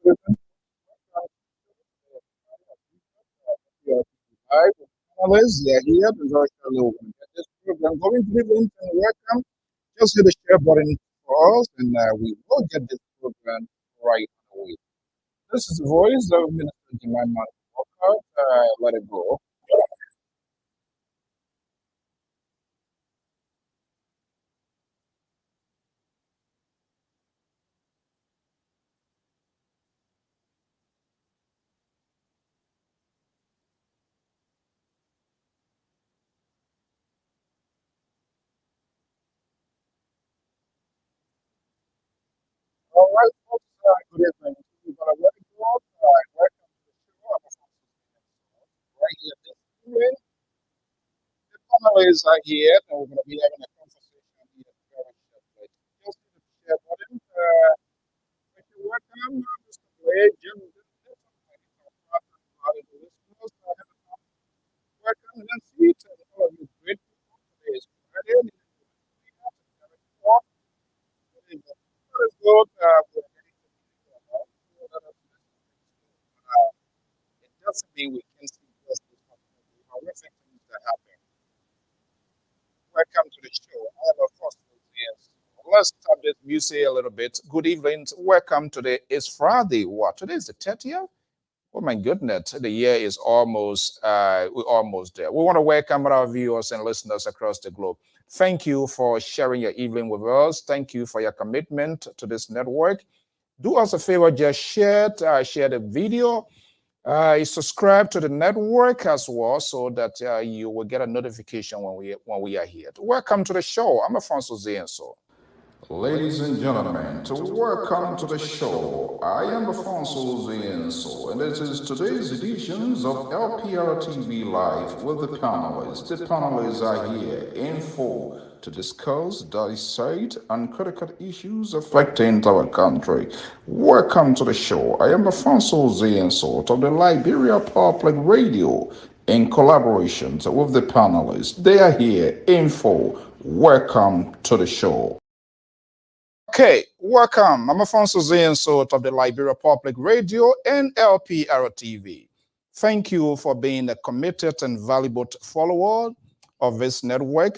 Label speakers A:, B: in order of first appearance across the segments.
A: Panelists, they are here. There's already a little one. This program going to be linked and welcome. Just hit the share button for us, and we will get this program right away. This is the voice of Minister Jemima Walker. Let it go. All right, folks. Good evening. We're going to let it go. Welcome to the show. Right here this evening. The panelists are here, and we're going to be having a conversation here very shortly. Just hit the share button. Thank you. Welcome, Mr. Blake, Jim. Welcome and see to all of you great people. Today is Friday. Let us go. It doesn't mean we can see justice for horrific things that happen. Welcome to the show. I have a first yes. Let's start this music a little bit. Good evening. Welcome. Today is Friday. What? Today is the 30th? Oh my goodness, the year is almost, we're almost there. We want to welcome our viewers and listeners across the globe. Thank you for sharing your evening with us. Thank you for your commitment to this network. Do us a favor, just share the video. Subscribe to the network as well so that you will get a notification when we are here. Welcome to the show. I'm Alfonso Zienso.
B: Ladies and gentlemen, welcome to the show. I am Alfonso Zienso, and this is today's editions of Lpr-Tv Live with the panelists. The panelists are here in full to discuss, dissect, and critical issues affecting our country. Welcome to the show. I am Alfonso Zienso of the Liberia Public Radio in collaboration with the panelists. They are here in full. Welcome to the show.
A: Okay, welcome. I'm Alfonso Zienso of the Liberia Public Radio and Lpr-Tv. Thank you for being a committed and valuable follower of this network.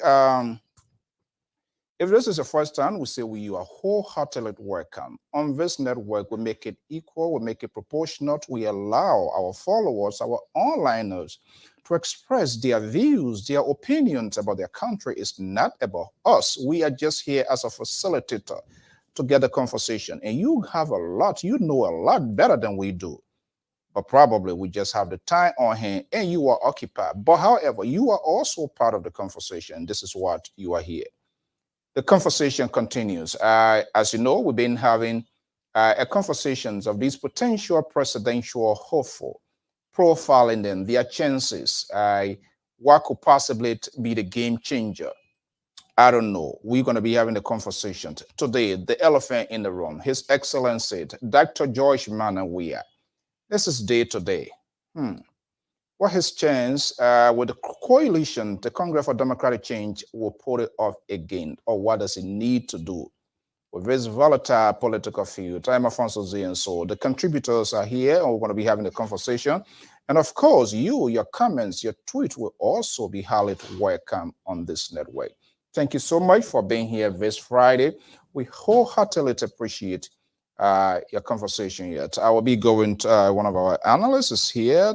A: If this is the first time, we say you are wholeheartedly welcome. On this network, we make it equal, we make it proportionate. We allow our followers, our onliners, to express their views, their opinions about their country. It's not about us. We are just here as a facilitator to get a conversation. And you have a lot, you know a lot better than we do. But probably we just have the time on hand and you are occupied. But however, you are also part of the conversation. This is what you are here. The conversation continues. As you know, we've been having conversations of these potential presidential hopeful, profiling them, their chances, what could possibly be the game changer. I don't know. We're going to be having a conversation today. The elephant in the room, His Excellency, Dr. George Manawia. This is day to day. What his chance with the coalition, the Congress for Democratic Change, will put it off again, or what does it need to do with this volatile political field? I'm Alfonso Zienso. The contributors are here, and we're going to be having a conversation. And of course, your comments, your tweets will also be highly welcome on this network. Thank you so much for being here this Friday. We wholeheartedly appreciate your conversation yet. I will be going to one of our analysts is here.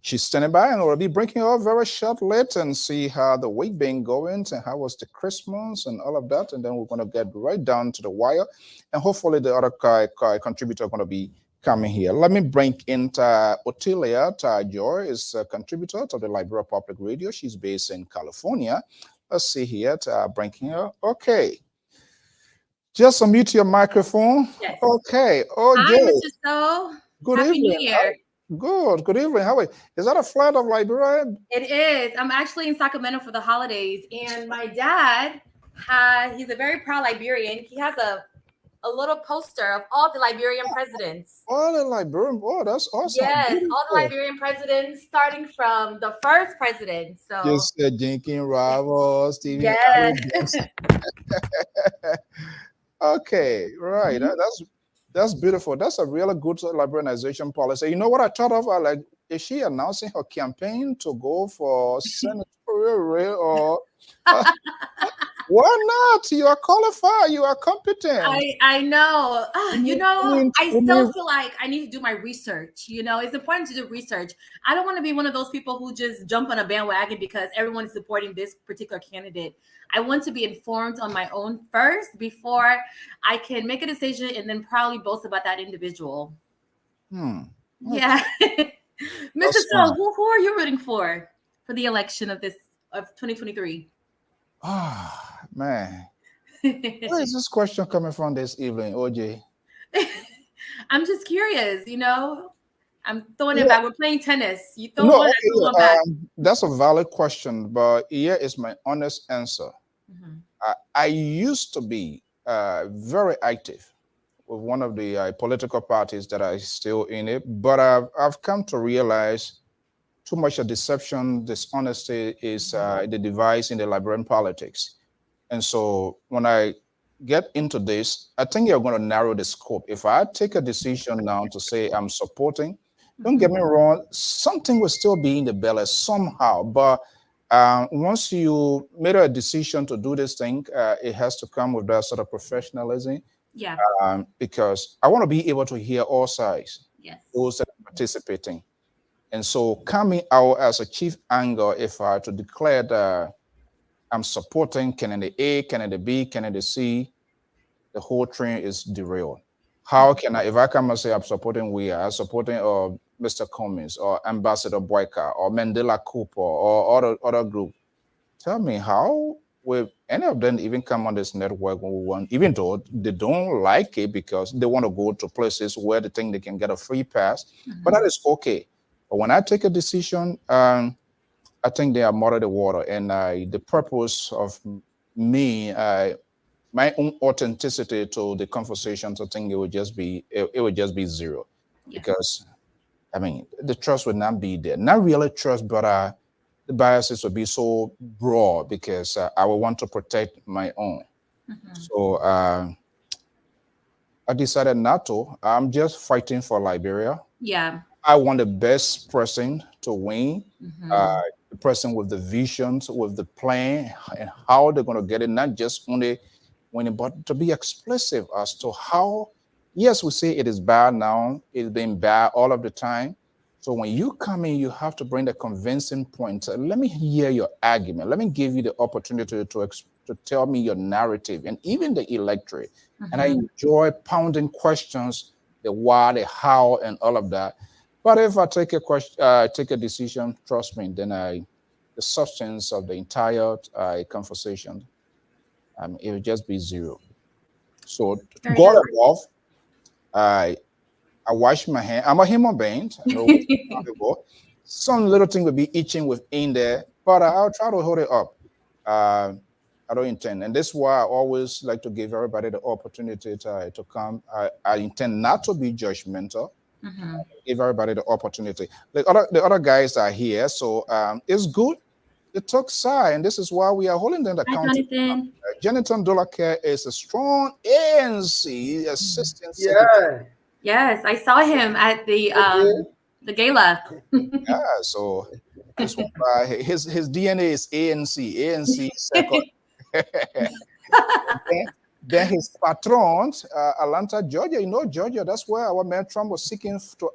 A: She's standing by, and we'll be bringing her up very shortly and see how the week been going and how was the Christmas and all of that. And then we're going to get right down to the wire. And hopefully the other contributor are going to be coming here. Let me bring in Otilia Joy, is a contributor to the Liberia Public Radio. She's based in California. Let's see here, bringing her. Okay. Just unmute your microphone.
C: Yes.
A: Okay. Oh,
C: hi,
A: Joy.
C: Mr. So.
A: Good
C: Happy
A: evening.
C: New Year.
A: Good evening. How are you? Is that a flight of Liberia?
C: It is. I'm actually in Sacramento for the holidays, and my dad he's a very proud Liberian. He has a little poster of all the Liberian presidents.
A: All the Liberian, oh, that's awesome.
C: Yes,
A: Beautiful.
C: all the Liberian presidents, starting from the first president. So
A: just Jenkins, Ravo, Stevie.
C: Yes.
A: Okay, right. That's That's beautiful. That's a really good liberalization policy. You know what I thought of? Like, is she announcing her campaign to go for senatorial race or why not? You are qualified. You are competent.
C: I know. You know, I
A: you
C: still
A: mean-
C: feel like I need to do my research. You know, it's important to do research. I don't want to be one of those people who just jump on a bandwagon because everyone is supporting this particular candidate. I want to be informed on my own first before I can make a decision and then probably boast about that individual. Yeah. Mr. So, who are you rooting for the election of 2023?
A: Ah, man. Where is this question coming from this evening, OJ?
C: I'm just curious, you know. I'm throwing it back. We're playing tennis. You throw one, I throw one back.
A: That's a valid question, but here is my honest answer. I used to be very active with one of the political parties that are still in it, but I've come to realize too much of deception, dishonesty is the device in the Liberian politics. And so when I get into this, I think you're going to narrow the scope. If I take a decision now to say I'm supporting, don't get me wrong, something will still be in the belly somehow. But once you made a decision to do this thing, it has to come with that sort of professionalism.
C: Yeah.
A: Because I want to be able to hear all sides.
C: Yes.
A: Those that are participating. And so coming out as a chief angle, if I to declare that I'm supporting candidate A, candidate B, candidate C, the whole train is derailed. How can I, if I come and say I'm supporting I'm supporting Mr. Cummings or Ambassador Boyka or Mandela Cooper or other group, tell me how will any of them even come on this network when we want, even though they don't like it because they want to go to places where they think they can get a free pass, but that is okay. But when I take a decision, I think they are more of the water, and the purpose of me, my own authenticity to the conversations, I think it would just be zero, because I mean the trust would not be there. Not really trust, but the biases would be so broad because I would want to protect my own. So I decided not to. I'm just fighting for Liberia.
C: Yeah.
A: I want the best person to win, the person with the visions, with the plan, and how they're going to get it, not just only winning, but to be explicit as to how, yes, we say it is bad now, it's been bad all of the time. So when you come in, you have to bring the convincing point. Let me hear your argument. Let me give you the opportunity to tell me your narrative and even the electorate. And I enjoy pounding questions, the why, the how, and all of that. But if I take a decision, trust me, then the substance of the entire conversation, it will just be zero. So God above, I wash my hand. I'm a human being. I know some little thing will be itching within there, but I'll try to hold it up. I don't intend, and this is why I always like to give everybody the opportunity to come. I intend not to be judgmental. Give everybody the opportunity. The other guys are here, so it's good. They took side, and this is why we are holding them accountable. Jonathan Dolacare is a strong ANC assistant secretary.
C: Yes, I saw him at the gala.
A: Yeah, so this one, his DNA is ANC second. Then his patrons, Atlanta, Georgia. You know, Georgia, that's where our man Trump was seeking to,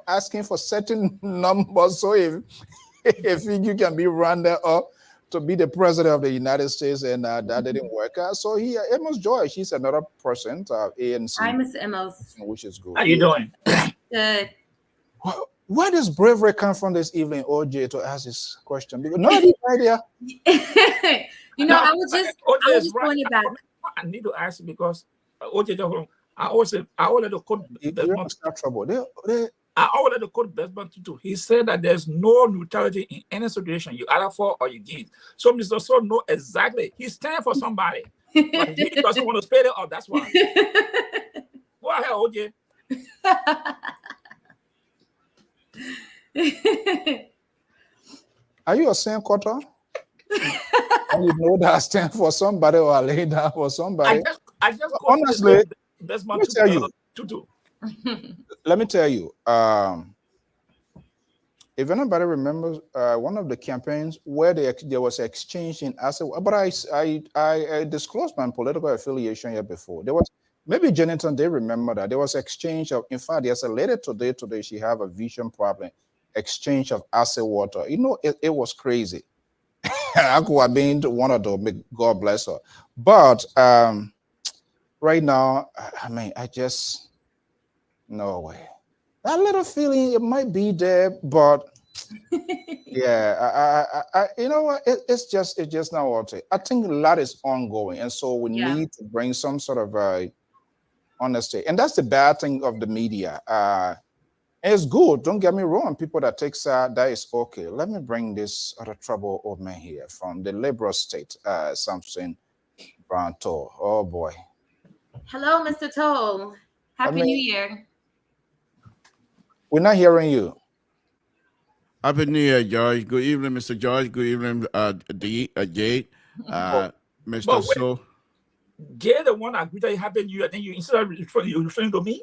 A: asking for certain numbers. So if you can be rounded up to be the president of the United States, and that didn't work out. So Amos Joy, she's another person, ANC.
C: Hi, Mr. Amos.
A: Which is good.
D: How you doing?
C: Good.
A: Where does bravery come from this evening, OJ, to ask this question? Because no idea.
C: You know, I was just throwing it back.
D: I need to ask because OJ, I wanted to quote
A: trouble.
D: I wanted to quote Desmond Tutu. He said that there's no neutrality in any situation. You either for or you give. So Mr. So know exactly. He's standing for somebody. But he doesn't want to spell it out. That's why. Go ahead, OJ.
A: Are you a same quarter? You know that I stand for somebody or I lay down for somebody.
D: I just
A: honestly,
D: let me
A: tell you,
D: Tutu.
A: Let me tell you, if anybody remembers one of the campaigns where there was exchange in asset, but I disclosed my political affiliation here before. There was, maybe Jenington, they remember that there was exchange of, in fact, there's a lady today she have a vision problem, exchange of asset water. You know, it was crazy. I could have been one of the, God bless her. But right now, I mean, I just, no way. That little feeling, it might be there, but yeah, I you know what? It's just not what I think a lot is ongoing, and so we need to bring some sort of honesty, and that's the bad thing of the media. It's good. Don't get me wrong. People that take that is okay. Let me bring this other trouble old man here from the liberal state, something Branto. Oh boy.
C: Hello, Mr. Toe. Happy New Year.
A: We're not hearing you.
E: Happy New Year, George. Good evening, Mr. George. Good evening, Jade. Mr. So.
D: Jay, the one that greeted you Happy New Year, then you instead of referring to me.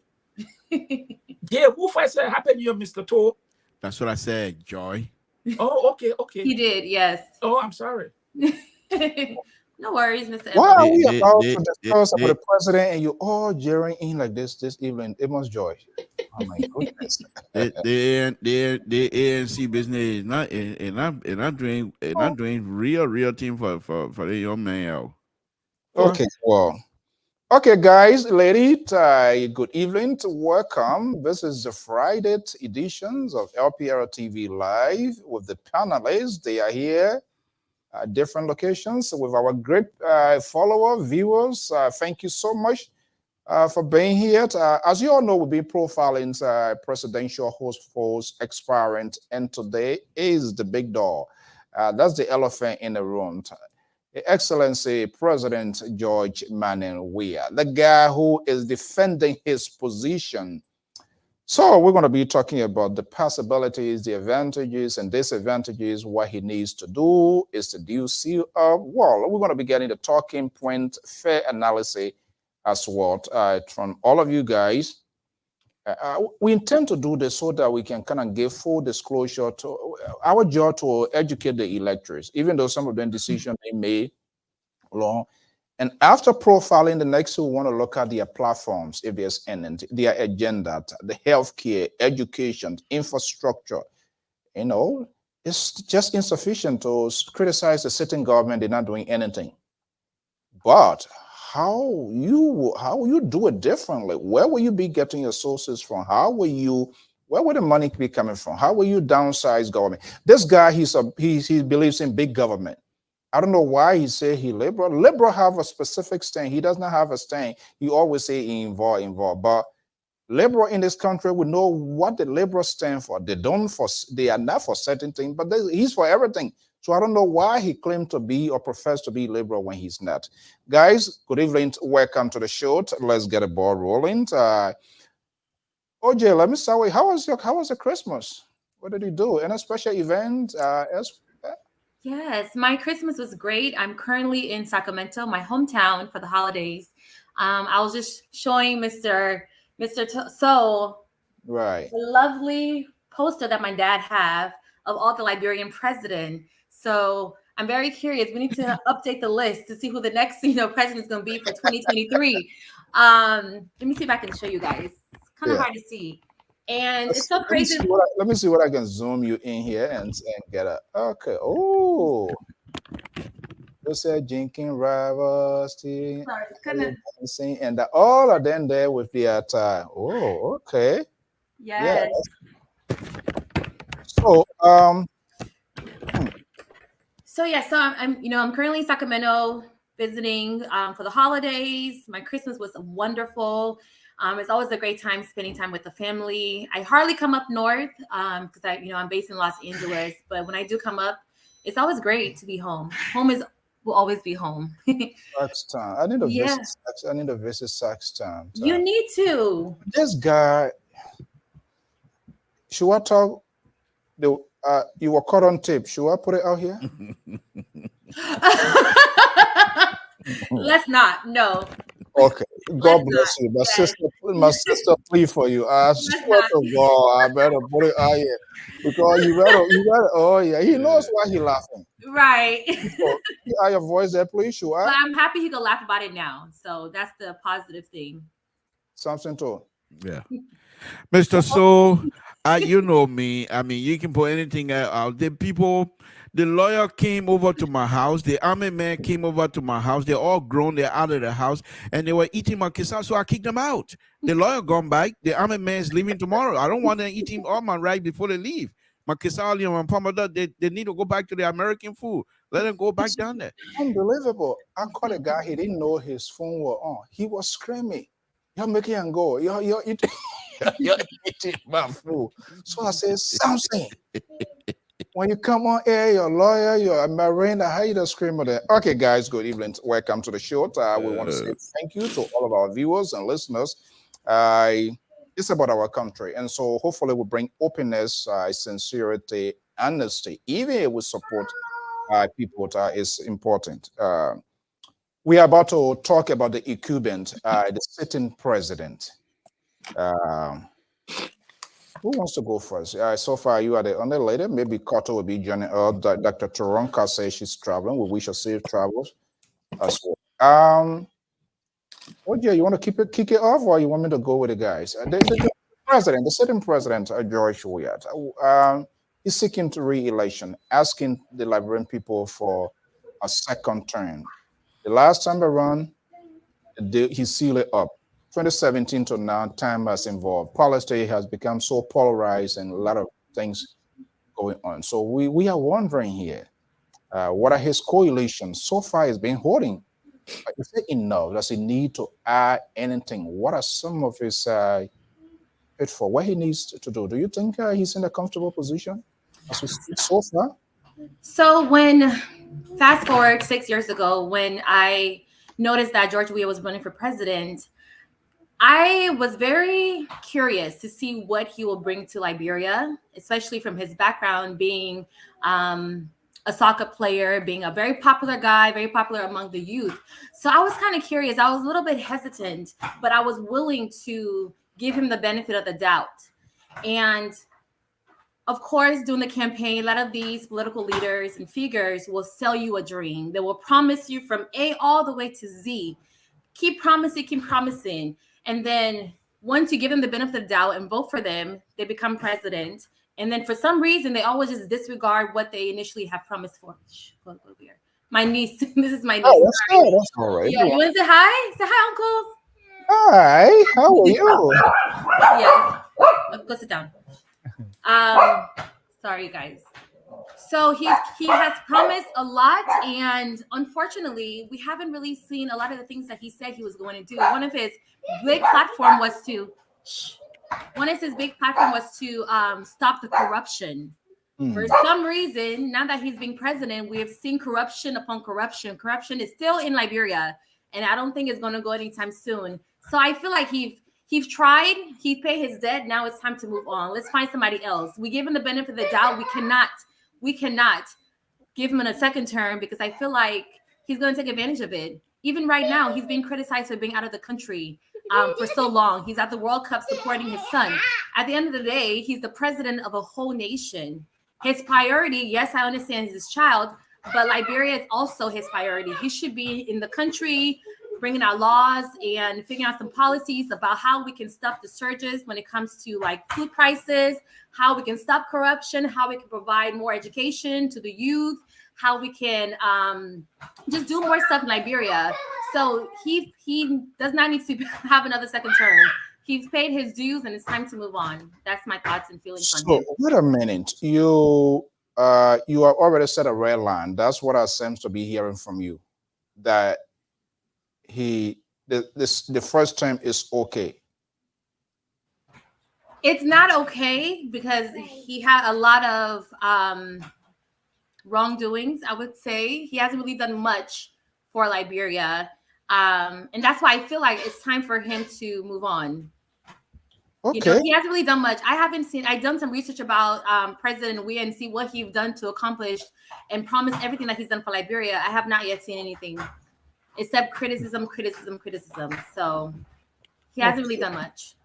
D: Jay, who first said Happy New Year, Mr. Toe?
E: That's what I said, Joy.
D: Oh, okay.
C: He did, yes.
D: Oh, I'm sorry.
C: No worries, Mr.
A: Why are we about to discuss about the president and you all jeering in like this evening? Amos Joy. Oh my goodness.
E: the ANC business is not doing real thing for the young man.
A: Okay, well. Okay, guys, ladies, good evening. Welcome. This is the Friday editions of Lpr-Tv Live with the panelists. They are here at different locations with our great follower, viewers. Thank you so much for being here. As you all know, we've been profiling presidential host polls expiring, and today is the big door. That's the elephant in the room. Excellency President George Manning Weah, the guy who is defending his position. So we're going to be talking about the possibilities, the advantages and disadvantages. What he needs to do is to do well, we're going to be getting the talking point, fair analysis as well from all of you guys. We intend to do this so that we can kind of give full disclosure to our job to educate the electors, even though some of them decisions they made long. And after profiling, the next we want to look at their platforms, if there's any, their agenda, the healthcare, education, infrastructure. You know, it's just insufficient to criticize the sitting government. They're not doing anything. But how you do it differently? Where will you be getting your sources from? Where will the money be coming from? How will you downsize government? This guy, he believes in big government. I don't know why he say he liberal. Liberal have a specific stand. He does not have a stand. He always say involved. But liberal in this country, we know what the liberal stand for. They are not for certain things, but he's for everything. So I don't know why he claimed to be or professed to be liberal when he's not. Guys, good evening. Welcome to the show. Let's get a ball rolling. OJ, let me start with how was the Christmas? What did you do? Any special event?
C: Yes, my Christmas was great. I'm currently in Sacramento, my hometown, for the holidays. I was just showing Mr. So
A: right,
C: the lovely poster that my dad have of all the Liberian presidents. So I'm very curious. We need to update the list to see who the next president is going to be for 2023. Let me see if I can show you guys. It's kind of hard to see. And it's so crazy.
A: Let me see what I can zoom you in here and get a okay. Oh, you said Jenkins rivals, and all of them there with the attire. Oh, okay.
C: Yes.
A: Yeah. So
C: So I'm currently in Sacramento visiting for the holidays. My Christmas was wonderful. It's always a great time spending time with the family. I hardly come up north because I'm based in Los Angeles. But when I do come up, it's always great to be home. Home will always be home.
A: Saxtown. I need to visit. I need to visit Saxtown.
C: You need to.
A: This guy. Should I talk? You were caught on tape. Should I put it out here?
C: Let's not. No.
A: Okay. God
C: Let's
A: bless you.
C: Yes.
A: My sister, plead for you. I swear
C: not.
A: to God, I better put it out here because you better. Oh yeah, he knows why he laughing.
C: Right.
A: So, your voice there, please. You
C: But
A: are
C: I'm happy he could laugh about it now. So that's the positive thing.
A: something to.
E: Yeah. Mr. So, you know me. I mean, you can put anything out. The lawyer came over to my house. The army man came over to my house. They're all grown. They're out of the house, and they were eating my kisa, so I kicked them out. The lawyer gone back. The army man is leaving tomorrow. I don't want them eating all my right before they leave. My kisa, my pomada, they need to go back to the American food. Let them go back down there.
A: Unbelievable. I called a guy. He didn't know his phone was on. He was screaming, "You're making and go. You're eating." You're eating my food. So I said, Samson, when you come on air, you're a lawyer, you're a marine, how you just scream at that? Okay, guys, good evening. Welcome to the show. We want to say thank you to all of our viewers and listeners. It's about our country. And so hopefully we'll bring openness, sincerity, honesty. Even if we support people, is important. We are about to talk about the incumbent, the sitting president. Who wants to go first? So far, you are the only lady. Maybe Koto will be joining. Dr. Toronka says she's traveling. We wish her safe travels as well. OJ, you want to kick it off, or you want me to go with the guys? The sitting president, George Weah, is seeking to re-election, asking the Liberian people for a second term. The last time around, he sealed it up. 2017 to now, time has involved. Policy has become so polarized and a lot of things going on. So we are wondering here, what are his coalitions? So far, he's been holding. Is it enough? Does he need to add anything? What are some of his pitfall? What he needs to do? Do you think he's in a comfortable position as we speak so far?
C: So when fast forward 6 years ago, when I noticed that George Weah was running for president, I was very curious to see what he will bring to Liberia, especially from his background being a soccer player, being a very popular guy, very popular among the youth. So I was kind of curious. I was a little bit hesitant, but I was willing to give him the benefit of the doubt. And of course, during the campaign, a lot of these political leaders and figures will sell you a dream. They will promise you from A all the way to Z. Keep promising. And then once you give them the benefit of the doubt and vote for them, they become president. And then for some reason, they always just disregard what they initially have promised for. My niece, this is my niece.
A: Oh, that's all right.
C: Yeah, you want to say hi? Say hi, uncles.
A: Hi, how are you?
C: Yes. Go sit down. Sorry, guys. So he has promised a lot, and unfortunately, we haven't really seen a lot of the things that he said he was going to do. One of his big platform was to stop the corruption. For some reason, now that he's being president, we have seen corruption upon corruption. Corruption is still in Liberia, and I don't think it's going to go anytime soon. So I feel like he's tried, he paid his debt. Now it's time to move on. Let's find somebody else. We give him the benefit of the doubt. We cannot give him a second term because I feel like he's going to take advantage of it. Even right now, he's being criticized for being out of the country for so long. He's at the World Cup supporting his son. At the end of the day, he's the president of a whole nation. His priority, yes, I understand he's his child, but Liberia is also his priority. He should be in the country, bringing out laws and figuring out some policies about how we can stop the surges when it comes to like food prices, how we can stop corruption, how we can provide more education to the youth, how we can just do more stuff in Liberia. So he does not need to have another second term. He's paid his dues and it's time to move on. That's my thoughts and feelings on him.
A: So wait a minute. You have already set a red line. That's what I seem to be hearing from you. That the first term is okay.
C: It's not okay because he had a lot of wrongdoings, I would say. He hasn't really done much for Liberia. And that's why I feel like it's time for him to move on.
A: Okay.
C: You know, he hasn't really done much. I've done some research about President Weah and see what he's done to accomplish and promise everything that he's done for Liberia. I have not yet seen anything. except criticism. So he hasn't really done much.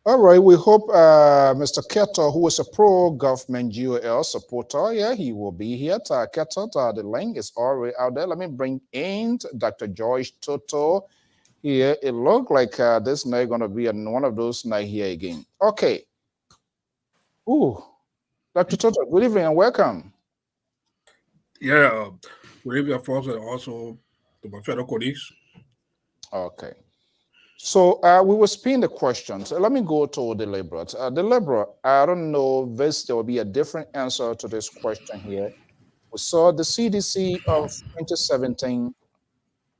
A: All right, we hope Mr. Keto, who is a pro-government GOL supporter, yeah, he will be here. Keto, the link is already out there. Let me bring in Dr. Joyce Toto here. It looks like this night going to be one of those nights here again. Okay. Ooh, Dr. Toto, good evening and welcome.
F: Yeah, good evening, folks, and also to my fellow colleagues.
A: Okay. So we will spin the questions. Let me go to Deliberate. Deliberate, I don't know if there will be a different answer to this question here. We saw the CDC of 2017.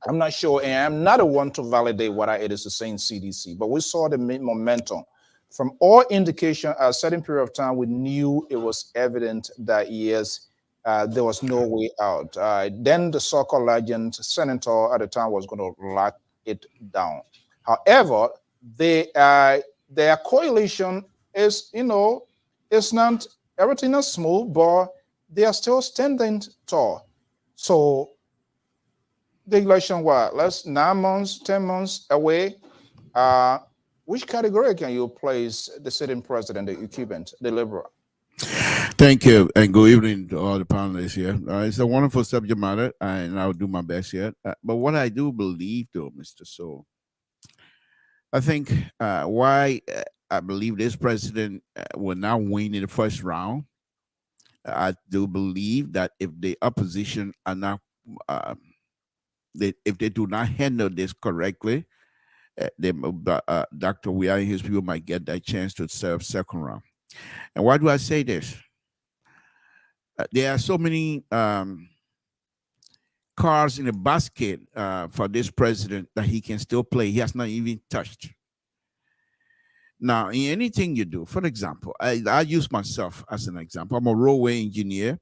A: I'm not sure, and I'm not the one to validate whether it is the same CDC, but we saw the momentum. From all indication, at a certain period of time, we knew it was evident that yes, there was no way out. Then the soccer legend senator at the time was going to lock it down. However, their coalition is, it's not everything is smooth, but they are still standing tall. So the election, what? Let's 9 months, 10 months away. Which category can you place the sitting president, the incumbent, the Liberal?
E: Thank you, and good evening to all the panelists here. It's a wonderful subject matter, and I'll do my best here. But what I do believe, though, Mr. Soul, I think why I believe this president will not win in the first round. I do believe that if the opposition are not, if they do not handle this correctly, Dr. Weah and his people might get that chance to serve second round. And why do I say this? There are so many cards in the basket for this president that he can still play. He has not even touched. Now, in anything you do, for example, I use myself as an example. I'm a roadway engineer.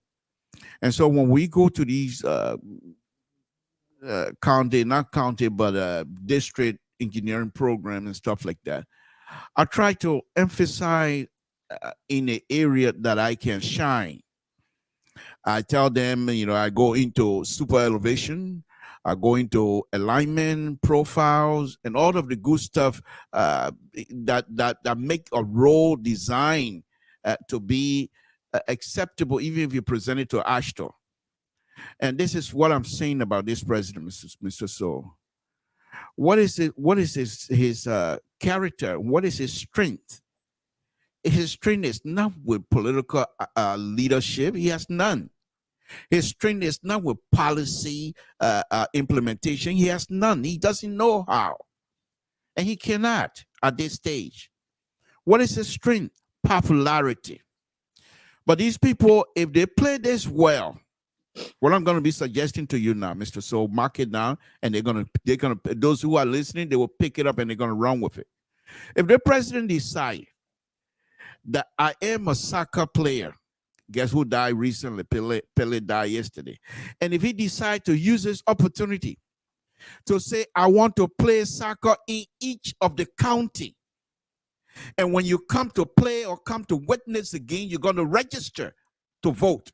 E: And so when we go to these district engineering program and stuff like that, I try to emphasize in the area that I can shine. I tell them, I go into super elevation, I go into alignment, profiles, and all of the good stuff that make a road design to be acceptable, even if you present it to AASHTO. And this is what I'm saying about this president, Mr. So. What is it? What is his character? What is his strength? His strength is not with political leadership. He has none. His strength is not with policy implementation. He has none. He doesn't know how. And he cannot at this stage. What is his strength? Popularity. But these people, if they play this well, what I'm going to be suggesting to you now, Mr. So, mark it down, and they're gonna those who are listening, they will pick it up and they're gonna run with it. If the president decides that I am a soccer player, guess who died recently? Pele died yesterday. And if he decides to use this opportunity to say, I want to play soccer in each of the county, and when you come to play or come to witness the game, you're going to register to vote.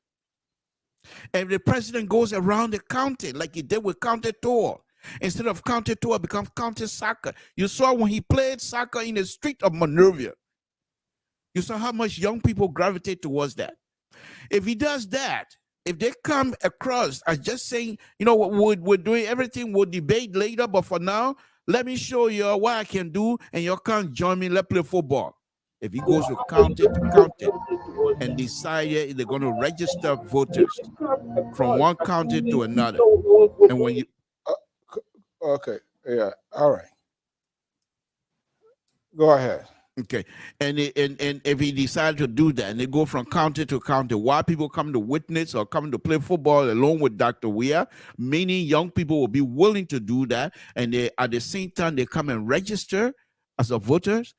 E: And the president goes around the county like he did with county tour. Instead of county tour, it becomes county soccer. You saw when he played soccer in the street of Monrovia. You saw how much young people gravitate towards that. If he does that, if they come across as just saying, we're doing everything, we'll debate later, but for now, let me show you what I can do, and you can't join me, let's play football. If he goes to county and decide they're going to register voters from one county to another, and when you
A: okay, yeah, all right, go ahead.
E: Okay, and if he decided to do that, and they go from county to county, why people come to witness or come to play football along with Dr. Weah, many young people will be willing to do that, and they at the same time they come and register as a voters.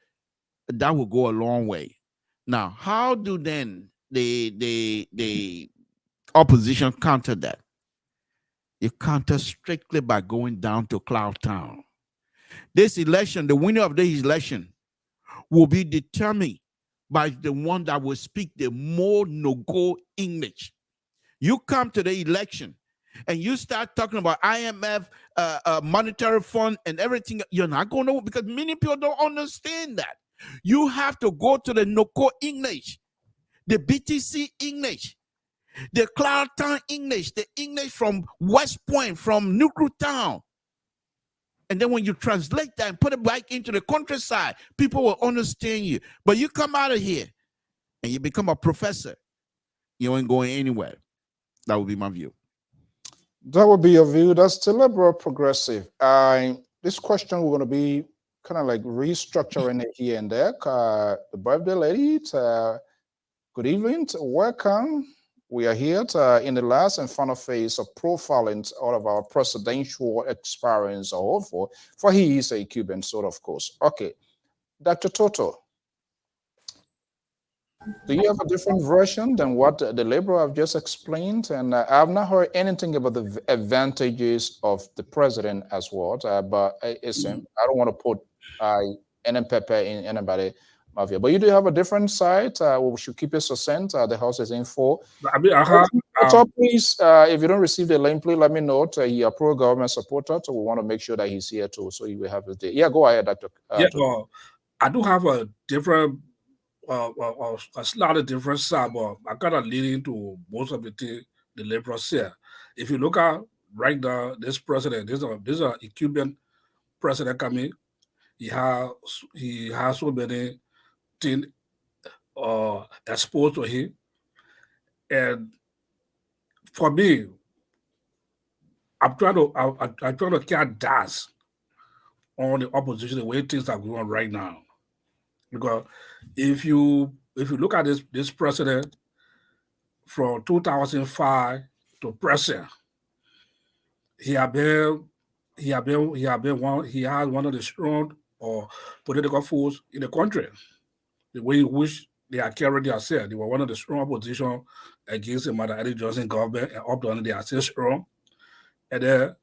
E: That will go a long way. Now, how do then the opposition counter that? You counter strictly by going down to Cloud Town. This election, the winner of this election, will be determined by the one that will speak the more no-go English. You come to the election and you start talking about IMF, monetary fund, and everything, you're not going to, because many people don't understand that. You have to go to the NOCO English, the BTC English, the Clarktown English, the English from West Point, from Nuclear Town. And then when you translate that and put it back into the countryside, people will understand you. But you come out of here and you become a professor, you ain't going anywhere. That would be my view.
A: That would be your view. That's the liberal progressive. This question we're going to be kind of like restructuring it here and there. The birthday lady, good evening, welcome. We are here in the last and final phase of profiling all of our presidential experience or hopeful, for he is a Cuban, so of course. Okay, Dr. Toto, do you have a different version than what the liberal have just explained? And I've not heard anything about the advantages of the president as well. But I don't want to put NMPP in anybody mafia. But you do have a different side. We should keep it succinct. The house is in for.
F: I mean,
A: Please, if you don't receive the link, please let me know. He a pro-government supporter, so we want to make sure that he's here too, so he will have his day. Yeah, go ahead, Dr.
F: I do have a different, a slightly different side, but I kind of lean into most of the things the liberals say. If you look at right now, this president, this is a Cuban president coming. He has so many things exposed to him, and for me, I'm trying to catch dust on the opposition the way things are going right now. Because if you look at this president from 2005 to present, he has one of the strong political forces in the country. The way in which they are carried themselves, they were one of the strong opposition against the Madam Johnson government, and up to now they are still strong. And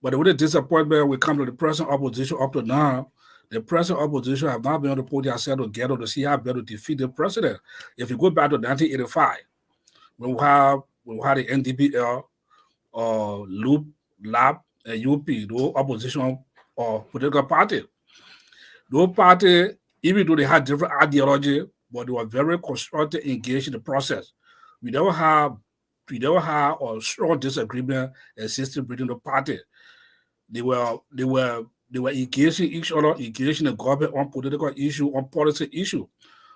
F: but with the disappointment, we come to the present opposition up to now. The present opposition have not been able to put themselves together to see how better to defeat the president. If you go back to 1985, when we had the NDPL, LOOP, LAP, and UP, those opposition or political party. Those parties, even though they had different ideology, but they were very constructive, engaged in the process. We never have a strong disagreement existing between the party. They were engaging each other, engaging the government on political issue, on policy issue.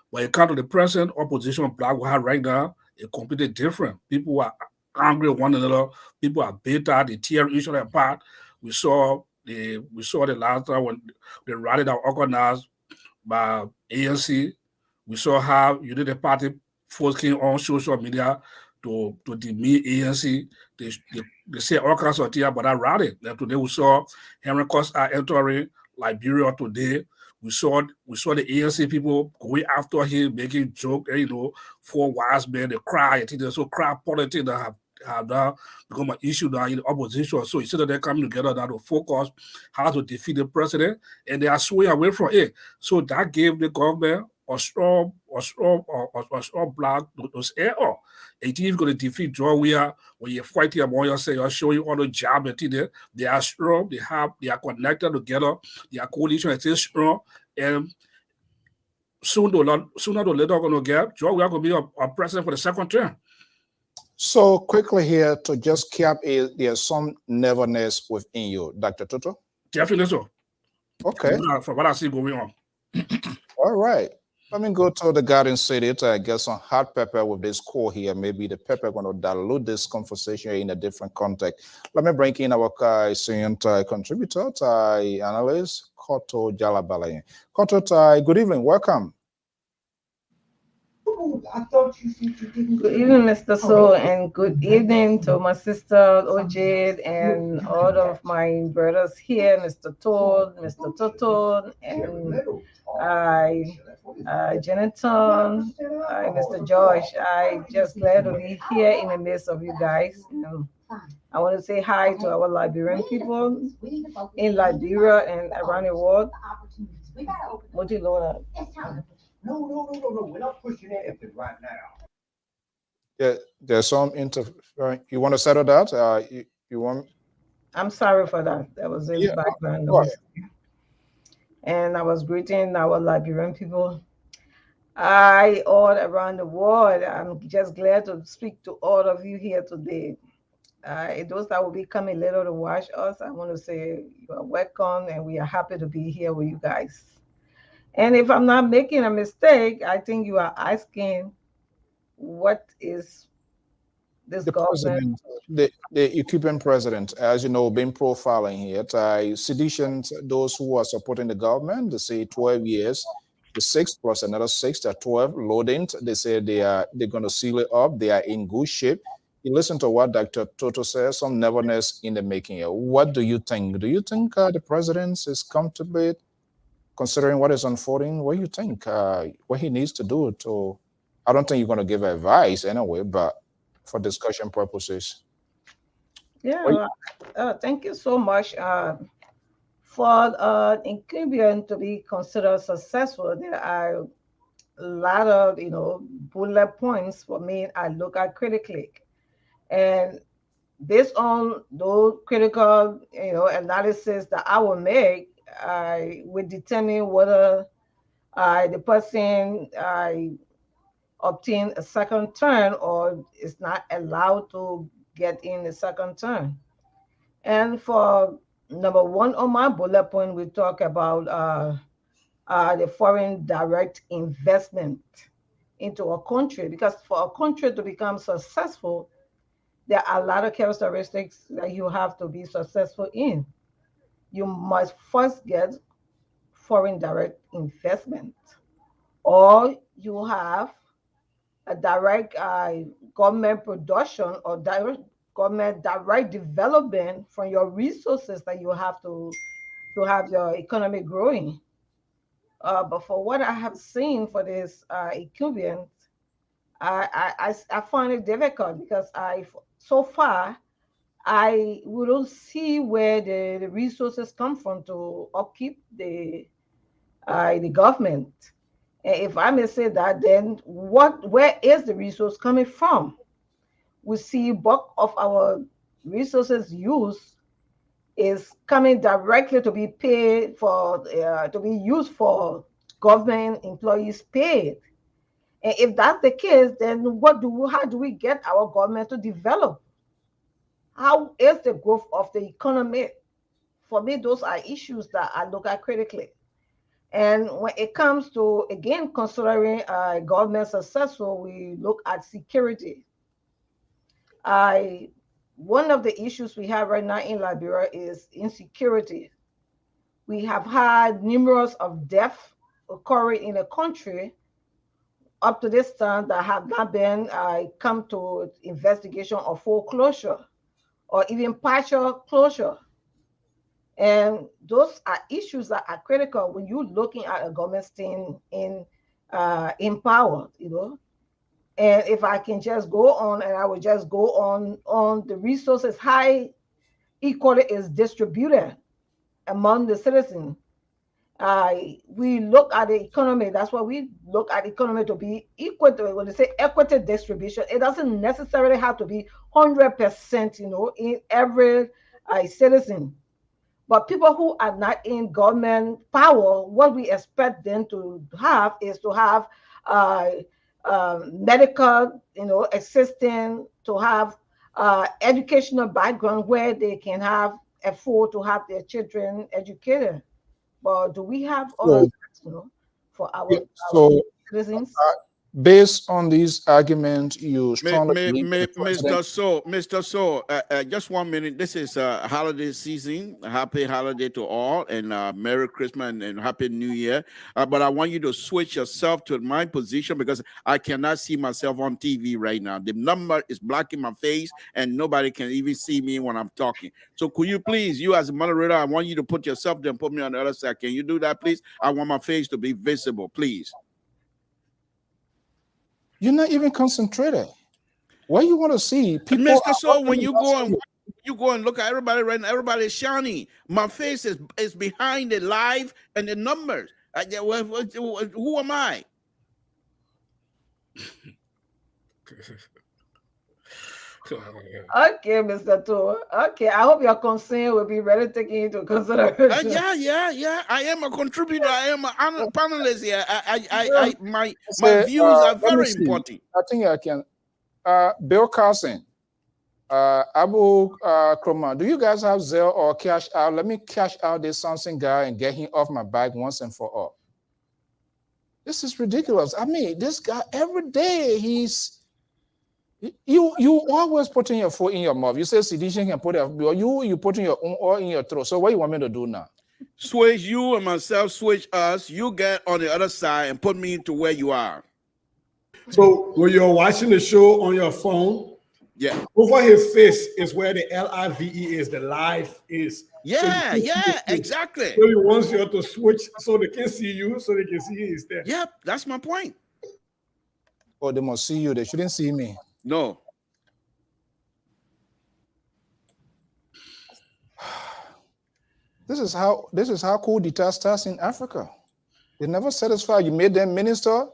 F: When it comes to the present opposition black we have right now, it's completely different. People are angry with one another. People are bitter. They tear each other apart. We saw the last time when the rally that organized by ANC. We saw how United Party folks came on social media to demean ANC. They say all kinds of things about that rally. And today we saw Henry Costa entering Liberia today. We saw the ANC people going after him, making jokes, 4 wise men, they cry. I think there's so cry politics that have now become an issue now in the opposition. So instead of them coming together now to focus how to defeat the president, and they are swaying away from it. So that gave the government a strong block to say, oh, if you're going to defeat Georgia, when you're fighting among yourself, you're showing all the job and things, they are strong, they are connected together, their coalition is strong, and sooner or later going to get Georgia going to be a president for the second term.
A: So quickly here to just cap it, there's some nervousness within you, Dr. Toto?
F: Definitely so.
A: Okay.
F: From what I see going on.
A: All right. Let me go to the Garden City to get some hot pepper with this core here. Maybe the pepper going to dilute this conversation in a different context. Let me bring in our senior contributor, analyst, Koto Jalabalayan. Koto, good evening. Welcome.
G: Good evening, Mr. So, and good evening to my sister Ojid and all of my brothers here, Mr. Todd, Mr. Toto, and Jonathan, Mr. Josh. I just glad to be here in the midst of you guys. I want to say hi to our Liberian people in Liberia and around the world.
H: No, we're not pushing anything right now.
A: Yeah, there's some you want to settle that? You want?
G: I'm sorry for that. There was this
A: Yeah,
G: background
A: go ahead.
G: noise. And I was greeting our Liberian people. I all around the world. I'm just glad to speak to all of you here today. Those that will be coming later to watch us, I want to say you are welcome and we are happy to be here with you guys. And if I'm not making a mistake, I think you are asking what is this
A: The
G: government?
A: president, the Cuban president, as you know, been profiling here. Seditions, those who are supporting the government, they say 12 years, the 6 plus another 6, they're 12 loading. They say they're going to seal it up. They are in good shape. You listen to what Dr. Toto says, some neverness in the making here. What do you think? Do you think the president is comfortable considering what is unfolding? What do you think? What he needs to do to? I don't think you're going to give advice anyway, but for discussion purposes.
G: Yeah,
A: What,
G: thank you so much. For Incubian to be considered successful, there are a lot of bullet points for me. I look at critically, and based on those critical analysis that I will make, I will determine whether the person obtain a second term or is not allowed to get in a second term. And for number one on my bullet point, we talk about the foreign direct investment into a country, because for a country to become successful, there are a lot of characteristics that you have to be successful in. You must first get foreign direct investment, or you have a direct government production or direct government direct development from your resources that you have to have your economy growing. But for what I have seen for this Cuban, I find it difficult because so far I wouldn't see where the resources come from to upkeep the government. And if I may say that, then where is the resource coming from? We see bulk of our resources use is coming directly to be paid for, to be used for government employees paid. And if that's the case, then how do we get our government to develop? How is the growth of the economy? For me, those are issues that I look at critically. And when it comes to, again, considering government successful, we look at security. I One of the issues we have right now in Liberia is insecurity. We have had numerous of deaths occurring in the country up to this time that have not been come to investigation or full closure or even partial closure. And those are issues that are critical when you're looking at a government staying in power, And if I can just go on, and I will just go on the resources, how equally is distributed among the citizens. We look at the economy. That's why we look at the economy to be equal to, when they say equity distribution, it doesn't necessarily have to be 100%, in every citizen. But people who are not in government power, what we expect them to have is to have uh, medical, assistance, to have educational background where they can have afford to have their children educated. But do we have all of
A: so,
G: that, for
A: yeah,
G: our
A: so
G: citizens?
A: based on these arguments, you strongly believe the president.
E: Mr. So, just 1 minute. This is holiday season. Happy holiday to all, and Merry Christmas and Happy New Year. But I want you to switch yourself to my position because I cannot see myself on TV right now. The number is blocking my face, and nobody can even see me when I'm talking. So, could you please, you as a moderator, I want you to put yourself there and put me on the other side. Can you do that, please? I want my face to be visible, please.
A: You're not even concentrated. What you want to see? People
E: Mr.
A: are
E: So when
A: watching
E: you go and look at everybody right now, everybody is shiny. My face is behind the live and the numbers. Who am I?
G: Okay, Mr. Tour. Okay, I hope your concern will be really taken into consideration.
E: Yeah. I am a contributor. I am a panelist here. My
A: Say,
E: views are
A: let me
E: very
A: see.
E: important.
A: I think I can. Bill Carson, Abu Kroma, do you guys have Zelle or cash out? Let me cash out this Samson guy and get him off my back once and for all. This is ridiculous. I mean, this guy every day you always putting your foot in your mouth. You say sedition can put it, or you putting your own oil in your throat. So what you want me to do now?
E: Switch you and myself, switch us. You get on the other side and put me into where you are.
H: So when you're watching the show on your phone,
E: yeah,
H: over his face is where the LIVE is, the live is.
E: Yeah, exactly.
H: So he wants you to switch so they can see you, so they can see he is there.
E: Yep, that's my point.
A: Oh, they must see you. They shouldn't see me.
E: No.
A: This is how coup d'etat starts in Africa. They never satisfy. You made them minister.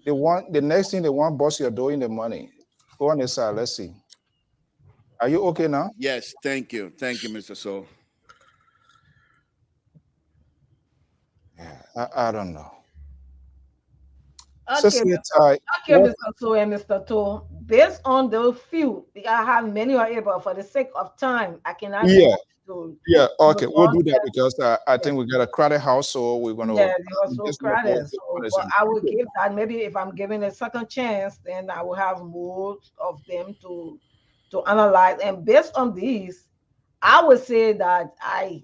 A: They want the next thing they want, boss your door in the money. Go on this side. Let's see. Are you okay now?
E: Yes, thank you, Mr. Soul.
A: Yeah, I don't know.
G: Okay,
A: Mr.
G: So and Mr. To, based on the few, I have many are able for the sake of time. I cannot.
A: Okay, we'll do that because I think we got a crowded house, so we're gonna.
G: Yeah, they were so crowded. So I will give that. Maybe if I'm given a second chance, then I will have more of them to analyze. And based on these, I would say that I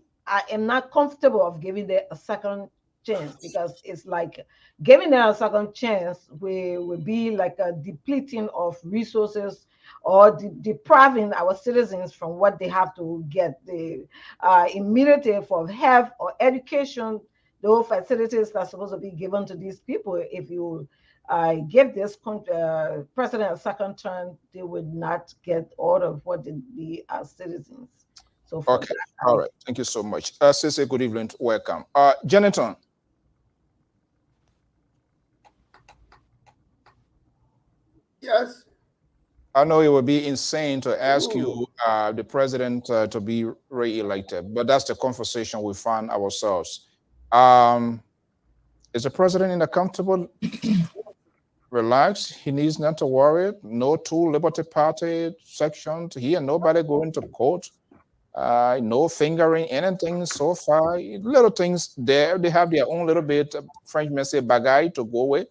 G: am not comfortable of giving them a second chance, because it's like giving them a second chance will be like a depleting of resources or depriving our citizens from what they have to get the immediately for health or education. Those facilities are supposed to be given to these people. If you give this president a second term, they would not get all of what they be as citizens. So
A: okay, all right, thank you so much. Sissy, good evening, welcome. Jonathan.
I: Yes.
A: I know it would be insane to ask you, the president, to be re-elected, but that's the conversation we find ourselves. Is the president in a comfortable, relaxed? He needs not to worry. No two Liberty Party sections here. Nobody going to court. No fingering anything so far. Little things there. They have their own little bit, French may say, bagaille to go with.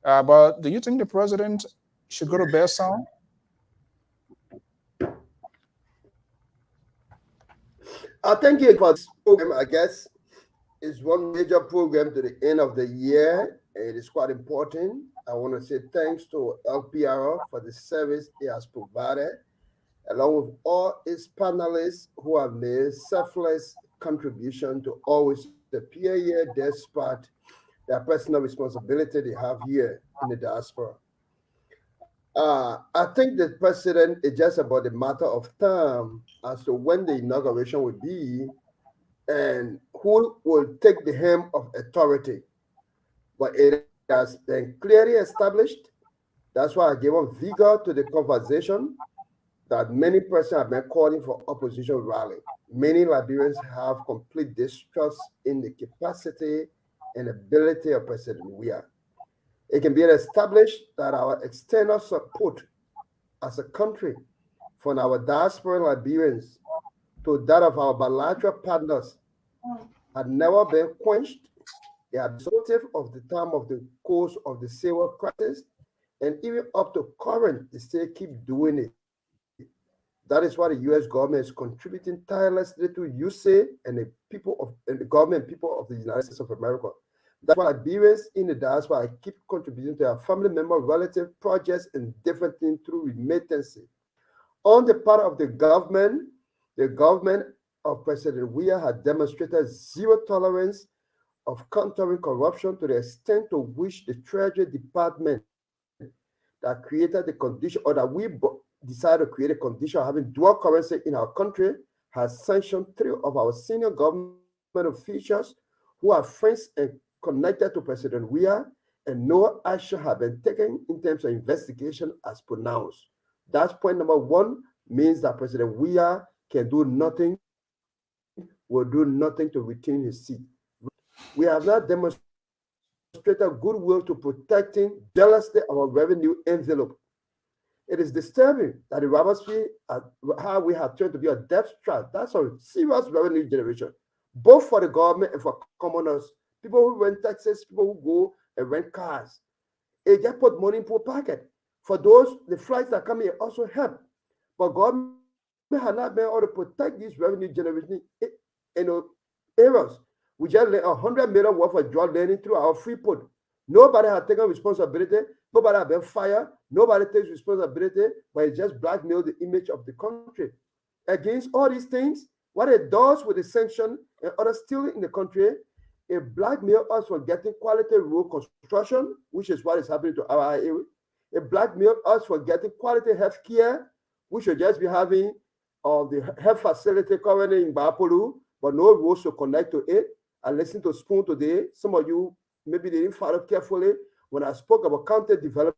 A: But do you think the president should go to bear sound?
I: I think it was program, I guess, is one major program to the end of the year. It is quite important. I want to say thanks to LPR for the service it has provided, along with all its panelists who have made selfless contribution to always appear here despite their personal responsibility they have here in the diaspora. I think the president is just about a matter of time as to when the inauguration will be and who will take the helm of authority. But it has been clearly established. That's why I gave a vigor to the conversation that many persons have been calling for opposition rally. Many Liberians have complete distrust in the capacity and ability of President Weah. It can be established that our external support as a country from our diaspora Liberians to that of our bilateral partners had never been quenched. They are supportive of the time of the course of the civil crisis, and even up to current, they still keep doing it. That is why the U.S. government is contributing tirelessly to USAID and the people of and the government people of the United States of America. That's why Liberians in the diaspora keep contributing to their family member, relative projects and different things through remittances. On the part of the government of President Weah had demonstrated zero tolerance of countering corruption to the extent to which the Treasury Department that created the condition, or that we decided to create a condition of having dual currency in our country, has sanctioned 3 of our senior government officials who are friends and connected to President Weah, and no action has been taken in terms of investigation as pronounced. That's point number one, means that President Weah can do nothing, will do nothing to retain his seat. We have not demonstrated goodwill to protecting jealously our revenue envelope. It is disturbing that the Roberts fee, how we have turned to be a death trap. That's a serious revenue generation, both for the government and for commoners. People who rent taxis, people who go and rent cars. It just put money in poor pocket. For those, the flights that come here also help. But government has not been able to protect these revenue generation areas. We just let 100 million worth of drug lending through our free put. Nobody has taken responsibility. Nobody has been fired. Nobody takes responsibility, but it just blackmailed the image of the country. Against all these things, what it does with the sanction and other stealing in the country, it blackmails us for getting quality road construction, which is what is happening to our area. It blackmails us for getting quality health care. We should just be having the health facility currently in Bapolu, but no roads to connect to it. I listened to Spoon today. Some of you, maybe they didn't follow carefully when I spoke about county development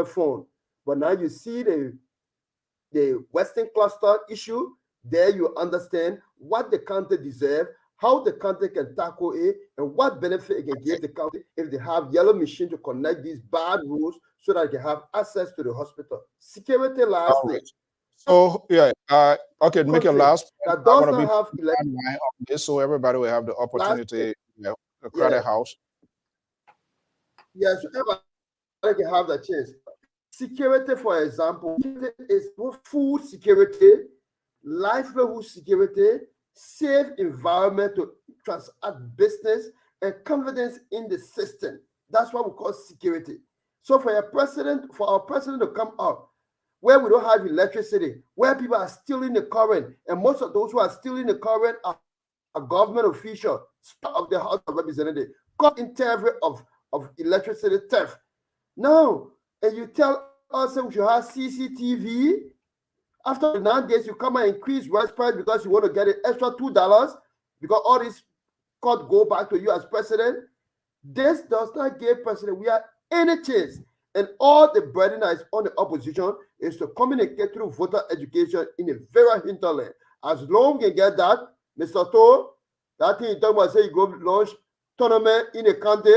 I: fund. But now you see the Western cluster issue. There you understand what the county deserves, how the county can tackle it, and what benefit it can give the county if they have yellow machine to connect these bad roads so that they can have access to the hospital. Security lastly.
A: So yeah, okay, make your last
I: point. That does not have
A: on this, so everybody will have the opportunity. The credit house.
I: Yes, everybody can have the chance. Security, for example, is food security, livelihood security, safe environment to transact business, and confidence in the system. That's what we call security. So for our president to come out where we don't have electricity, where people are stealing the current, and most of those who are stealing the current are government officials, of the House of Representatives, caught in terror of electricity theft. Now, and you tell us that we should have CCTV. After 9 days, you come and increase rice price because you want to get an extra $2 because all this court go back to you as president. This does not give President Weah any chance. And all the burden that is on the opposition is to communicate through voter education in a very hinterland. As long as you get that, Mr. Toh, that thing you talk about, say you go launch tournament in a country,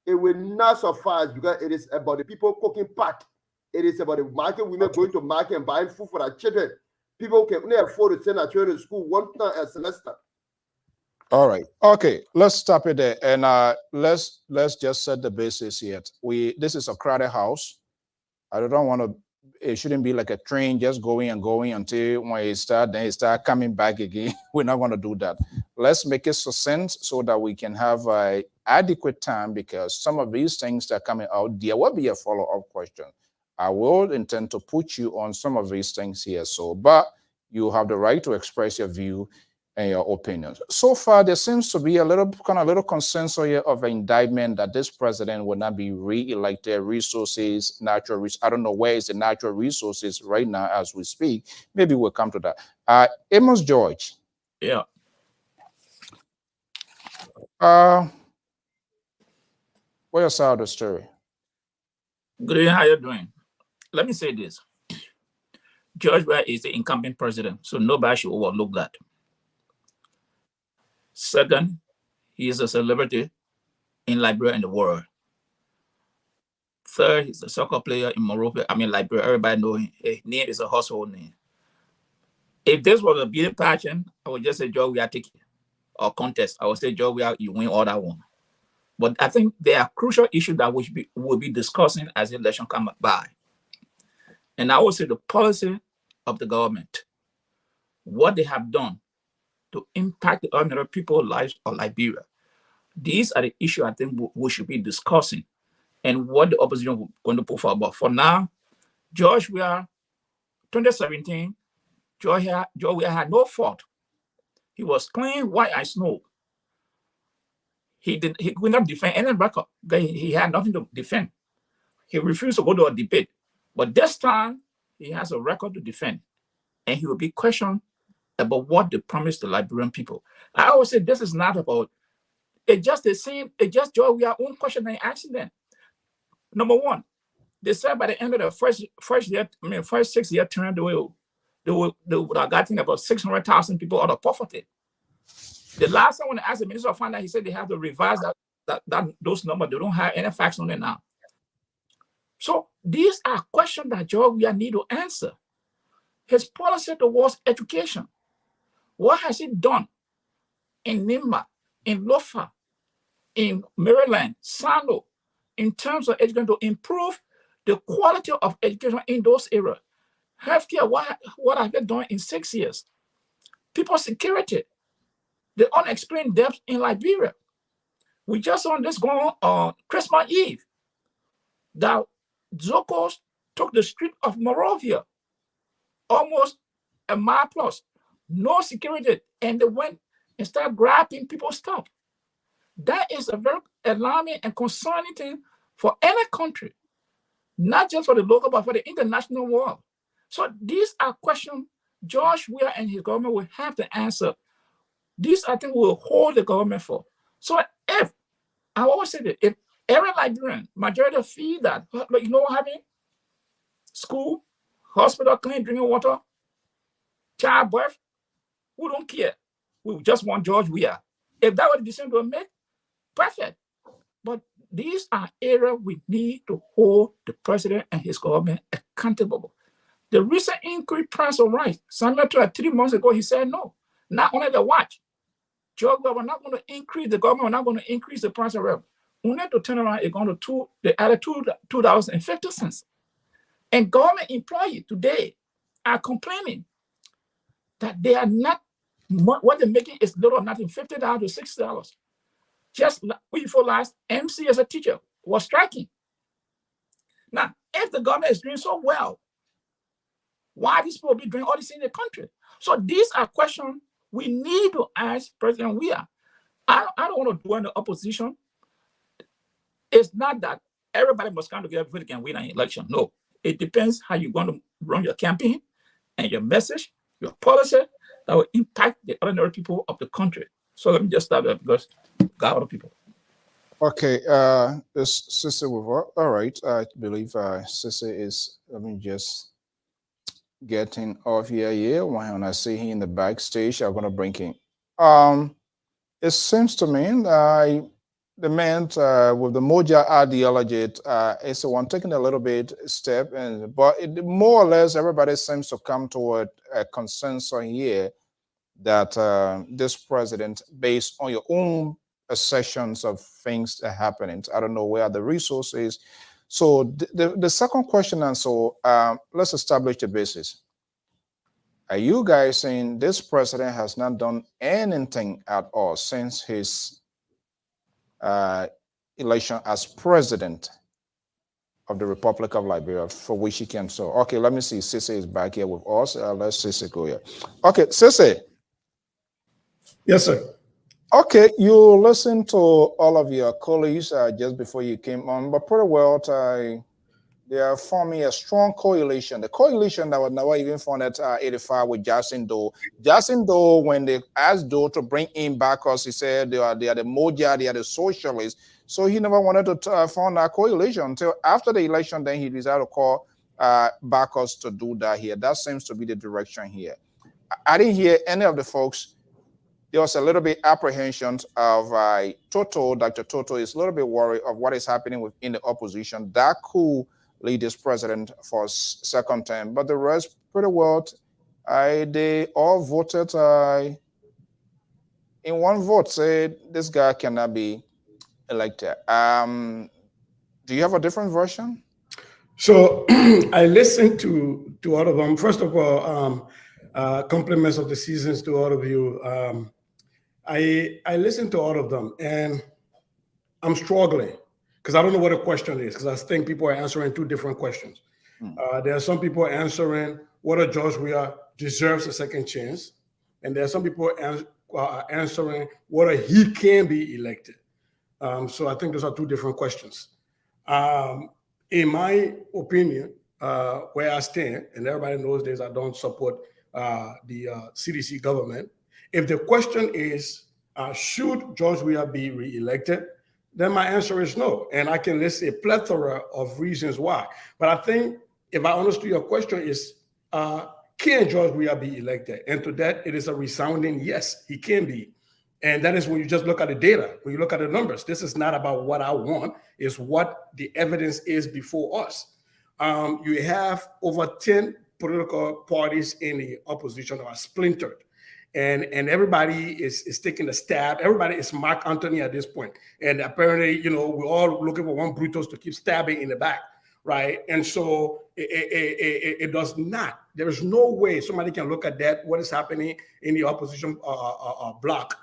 I: it will not suffice because it is about the people cooking pot. It is about the market women going to market and buying food for their children. People can only afford to send their children to school one time a semester.
A: All right. Okay. Let's stop it there, and let's just set the basis here. This is a crowded house. I don't want to. It shouldn't be like a train just going and going until when it start, then it start coming back again. We're not going to do that. Let's make it succinct so that we can have adequate time, because some of these things that are coming out, there will be a follow-up question. I will intend to put you on some of these things here. So, but you have the right to express your view and your opinions. So far, there seems to be a little consensus here of an indictment that this president will not be re-elected. Resources, natural resources. I don't know where is the natural resources right now as we speak. Maybe we'll come to that. Amos George.
D: Yeah.
A: What's your side of the story?
D: Good evening. How you doing? Let me say this. George Weah is the incumbent president, so nobody should overlook that. Second, he is a celebrity in Liberia and the world. Third, he's a soccer player in Morocco. I mean, Liberia, everybody knows him. His name is a household name. If this was a beauty pageant, I would just say George Weah take it, or contest. I would say George Weah, you win all that one. But I think there are crucial issues that we'll be discussing as the election comes by. And I would say the policy of the government, what they have done to impact the ordinary people's lives of Liberia. These are the issues I think we should be discussing and what the opposition is going to put forward. But for now, George Weah, 2017, George Weah had no fault. He was clean, white as snow. He could not defend any record. He had nothing to defend. He refused to go to a debate. But this time, he has a record to defend. And he will be questioned about what they promised the Liberian people. I always say this is not about, it's just the same, it's just George Weah's own question I asked them. Number one, They said by the end of the first 6-year term, they would have gotten about 600,000 people out of poverty. The last time when I asked the Minister of Finance, he said they have to revise those numbers. They don't have any facts on it now. So these are questions that George we need to answer. His policy towards education. What has he done in Nimba, in Lofa, in Maryland, Sano, in terms of education to improve the quality of education in those areas? Healthcare, what have they done in 6 years? People security, the unexplained debt in Liberia. We just saw this going on Christmas Eve, that Zokos took the street of Morovia, almost a mile plus, no security, and they went and started grabbing people's stuff. That is a very alarming and concerning thing for any country, not just for the local, but for the international world. So these are questions George Weah and his government will have to answer. These, I think, will hold the government for. So if, I always say that, if every Liberian, majority of feed that, you know what happened? School, hospital, clean drinking water, childbirth, we don't care. We just want George Weah. If that was the decision to make, perfect. But these are areas we need to hold the president and his government accountable. The recent increase price of rice, Samuel 3 months ago, he said no. Not only the watch. George, we're not going to increase the government, we're not going to increase the price of rice. We need to turn around, it's going to the other $2.50. And government employees today are complaining that they are not, what they're making is little or nothing, $50 to $60. Just before last, MC as a teacher was striking. Now, if the government is doing so well, why these people be doing all this in the country? So these are questions we need to ask President Weah. I don't want to do in the opposition. It's not that everybody must come together before they can win an election. No, it depends how you're going to run your campaign and your message, your policy that will impact the ordinary people of the country. So let me just start there because got other people.
A: Okay, is Sissy with us? All right, I believe Sissy is, let me just getting off here. When I see him in the backstage, I'm gonna bring him. It seems to me the man with the Moja ideology is the one taking a little bit step, but it, more or less everybody seems to come toward a consensus here that this president, based on your own assertions of things that are happening, I don't know where the resources. So the second question, and so let's establish the basis. Are you guys saying this president has not done anything at all since his election as president of the Republic of Liberia, for which he can so? Okay, let me see. Sissy is back here with us. Let's Sissy go here. Okay, Sissy.
H: Yes, sir.
A: Okay, you listened to all of your colleagues just before you came on, but pretty well they are forming a strong coalition. The coalition that was never even formed at 85 with Justin Doe. Justin Doe, when they asked Doe to bring in backers, he said they are the Moja, they are the socialists. So he never wanted to form that coalition until after the election. Then he decided to call backers to do that here. That seems to be the direction here. I didn't hear any of the folks. There was a little bit apprehension of Toto. Dr. Toto is a little bit worried of what is happening within the opposition. That could lead this president for a second term. But the rest, pretty well, they all voted in one vote, said this guy cannot be elected. Do you have a different version?
H: So I listened to all of them. First of all, compliments of the seasons to all of you. I listened to all of them, and I'm struggling because I don't know what the question is, because I think people are answering two different questions. There are some people answering whether George Weah deserves a second chance, and there are some people answering whether he can be elected. So I think those are two different questions. In my opinion, where I stand, and everybody knows this, I don't support the CDC government. If the question is, should George Weah be reelected, then my answer is no. And I can list a plethora of reasons why. But I think if I understood your question is, can George Weah be elected? And to that, it is a resounding yes, he can be. And that is when you just look at the data, when you look at the numbers. This is not about what I want, it's what the evidence is before us. You have over 10 political parties in the opposition that are splintered. And everybody is taking a stab. Everybody is Mark Anthony at this point. And apparently, you know, we're all looking for one Brutus to keep stabbing in the back, right? And so it does not. There is no way somebody can look at that, what is happening in the opposition bloc,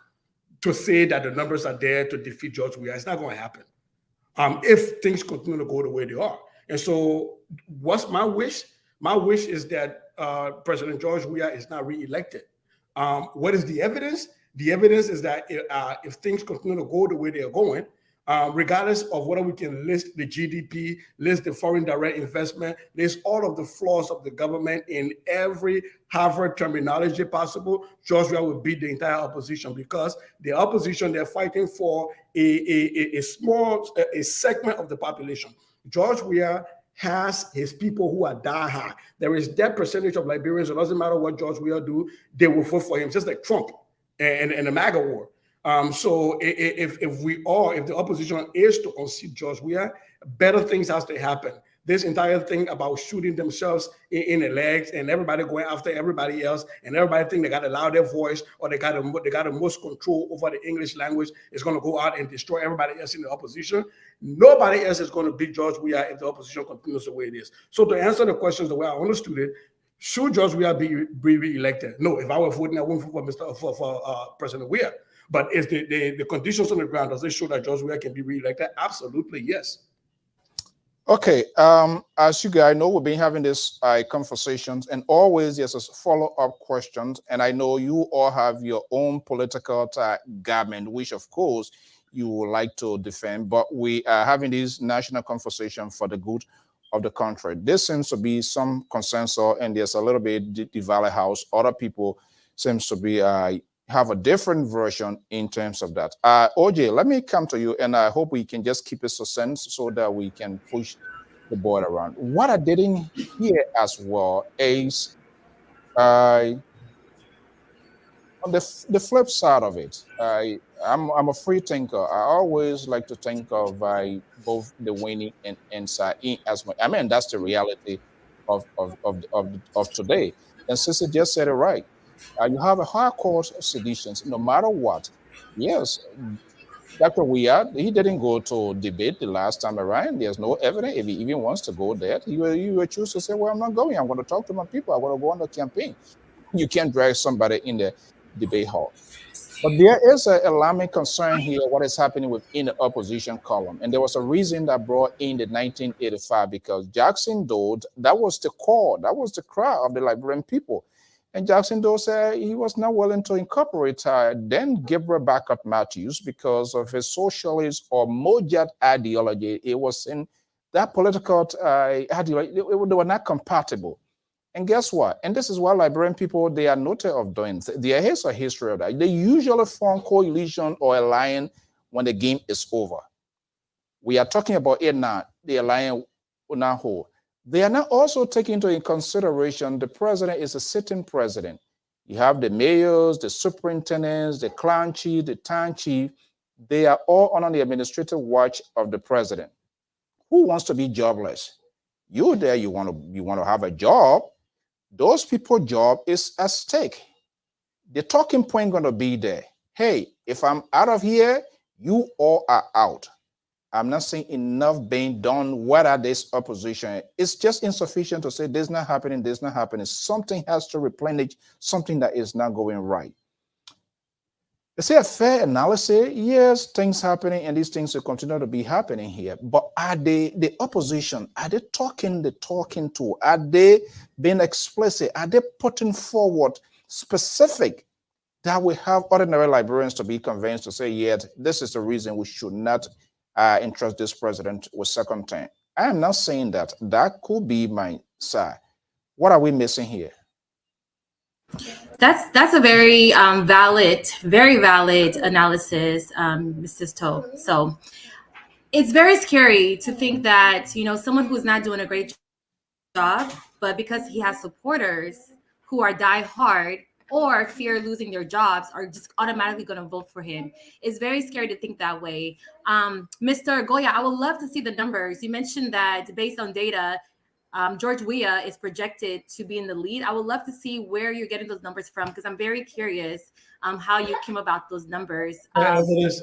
H: to say that the numbers are there to defeat George Weah. It's not going to happen if things continue to go the way they are. And so what's my wish? My wish is that President George Weah is not reelected. What is the evidence? The evidence is that if things continue to go the way they are going, regardless of whether we can list the GDP, list the foreign direct investment, list all of the flaws of the government in every Harvard terminology possible, George Weah will beat the entire opposition, because the opposition, they're fighting for a small segment of the population. George Weah has his people who are diehard. There is that percentage of Liberians, it doesn't matter what George Weah do, they will vote for him, just like Trump and the MAGA war. So if the opposition is to unseat George Weah, better things has to happen. This entire thing about shooting themselves in the legs and everybody going after everybody else and everybody think they got a louder voice or they got the most control over the English language is going to go out and destroy everybody else in the opposition. Nobody else is going to beat George Weah if the opposition continues the way it is. So to answer the questions the way I understood it, should George Weah be re-elected? No, if I were voting, I wouldn't vote for President Weah. But if the conditions on the ground, does it show that George Weah can be re-elected? Absolutely, yes.
A: Okay, as you guys know, we've been having this conversations, and always there's a follow-up questions. And I know you all have your own political garment, which of course you would like to defend. But we are having this national conversation for the good of the country. There seems to be some consensus, and there's a little bit the Valley House. Other people seems to be have a different version in terms of that. OJ, let me come to you, and I hope we can just keep it succinct so that we can push the board around. What I didn't hear as well is on the flip side of it, I'm a free thinker. I always like to think of both the winning and side as much. I mean, that's the reality of today. And Sister just said it right. You have a high court of seditions, no matter what. Yes, Dr. Weah, he didn't go to debate the last time around. There's no evidence if he even wants to go there. You will choose to say, well, I'm not going. I'm going to talk to my people. I want to go on the campaign. You can't drag somebody in the debate hall. But there is an alarming concern here, what is happening within the opposition column. And there was a reason that brought in the 1985, because Jackson Dole, that was the call, that was the cry of the Liberian people. And Jackson Dole said he was not willing to incorporate then Gabriel Backup Matthews because of his socialist or Mojat ideology. It was in that political ideology, they were not compatible. And guess what? And this is why Liberian people, they are noted of doing. There is a history of that. They usually form coalition or alliance when the game is over. We are talking about it now, the alliance now. They are not also taking into consideration the president is a sitting president. You have the mayors, the superintendents, the clan chief, the town chief. They are all under the administrative watch of the president. Who wants to be jobless? You there, you want to have a job. Those people's job is at stake. The talking point going to be there. Hey, if I'm out of here, you all are out. I'm not seeing enough being done. What are this opposition? It's just insufficient to say this not happening, this not happening. Something has to replenish something that is not going right. Is it a fair analysis? Yes, things happening, and these things will continue to be happening here. But are they, the opposition, are they talking the talking to? Are they being explicit? Are they putting forward specific that we have ordinary Liberians to be convinced to say, yeah, this is the reason we should not entrust this president with second term? I am not saying that. That could be my side. What are we missing here?
C: That's a very valid analysis, Mr. Stowe. So It's very scary to think that, someone who's not doing a great job, but because he has supporters who are die hard or fear losing their jobs are just automatically going to vote for him. It's very scary to think that way. Mr. Goya, I would love to see the numbers. You mentioned that based on data, George Weah is projected to be in the lead. I would love to see where you're getting those numbers from, because I'm very curious how you came about those numbers.
H: Evidence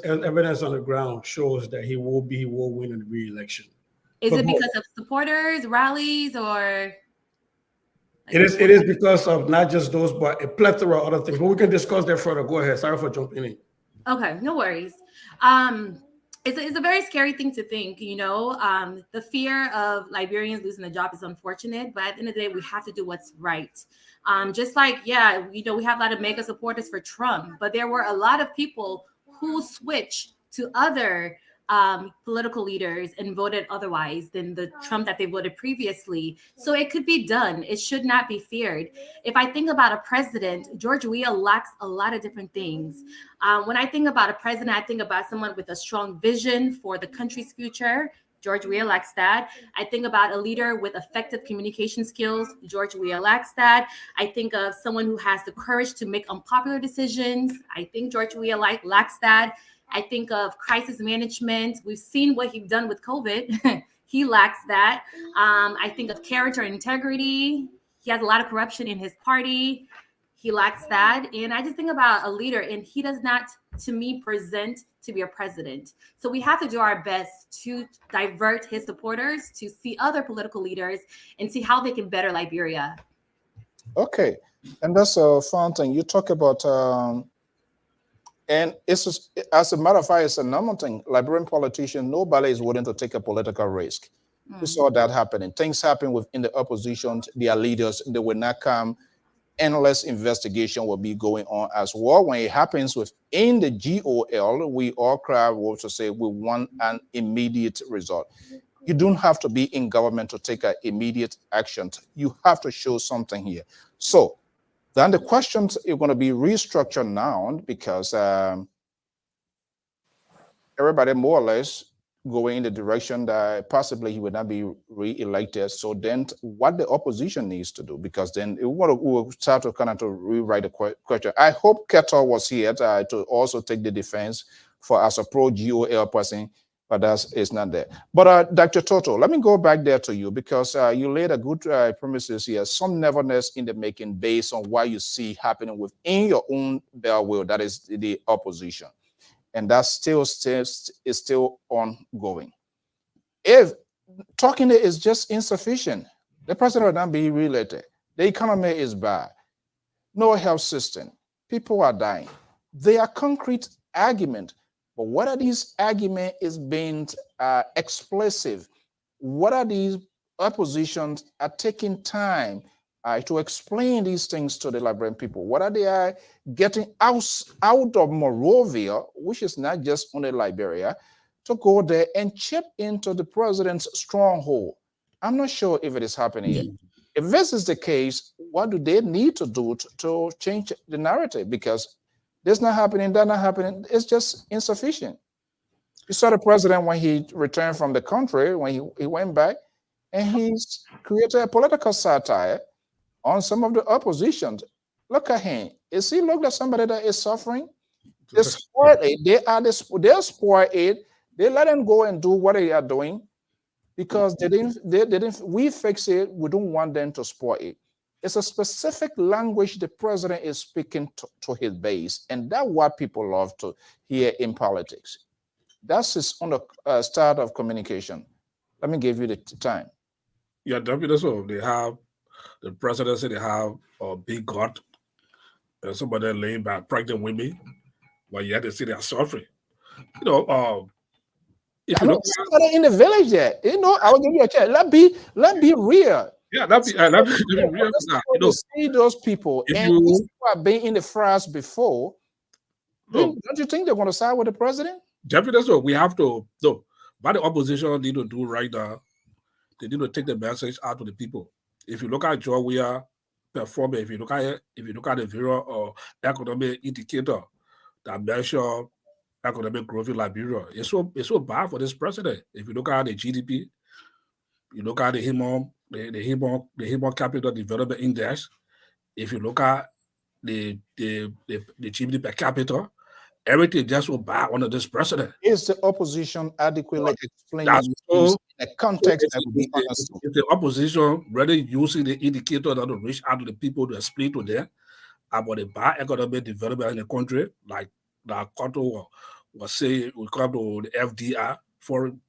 H: on the ground shows that he will win in the re-election.
C: Is it because of supporters, rallies, or?
H: It is because of not just those, but a plethora of other things. But we can discuss that further. Go ahead. Sorry for jumping in.
C: Okay, no worries. It's a very scary thing to think, the fear of Liberians losing the job is unfortunate, but at the end of the day, we have to do what's right. Just like, we have a lot of mega supporters for Trump, but there were a lot of people who switched to other political leaders and voted otherwise than the Trump that they voted previously. So it could be done. It should not be feared. If I think about a president, George Weah lacks a lot of different things. When I think about a president, I think about someone with a strong vision for the country's future. George Weah lacks that. I think about a leader with effective communication skills. George Weah lacks that. I think of someone who has the courage to make unpopular decisions. I think George Weah lacks that. I think of crisis management. We've seen what he's done with COVID. He lacks that. I think of character and integrity. He has a lot of corruption in his party. He lacks that. And I just think about a leader, and he does not, to me, present to be a president. So we have to do our best to divert his supporters to see other political leaders and see how they can better Liberia.
A: Okay. And that's a fun thing. You talk about and it's just, as a matter of fact, it's a normal thing. Liberian politicians, nobody is willing to take a political risk. We saw that happening. Things happen within the opposition, their leaders, they will not come. Endless investigation will be going on as well. When it happens within the GOL, we all cry wolf to say we want an immediate result. You don't have to be in government to take an immediate action. You have to show something here. So then the questions are going to be restructured now because everybody more or less going in the direction that possibly he would not be re-elected. So then what the opposition needs to do, because then we'll start to kind of to rewrite the question. I hope Keto was here to also take the defense for as a pro-GOL person, but it's not there. But Dr. Toto, let me go back there to you because you laid a good premises here, some neverness in the making based on what you see happening within your own will, that is the opposition. And that is still ongoing. If talking is just insufficient, the president will not be re-elected. The economy is bad. No health system. People are dying. They are concrete arguments. But what are these arguments is being explosive? What are these oppositions are taking time to explain these things to the Liberian people? What are they getting out of Monrovia, which is not just only Liberia, to go there and chip into the president's stronghold? I'm not sure if it is happening yet. If this is the case, what do they need to do to change the narrative? Because this not happening, that not happening. It's just insufficient. You saw the president when he returned from the country, when he went back, and he's created a political satire on some of the opposition. Look at him. Is he look like somebody that is suffering? They spoil it. They're spoil it. They let them go and do what they are doing because they didn't. We fix it. We don't want them to spoil it. It's a specific language the president is speaking to his base, and that's what people love to hear in politics. That's his on the start of communication. Let me give you the time.
F: Yeah, so they have the presidency, they have a big God, somebody laying back pregnant women, but yet they see they are suffering. If you look
A: somebody in the village there, I will give you a chance. Let's be real.
F: Yeah, that'd be real.
A: See those people, and these people have been in the France before. Don't you think they're going to side with the president?
F: Definitely, so we have to. No, what the opposition need to do right now, they need to take the message out to the people. If you look at George Weah performing, if you look at the various economic indicator that measure economic growth in Liberia. It's so bad for this president. If you look at the GDP, you look at the human capital development index. If you look at the GDP per capita, everything just so bad under this president.
A: Is the opposition adequately explaining
F: That's
A: in a context that would be
F: if
A: understood?
F: the opposition really using the indicator that to reach out to the people to explain to them about the bad economic development in the country, like the Cotto was saying, we come to the FDI, foreign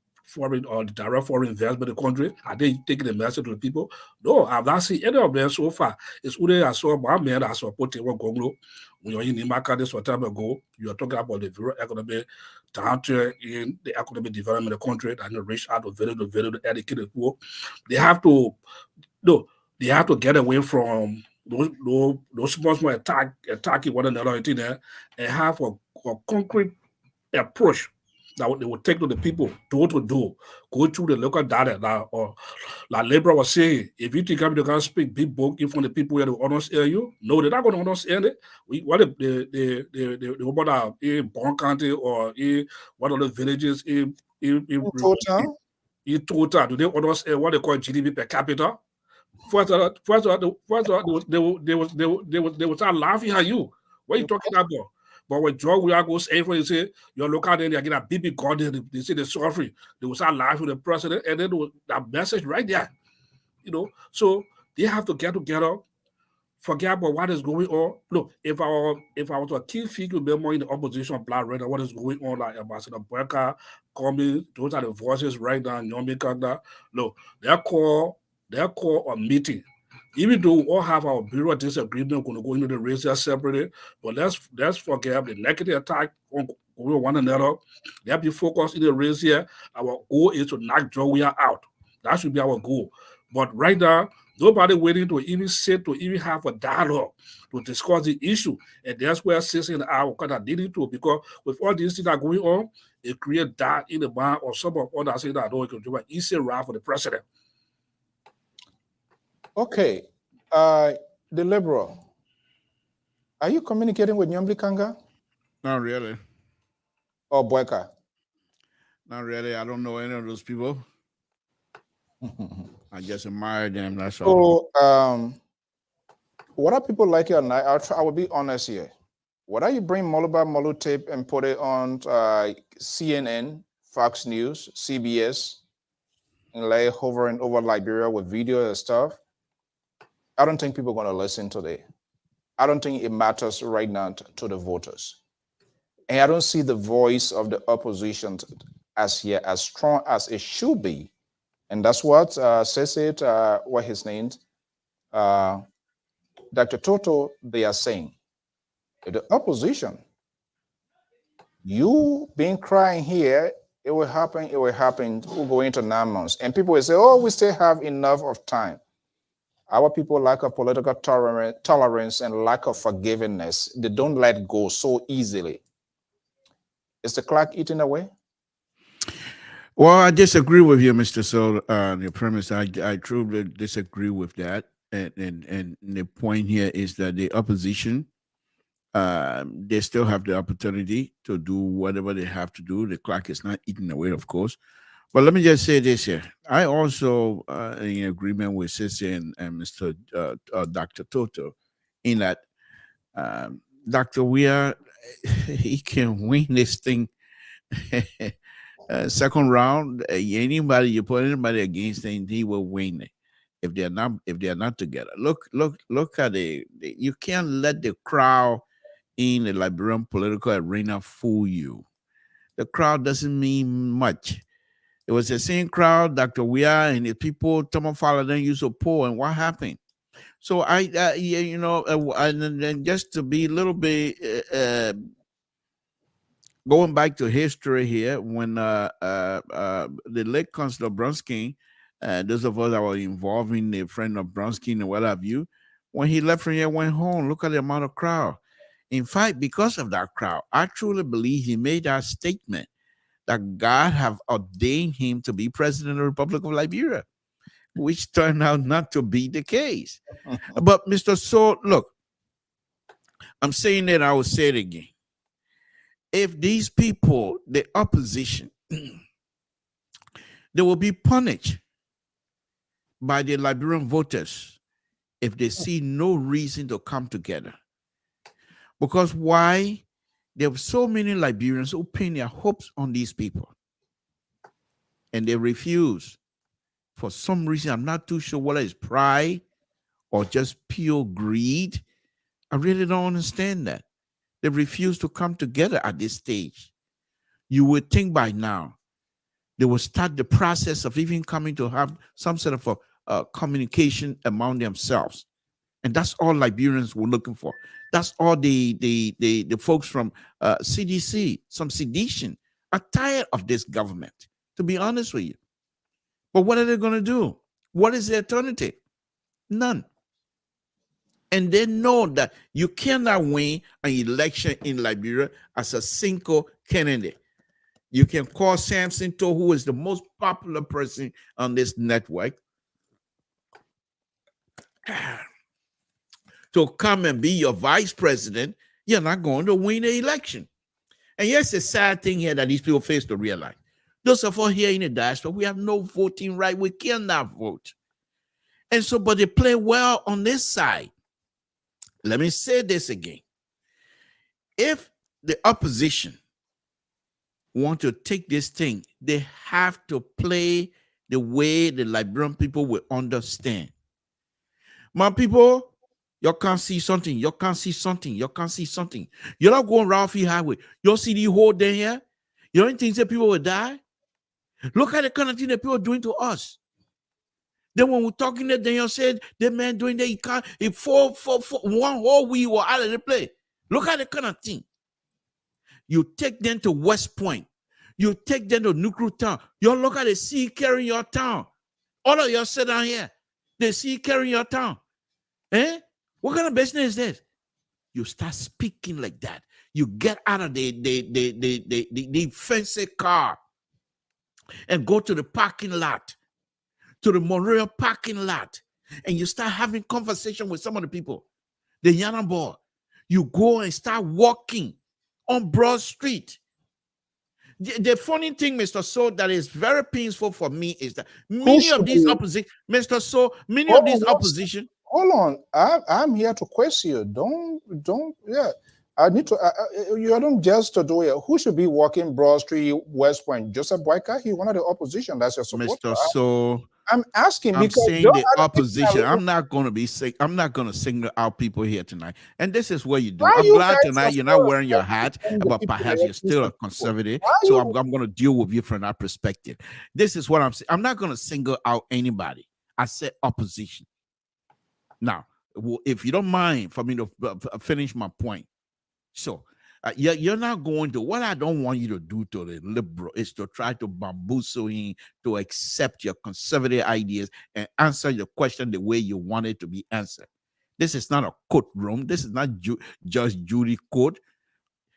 F: or the direct foreign investment in the country. Are they taking the message to the people? No, I've not seen any of them so far. It's only I saw my man that supported what Gonglo. When you're in Nimaka this some time ago, you are talking about the very economic downturn in the economic development of the country and the reach out of very educated people. They have to get away from those small attacking one another and have a concrete approach that they would take to the people, door to door, go through the local data. Or like Lpr was saying, if you think they're going to speak big book in front of the people where they understand you, no, they're not going to understand it. What if the about in Bon County or in one of the villages in
A: Total?
F: do they understand what they call GDP per capita? First they will start laughing at you. What are you talking about? But when Joe we are goes everywhere, you say you're local, then they get a big god, they say they're suffering. They will start laughing at the president, and then that message right there. So they have to get together, forget about what is going on. Look, if I was a key figure member in the opposition black right now, what is going on, like Ambassador Burka coming, those are the voices right now, Nyomi Kanda. Look, they're called a meeting. Even though we all have our bureau disagreement, we're going to go into the race separately, but let's forget the negative attack on one another. Let's be focused in the race here. Our goal is to knock Joey out. That should be our goal. But right now, nobody waiting to even sit to even have a dialogue to discuss the issue. And that's where Sissy and I will kind of needing to, because with all these things that are going on, it creates doubt in the mind of some of others saying that it can do an easy route for the president.
A: Okay, the Liberal, are you communicating with Nyomli Kanga
E: Not really.
A: or Boyka?
E: Not really. I don't know any of those people. I just admire them. That's all.
A: So, what are people like you? And I will be honest here. What are you bring Moluba Molu tape and put it on CNN, Fox News, CBS, and like hovering over Liberia with video and stuff? I don't think people are going to listen today. I don't think it matters right now to the voters. And I don't see the voice of the opposition as strong as it should be. And that's what says it, what his name, Dr. Toto, they are saying. The opposition, you been crying here, it will happen, we'll go into 9 months. And people will say, oh, we still have enough of time. Our people lack of political tolerance and lack of forgiveness. They don't let go so easily. Is the clock eating away?
E: Well, I disagree with you, Mr. So, your premise. I truly disagree with that. And the point here is that the opposition, they still have the opportunity to do whatever they have to do. The clock is not eating away, of course. But let me just say this here. I also in agreement with Sissy and Mr. Dr. Toto in that Dr. Weir, he can win this thing second round. You put anybody against him, he will win it if they're not together. Look at you can't let the crowd in the Liberian political arena fool you. The crowd doesn't mean much. It was the same crowd, Dr. Weir and the people, Tom Fowler then used to pull, and what happened? So and then just to be a little bit going back to history here, when the late Councillor Brunsky, those of us that were involved in the friend of Brunsky and what have you, when he left from here, went home, look at the amount of crowd. In fact, because of that crowd, I truly believe he made that statement that God have ordained him to be president of the Republic of Liberia, which turned out not to be the case. But Mr. So, look, I'm saying that I will say it again. if these people, the opposition, they will be punished by the Liberian voters if they see no reason to come together. Because why? There are so many Liberians who pin their hopes on these people. And they refuse. For some reason, I'm not too sure whether it's pride or just pure greed. I really don't understand that. They refuse to come together at this stage. You would think by now they will start the process of even coming to have some sort of a communication among themselves. And that's all Liberians were looking for. That's all the folks from CDC, some sedition, are tired of this government, to be honest with you. But what are they going to do? What is the alternative? None. And they know that you cannot win an election in Liberia as a single candidate. You can call Samson To, who is the most popular person on this network, to come and be your vice president. You're not going to win the election. And yes, it's a sad thing here that these people face to realize. Those of us here in the diaspora, we have no voting right. We cannot vote. And so, but they play well on this side. Let me say this again. If the opposition want to take this thing, they have to play the way the Liberian people will understand. My people, you can't see something, you can't see something, you can't see something. You're not going Ralphie Highway. You'll see the whole day here. You don't think that people will die? Look at the kind of thing that people are doing to us. Then when we're talking to Daniel said, the man doing that, he can't, if for one whole we were out of the play. Look at the kind of thing. You take them to West Point. You take them to Nuclear Town. You look at the sea carrying your town. All of you sit down here. The sea carrying your town. Eh? What kind of business is this? You start speaking like that. You get out of the fancy car and go to the parking lot, to the Memorial parking lot, and you start having conversation with some of the people. The Yana boy, you go and start walking on Broad Street. The funny thing, Mr. So, that is very painful for me is that many of these opposition, Mr. So, many of these opposition.
A: Hold on, I'm here to question you. Don't. Yeah, I need to. You don't just to do it. Who should be walking Broad Street, West Point? Joseph Boyka, he's one of the opposition. That's your supporter.
E: Mr. So,
A: I'm asking
E: I'm
A: because
E: saying the opposition. I'm not going to be sick. I'm not going to single out people here tonight. And this is what you do. I'm glad tonight you're not wearing your hat, but perhaps you're still a conservative. So I'm going to deal with you from that perspective. This is what I'm saying. I'm not going to single out anybody. I said opposition. Now, if you don't mind for me to finish my point. So you're not going to, what I don't want you to do to the liberal is to try to bamboozle him to accept your conservative ideas and answer your question the way you want it to be answered. This is not a courtroom. This is not Judge Judy court.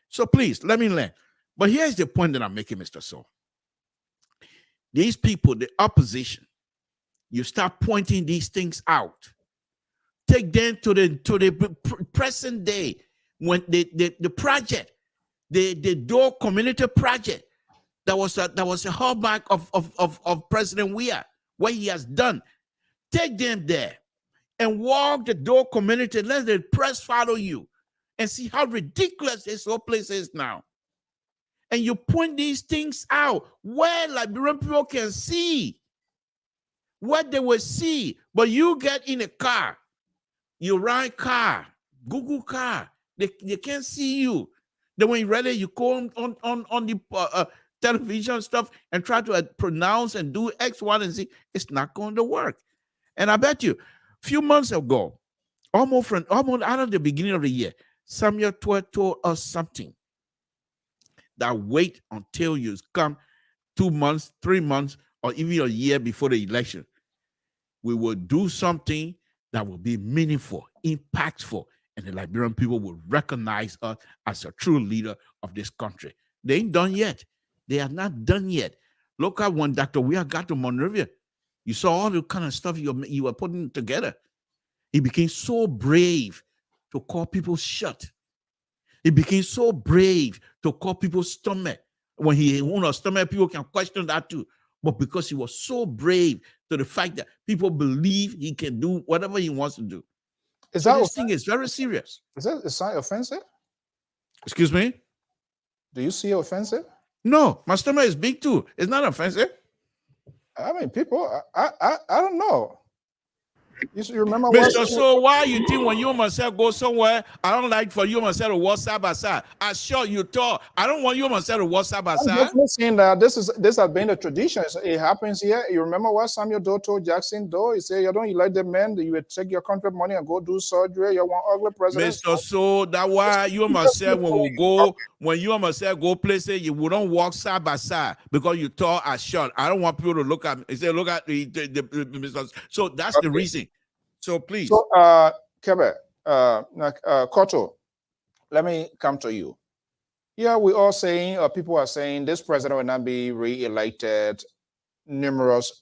E: So please, let me learn. But here's the point that I'm making, Mr. So. These people, the opposition, you start pointing these things out. Take them to the present day. When the project, the Door Community Project, that was a hallmark of President Weah, what he has done. Take them there and walk the Door Community. Let the press follow you and see how ridiculous this whole place is now. And you point these things out where Liberian people can see what they will see. But you get in a car, you ride car, Google car. They can't see you. Then when you're ready, you go on the television stuff and try to pronounce and do X, Y, and Z. It's not going to work. And I bet you, a few months ago, almost out of the beginning of the year, Samuel told us something. That wait until you come 2 months, 3 months, or even a year before the election. We will do something that will be meaningful, impactful, and the Liberian people will recognize us as a true leader of this country. They ain't done yet. They are not done yet. Look at when Dr. Weah got to Monrovia. You saw all the kind of stuff you were putting together. He became so brave to call people shut. He became so brave to call people's stomach. When he stomach, people can question that too. But because he was so brave to the fact that people believe he can do whatever he wants to do.
A: Is
E: so
A: that
E: this thing is very serious.
A: Is that offensive?
E: Excuse me?
A: Do you see it offensive?
E: No, my stomach is big too. It's not offensive.
A: I mean, people, I don't know. You remember
E: Mr. So why you think when you and myself go somewhere, I don't like for you and myself to walk side by side? I sure you talk. I don't want you and myself to walk side by side.
A: I'm just saying that this has been a tradition. It happens here. You remember what Samuel Doe told Jackson Doe? He said, "You don't elect the men. You would take your contract money and go do surgery. You want ugly president."
E: Mr. So that why you and myself when you and myself go places, you wouldn't walk side by side because you tall are short. I don't want people to look at me. Say, look at the Mr. So that's the reason. So please.
A: So Kebe, Koto, let me come to you. Yeah, we all saying, people are saying this president will not be re-elected,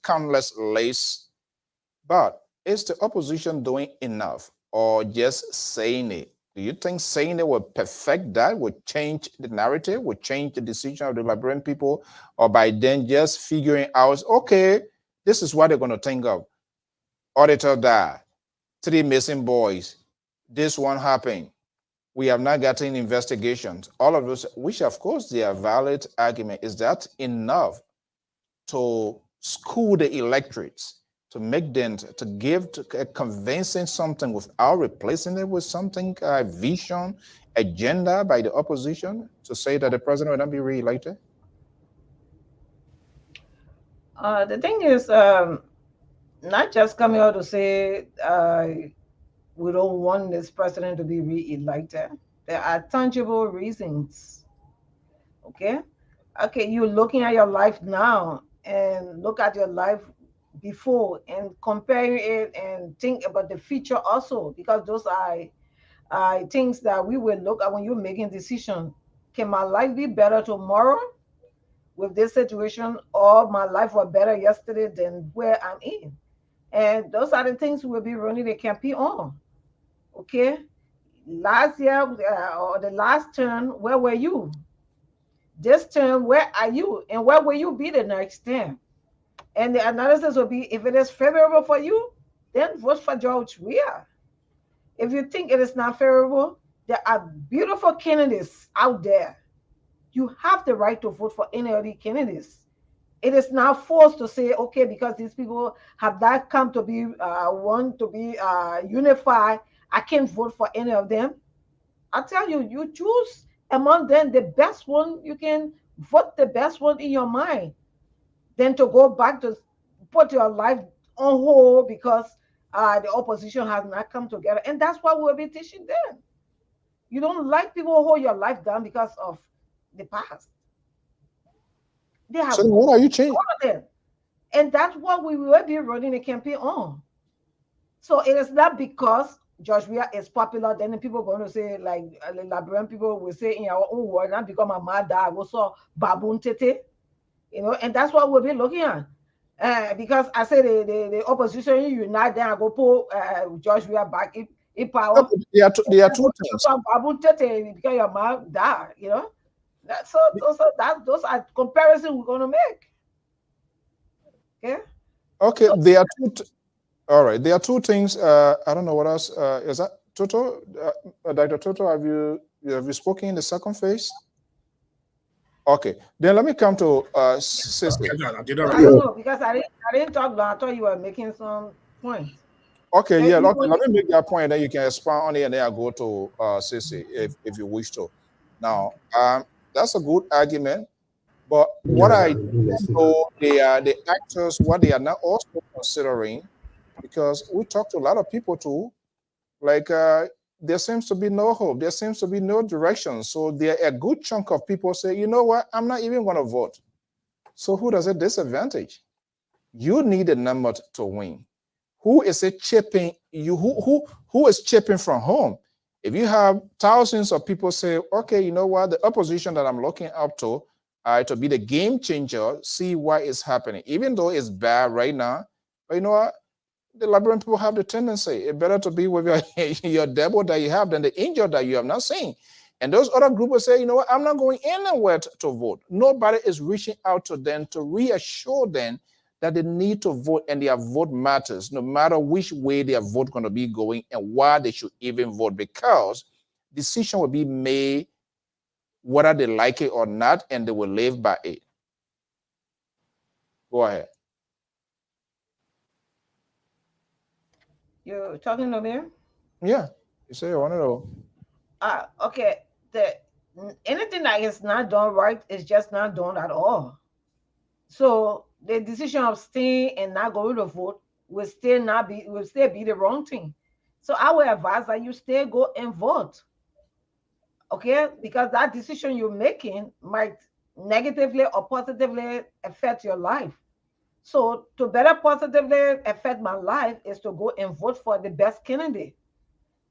A: countless lists, but is the opposition doing enough or just saying it? Do you think saying it will perfect that, would change the narrative, would change the decision of the Liberian people, or by then just figuring out, okay, this is what they're going to think of. Auditor died, 3 missing boys, this one happened. We have not gotten investigations. All of those, which of course they are valid argument. Is that enough to school the electorates, to make them, to give convincing something without replacing it with something, vision, agenda by the opposition to say that the president will not be re-elected?
G: The thing is, not just coming out to say we don't want this president to be re-elected. There are tangible reasons. Okay, you're looking at your life now and look at your life before and compare it and think about the future also, because those are things that we will look at when you're making decisions. Can my life be better tomorrow with this situation, or my life was better yesterday than where I'm in? And those are the things we'll be running the campaign on. Okay, last year or the last term, where were you? This term, where are you? And where will you be the next term? And the analysis will be, if it is favorable for you, then vote for George Weah. If you think it is not favorable, there are beautiful candidates out there. You have the right to vote for any of the candidates. It is not forced to say, okay, because these people have not come to be want to be unified, I can't vote for any of them. I tell you, you choose among them the best one. You can vote the best one in your mind, than to go back to put your life on hold because the opposition has not come together. And that's what we'll be teaching them. You don't like people hold your life down because of the past. They have,
A: so what are you changing?
G: And that's what we will be running a campaign on. So it is not because George Weah is popular, then the people are going to say, like Liberian people will say in our own word, not because my mother died, also Baboon Tete, and that's what we'll be looking at. Because I say the opposition unite, then I go pull George Weah back in power.
A: There are two things.
G: Baboon Tete because your mom died, those are comparisons we're going to make. Okay.
A: Okay, there are two. All right, there are two things. I don't know what else. Is that Toto? Dr. Toto, have you spoken in the second phase? Okay, then let me come to Sissy.
G: I don't know, because I didn't talk, but I thought you were making some points.
A: Okay, yeah, let me make that point, and then you can expand on it, and then I'll go to Sissy if you wish to. Now, that's a good argument, but what I know, the actors, what they are not also considering, because we talk to a lot of people too, like there seems to be no hope, there seems to be no direction. So there a good chunk of people say, you know what, I'm not even going to vote. So who does it disadvantage? You need a number to win. Who is it chipping you? Who is chipping from home? If you have thousands of people say, okay, you know what, the opposition that I'm looking up to be the game changer, see what is happening, even though it's bad right now. But you know what? The Liberian people have the tendency, it's better to be with your devil that you have than the angel that you have not seen. And those other groups will say, you know what, I'm not going anywhere to vote. Nobody is reaching out to them to reassure them that they need to vote and their vote matters, no matter which way their vote going to be going and why they should even vote, because decision will be made whether they like it or not, and they will live by it. Go ahead.
G: You're talking to me?
A: Yeah, you say you want to know.
G: Okay. Anything that is not done right is just not done at all. So the decision of staying and not going to vote will still be the wrong thing. So I would advise that you still go and vote. Okay, because that decision you're making might negatively or positively affect your life. So to better positively affect my life is to go and vote for the best candidate.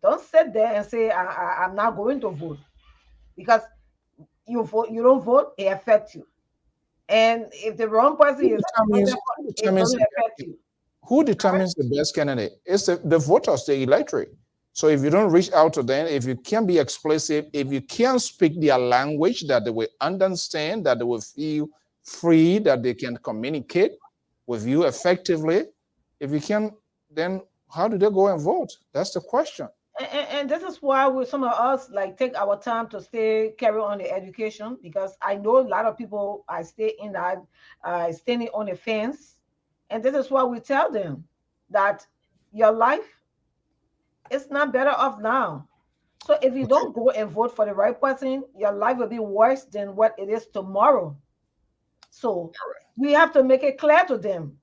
G: Don't sit there and say I'm not going to vote, because you don't vote, it affects you. And if the wrong person is it doesn't affect you.
A: Who determines the best candidate? It's the voters, the electorate. So if you don't reach out to them, if you can't be explicit, if you can't speak their language that they will understand, that they will feel free, that they can communicate with you effectively, if you can't, then how do they go and vote? That's the question.
G: And this is why some of us like take our time to carry on the education, because I know a lot of people I stay in that standing on the fence, and this is why we tell them that your life is not better off now. So if you don't go and vote for the right person, your life will be worse than what it is tomorrow. So we have to make it clear to them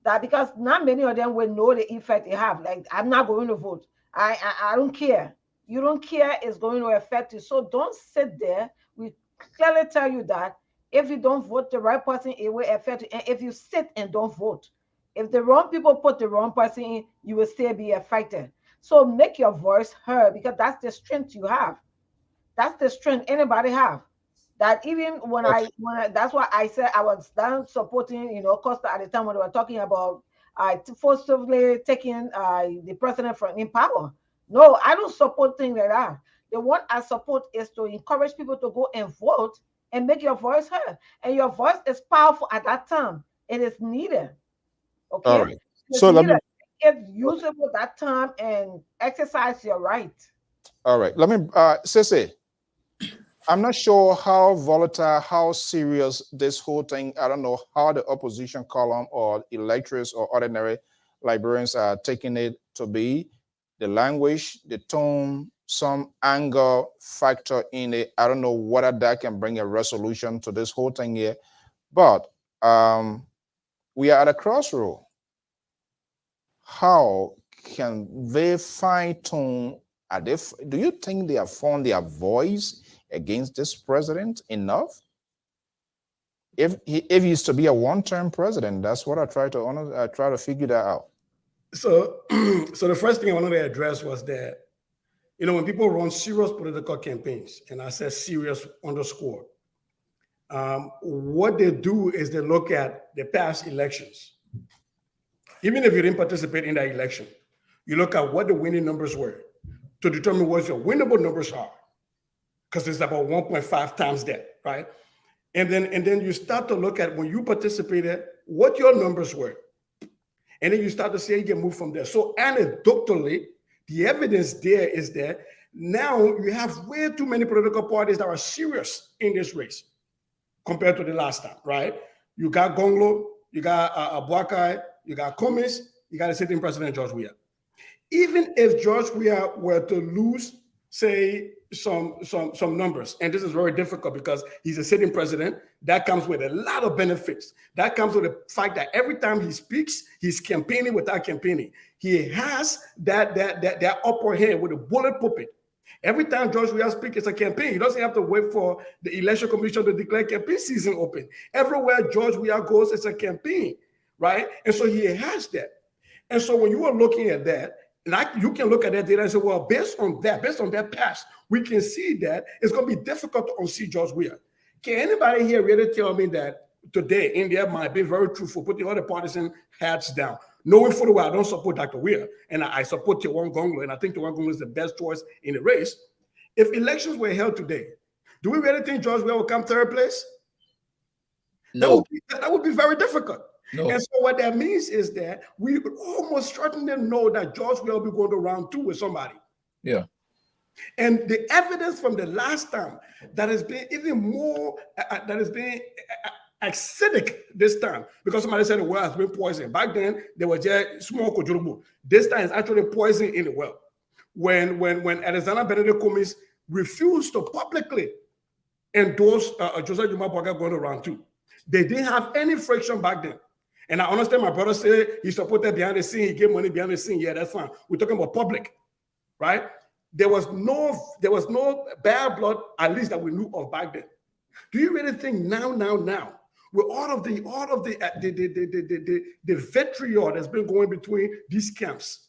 G: that, because not many of them will know the effect they have. Like, I'm not going to vote. I don't care. You don't care is going to affect you. So don't sit there. We clearly tell you that if you don't vote the right person, it will affect you. And if you sit and don't vote, if the wrong people put the wrong person in, you will still be affected. So make your voice heard, because that's the strength you have. That's the strength anybody have. That even when I that's why I said I was done supporting, Costa at the time when they were talking about forcibly taking the president from in power. No, I don't support things like that. The one I support is to encourage people to go and vote and make your voice heard. And your voice is powerful at that time. It is needed. Okay.
A: All right. So let me
G: get usable that time and exercise your right.
A: All right. Let me Sissy, I'm not sure how volatile, how serious this whole thing. I don't know how the opposition column or electors or ordinary Liberians are taking it to be. The language, the tone, some anger factor in it. I don't know whether that can bring a resolution to this whole thing here. But we are at a crossroad. How can they fine tune? Do you think they have found their voice against this president enough? If he used to be a one-term president, that's what I try to figure that out.
H: So the first thing I wanted to address was that, when people run serious political campaigns, and I said serious underscore, what they do is they look at the past elections. Even if you didn't participate in that election, you look at what the winning numbers were to determine what your winnable numbers are, because it's about 1.5 times that, right? And then you start to look at when you participated, what your numbers were. And then you start to say you can move from there. So anecdotally, the evidence there is that now you have way too many political parties that are serious in this race compared to the last time, right? You got Gonglo, you got Abuakai, you got Komis, you got a sitting president, George Weah. Even if George Weah were to lose, say, some numbers, and this is very difficult because he's a sitting president, that comes with a lot of benefits. That comes with the fact that every time he speaks, he's campaigning without campaigning. He has that upper hand with a bullet puppet. Every time George Weah speaks, it's a campaign. He doesn't have to wait for the election commission to declare campaign season open. Everywhere George Weah goes, it's a campaign, right? And so he has that. And so when you are looking at that, you can look at that data and say, well, based on that past, we can see that it's going to be difficult to unsee George Weah. Can anybody here really tell me that today, in their mind, be very truthful, put the other partisan hats down, knowing fully well I don't support Dr. Weah, and I support Tewan Gonglo, and I think Tewan Gonglo is the best choice in the race. if elections were held today, do we really think George Weah will come third place?
D: No.
H: That would be very difficult.
D: No.
H: And so what that means is that we almost certainly know that George Weah will be going to round 2 with somebody.
D: Yeah.
H: And the evidence from the last time that has been even more, that has been acidic this time, because somebody said the well has been poisoned. Back then, there was just small kojurubu. This time, it's actually poison in the well. When Alexander Benedict Cummings refused to publicly endorse Joseph Juma Boakai going to round 2, they didn't have any friction back then. And I understand my brother said he supported behind the scene, he gave money behind the scene. Yeah, that's fine. We're talking about public, right? There was no bad blood, at least that we knew of back then. Do you really think now, with all of the vitriol that's been going between these camps,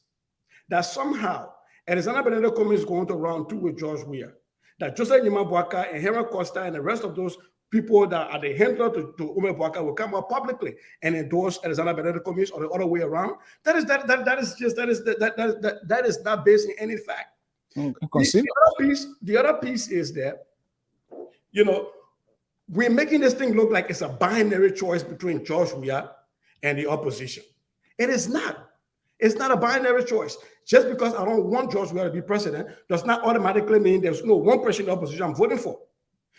H: that somehow Alexander Benedict Cummings is going to round 2 with George Weah, that Joseph Nyima Boakai and Henry Costa and the rest of those people that are the handler to Umar Boakai will come out publicly and endorse Alexander Benedict Cummings or the other way around? That is not based in any fact. The other piece is that, you know, we're making this thing look like it's a binary choice between George Weah and the opposition. It is not. It's not a binary choice. Just because I don't want George Weah to be president does not automatically mean there's no one person in the opposition I'm voting for.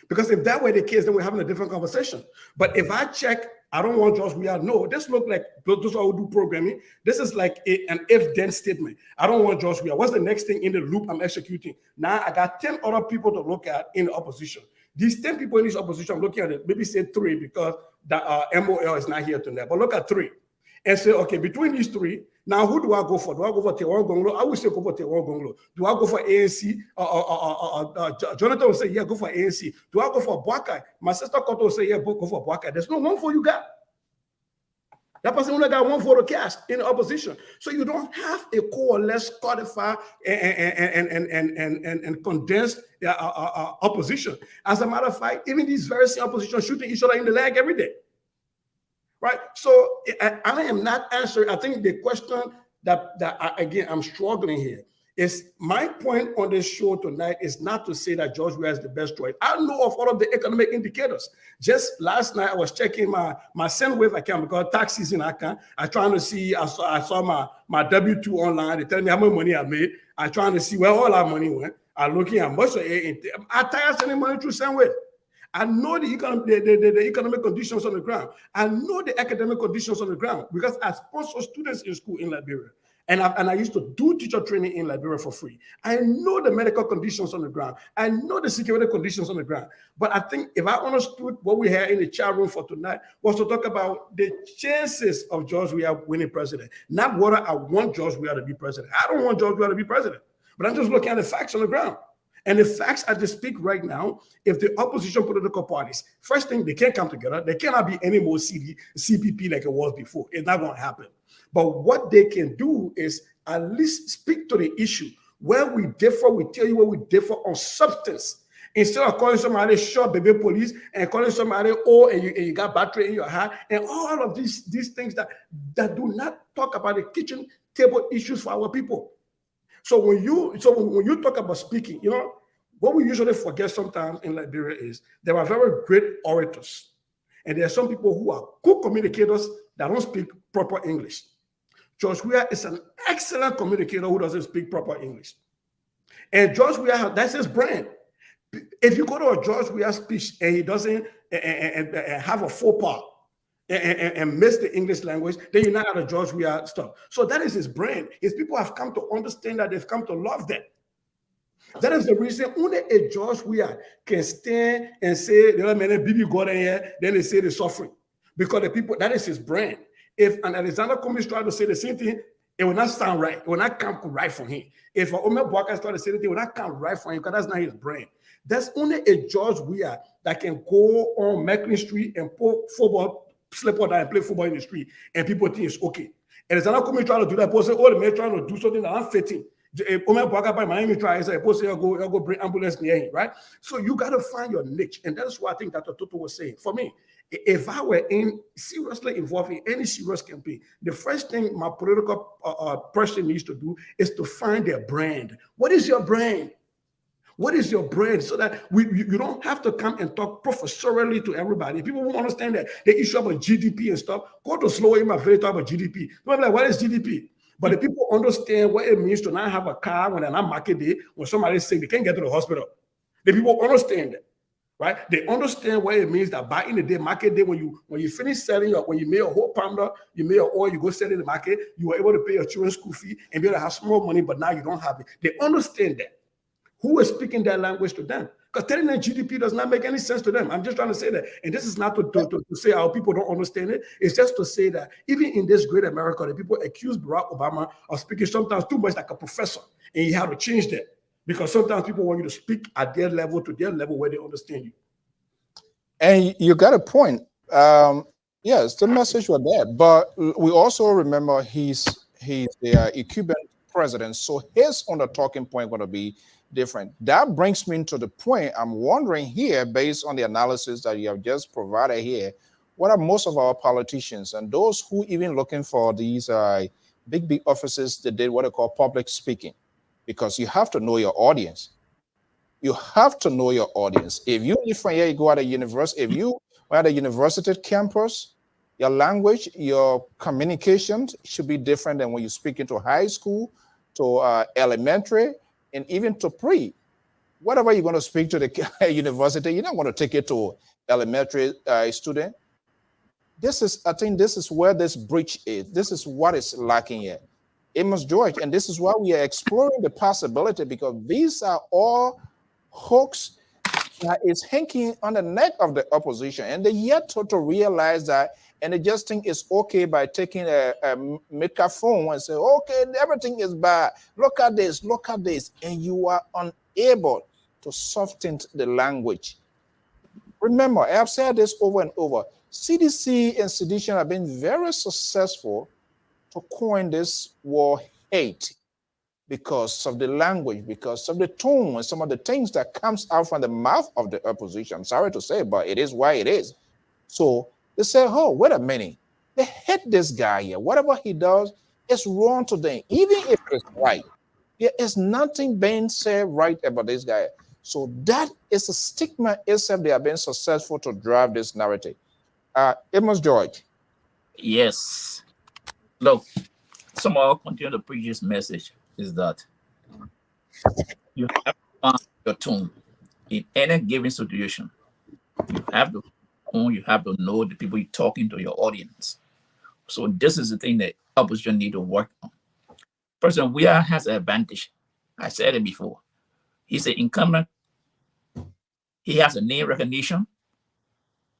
H: Because if that were the case, then we're having a different conversation. But if I check, I don't want George Weah, no, this look like those who do programming. This is like an if-then statement. I don't want George Weah. What's the next thing in the loop I'm executing? Now I got 10 other people to look at in the opposition. These 10 people in this opposition, I'm looking at it, maybe say 3 because the MOL is not here tonight, but look at 3 and say, okay, between these 3, now who do I go for? Do I go for Tewan Gonglo? I would say go for Tewan Gonglo. Do I go for ANC? Jonathan will say, yeah, go for ANC. Do I go for Boakai? My sister Koto will say, yeah, go for Boakai. There's no one for you guys. That person only got 1 vote cast in the opposition. So you don't have a coalesced, codified, and condensed opposition. As a matter of fact, even these very same opposition shooting each other in the leg every day. Right? So I am not answering. I think the question again, I'm struggling here is my point on this show tonight is not to say that George Weah is the best choice. I know of all of the economic indicators. Just last night, I was checking my SendWave account because tax season account. I trying to see, I saw my W-2 online. They tell me how much money I made. I trying to see where all our money went. I'm looking at much of it. I tired sending money through SendWave. I know the economic conditions on the ground. I know the academic conditions on the ground because I sponsor students in school in Liberia. And I used to do teacher training in Liberia for free. I know the medical conditions on the ground. I know the security conditions on the ground. But I think if I understood what we had in the chat room for tonight was to talk about the chances of George Weah winning president, not whether I want George Weah to be president. I don't want George Weah to be president, but I'm just looking at the facts on the ground. And the facts as they speak right now, if the opposition political parties, first thing, they can't come together. They cannot be any more CPP like it was before. It's not going to happen. But what they can do is at least speak to the issue. Where we differ, we tell you where we differ on substance. Instead of calling somebody short baby police and calling somebody old and you got battery in your hat and all of these things that do not talk about the kitchen table issues for our people. So when you talk about speaking, you know, what we usually forget sometimes in Liberia is there are very great orators. And there are some people who are good communicators that don't speak proper English. George Weah is an excellent communicator who doesn't speak proper English. And George Weah, that's his brand. If you go to a George Weah speech and he doesn't have a faux pas, and miss the English language, then you're not out of George Weah stuff. So that is his brand. His people have come to understand that, they've come to love that. That is the reason only a George Weah can stand and say, the other man, Bibi got in here, then they say they're suffering. Because the people, that is his brand. If an Alexander Cummings tried to say the same thing, it will not sound right. It will not come right from him. If Omer Boakai tried to say the thing, it will not come right from him because that's not his brand. That's only a George Weah that can go on Macklin Street and put football, slip out and play football in the street, and people think it's okay. And it's not coming trying to do that. People say, oh, the man trying to do something that I'm fitting. By Miami try, say, go bring ambulance near him, right? So you got to find your niche, and that's what I think Dr. Toto was saying. For me, if I were seriously involved in any serious campaign, the first thing my political person needs to do is to find their brand. What is your brand? What is your brand? So that you don't have to come and talk professorially to everybody. People won't understand that. They issue about GDP and stuff. Go to slow in my face, talk about GDP. People are like, what is GDP? But the people understand what it means to not have a car when they're not market day, when somebody's sick, they can't get to the hospital. The people understand that, right? They understand what it means that back in the day, market day, when you finish selling when you made a whole pounder, you made an oil, you go sell it in the market, you were able to pay your children's school fee and be able to have small money, but now you don't have it. They understand that. Who is speaking that language to them? Because telling them GDP does not make any sense to them. I'm just trying to say that. And this is not to say our people don't understand it. It's just to say that even in this great America, the people accuse Barack Obama of speaking sometimes too much like a professor. And you have to change that. Because sometimes people want you to speak at their level, to their level where they understand you.
A: And you got a point. Yes, the message was there. But we also remember he's the Cuban president. So his on the talking point going to be different. That brings me to the point I'm wondering here, based on the analysis that you have just provided here, what are most of our politicians and those who even looking for these big offices that did what they call public speaking? Because you have to know your audience. You have to know your audience. If you live from here, you go at a university, if you are at a university campus, your language, your communications should be different than when you speak into high school, to elementary, and even to pre. Whatever you're going to speak to the university, you're not going to take it to elementary student. I think this is where this breach is. This is what is lacking here. Amos George, and this is why we are exploring the possibility, because these are all hooks that is hanging on the neck of the opposition, and they yet to realize that, and they just think it's okay by taking a microphone and say, okay, everything is bad. Look at this, and you are unable to soften the language. Remember, I have said this over and over. CDC and sedition have been very successful to coin this war hate because of the language, because of the tone, and some of the things that comes out from the mouth of the opposition. I'm sorry to say, but it is why it is. So they say, oh, wait a minute. They hate this guy here. Whatever he does is wrong to them, even if it's right. There is nothing being said right about this guy. So that is a stigma itself. They have been successful to drive this narrative. Amos George.
D: Yes. Look, somehow continue the previous message is that you have to find your tone in any given situation. You have to know the people you're talking to, your audience. So this is the thing that opposition need to work on. President Weah has an advantage. I said it before. He's an incumbent. He has a name recognition.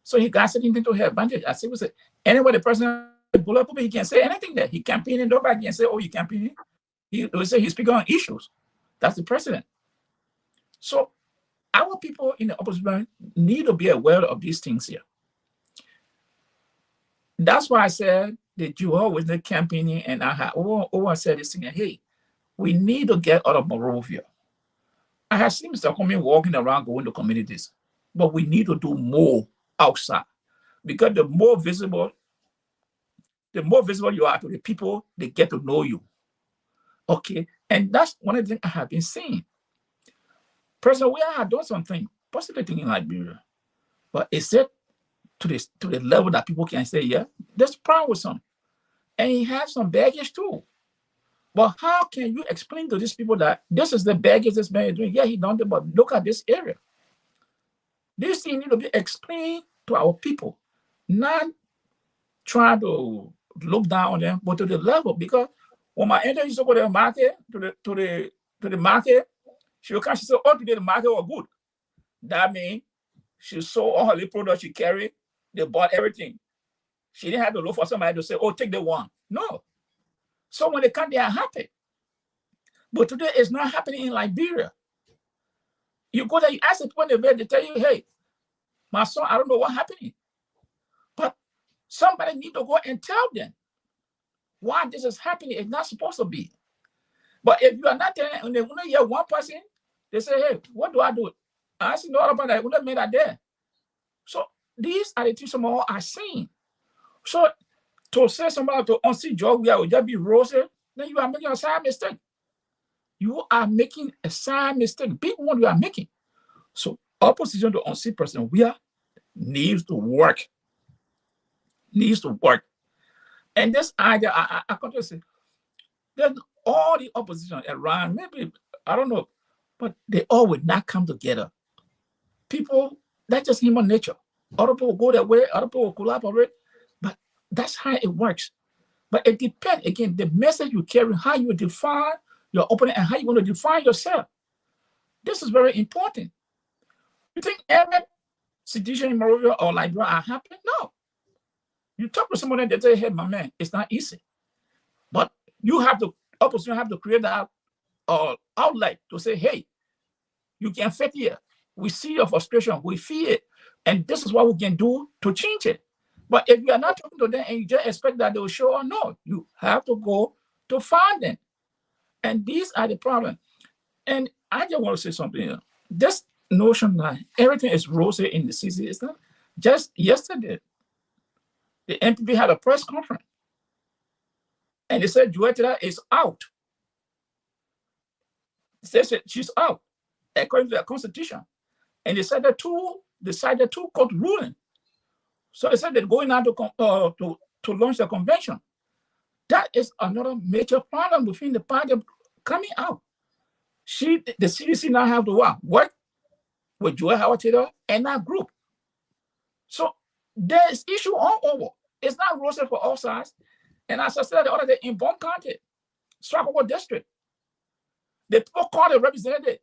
D: So he got something to have advantage. I say, anyway, the president pull up, he can say anything there. He campaigning, nobody can say, oh, you campaigning. He will say he's speaking on issues. That's the president. So our people in the opposition need to be aware of these things here. That's why I said that you always the campaigning, and I had I said this thing, hey, we need to get out of Monrovia. I have seen Mr. Comey walking around going to communities, but we need to do more outside, because the more visible you are to the people, they get to know you. Okay, and that's one of the things I have been saying. President Weah had done something positive thing in Liberia, but is it to the level that people can say, yeah, there's a problem with some, and he has some baggage too. But how can you explain to these people that this is the baggage this man is doing? Yeah, he done it, but look at this area. This thing need to be explained to our people, not try to look down on them, but to the level. Because when my aunt used to go to the market, to the market, she would come, she said, oh, today the market was good. That means she sold all her little products she carried, they bought everything. She didn't have to look for somebody to say, oh, take the one. No. So when they come, they are happy. But today it's not happening in Liberia. You go there, you ask the people in the they tell you, hey, my son, I don't know what's happening. But somebody need to go and tell them why this is happening. It's not supposed to be. But if you are not telling, and they only hear one person, they say, hey, what do I do? I see no other person that would made there. So these are the things some all are saying. So to say somebody to unsee job, we will just be rosy, then you are making a side mistake. you are making a side mistake, big one you are making. So opposition to unseated president, we are needs to work. Needs to work. And this idea, I come to say, there's all the opposition around, maybe, I don't know, but they all would not come together. People, that's just human nature. Other people go their way, other people will collaborate, but that's how it works. But it depends, again, the message you carry, how you define your opponent and how you want to define yourself. This is very important. You think every situation in Monrovia or Liberia are happening? No. You talk to someone and they say, hey, my man, it's not easy. But you have to, opposition have to create that outlet to say, hey, you can fit here. We see your frustration, we feel it, and this is what we can do to change it. But if you are not talking to them and you just expect that they will show or no, you have to go to find them. And these are the problems. And I just want to say something here. This notion that everything is rosy in the city is not. Just yesterday, the MPP had a press conference and they said Juetila is out. They said she's out according to the constitution. And they said decided two court ruling. So they said they're going out to launch the convention. That is another major problem within the party coming out. The CDC now have to work with Joel Howard Taylor and that group. So there is issue all over. It's not rosy for all sides. And as I said the other day, in Bond County, Strasbourg District, the people called a representative.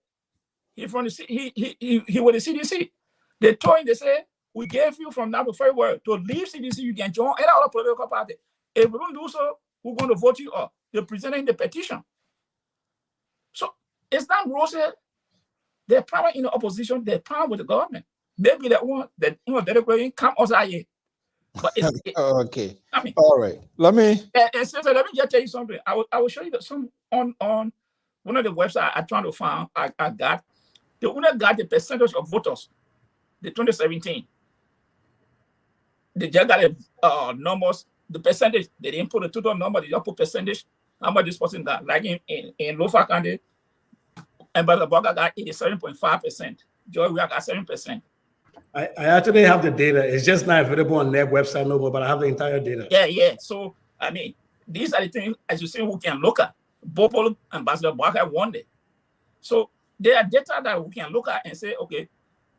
D: He from the he was the CDC. They told him, they said, we gave you from now to February to leave CDC, you can join any other political party. If we don't do so, we're going to vote you up. They're presenting the petition. So it's not rosy. They're power in the opposition, they're power with the government. Maybe that one that they're come outside here. But it's
A: Okay.
D: I mean,
A: All right. Let me
D: let me just tell you something. I will show you some on one of the websites I trying to find. I got the owner got the percentage of voters, the 2017. They just got a numbers, the percentage. They didn't put the total number, they just put percentage, how much this person got. Like in Lofa County, and Brother Burger got 87.5%. Joy, we got 7%.
H: I actually have the data. It's just not available on their website no more, but I have the entire data.
D: Yeah. So, I mean, these are the things, as you see, we can look at. Bobo and Ambassador Barker won it. So, there are data that we can look at and say, okay,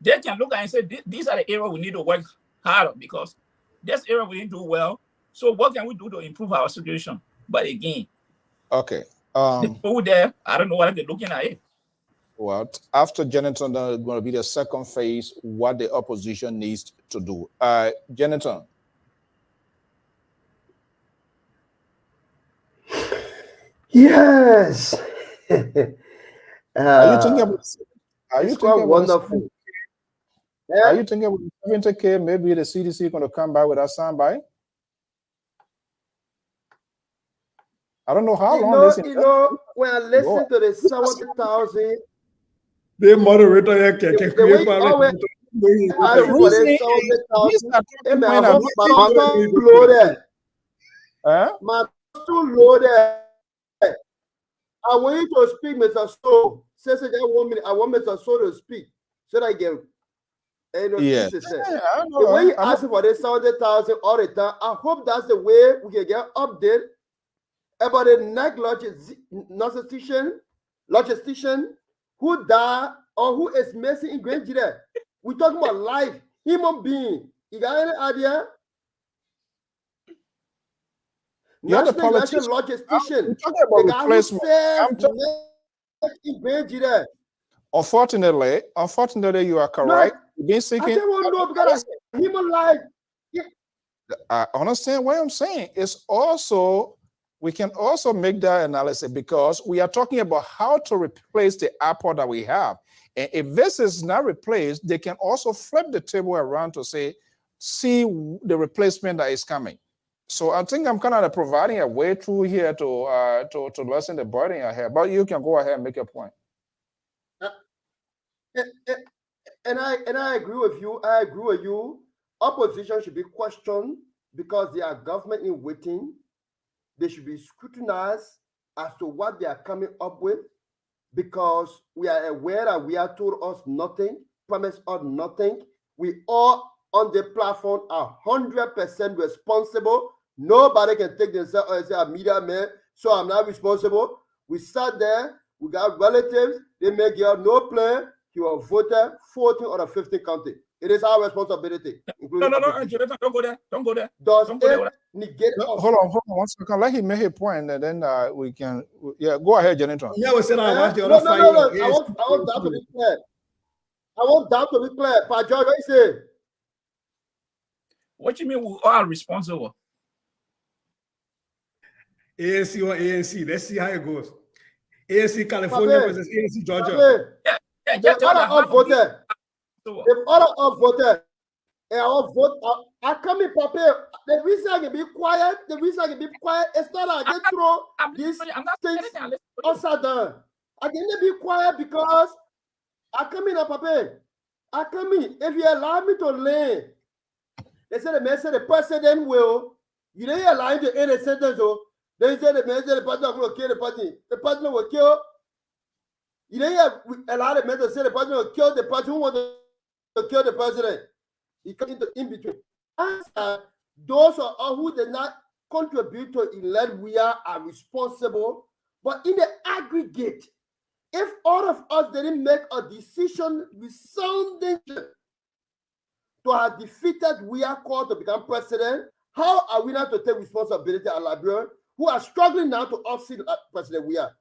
D: they can look at and say, these are the areas we need to work harder because this area we didn't do well. So, what can we do to improve our situation? But again,
A: okay.
D: the people there, I don't know what they're looking at it.
A: Well, after Jonathan, there's going to be the second phase, what the opposition needs to do. Jonathan.
I: Yes.
A: Are you thinking about? Are you
I: it's
A: thinking
I: quite
A: about?
I: wonderful.
A: Are you thinking about 70K? Maybe the CDC is going to come by with that soundbite. I don't know how long this.
I: You know, when I listen to the 70,000,
H: The moderator here can
I: the way
H: create
I: you always
H: power.
I: ask for the 70,000, my husband loaded. My too loaded. I want you to speak, Mr. So. Says I want Mr. So to speak so that I can.
A: Yeah.
I: The way you ask for the 70,000 all the time, I hope that's the way we can get update about the next logistician who died or who is missing in Grand Gida. We're talking about life, human being. You got any idea?
A: You're the politician.
I: Logistician.
A: The guy who says
I: in Grand Gida.
A: Unfortunately, you are correct. You've been seeking.
I: I don't know because human life. Yeah.
A: I understand what I'm saying. It's also, we can also make that analysis because we are talking about how to replace the apple that we have. And if this is not replaced, they can also flip the table around to say, see the replacement that is coming. So I think I'm kind of providing a way through here to lessen the burden I have. But you can go ahead and make a point.
I: And I agree with you. I agree with you. Opposition should be questioned because they are government in waiting. They should be scrutinized as to what they are coming up with. because we are aware that we are told us nothing, promised us nothing. We all on the platform are 100% responsible. Nobody can take themselves and say, I'm media man, so I'm not responsible. We sat there, we got relatives, they make you no plan, you are voted 14 or 15 county. It is our responsibility.
D: No, Jonathan, don't go there. Don't go there.
I: Does
D: Don't go there.
I: it negate us?
A: Hold on 1 second. Let him make a point, and then we can. Yeah, go ahead, Jonathan.
H: Yeah, we said I watched the
I: No.
H: other fight.
I: I want that to be clear. I want that to be clear. Pa George, what you say?
D: What you mean we are responsible?
H: ANC or ANC. Let's see how it goes. ANC California versus ANC Georgia.
I: The other of voted. The other of voted. And I will vote. I come in, Papa. The reason I can be quiet, is not I get through these things upside down. I can be quiet because I come in, Papa. I come in. If you allow me to learn, they say the man said the president will. You didn't allow him to end a sentence, though. They say the man said the president will kill the president. The president will kill. You didn't allow the man to say the president will kill the president who wants to kill the president. He comes in between. Those who did not contribute to elect we are responsible. But in the aggregate, if all of us didn't make a decision resounding to have defeated we are called to become president, how are we not to take responsibility at Liberia, who are struggling now to offset President we are?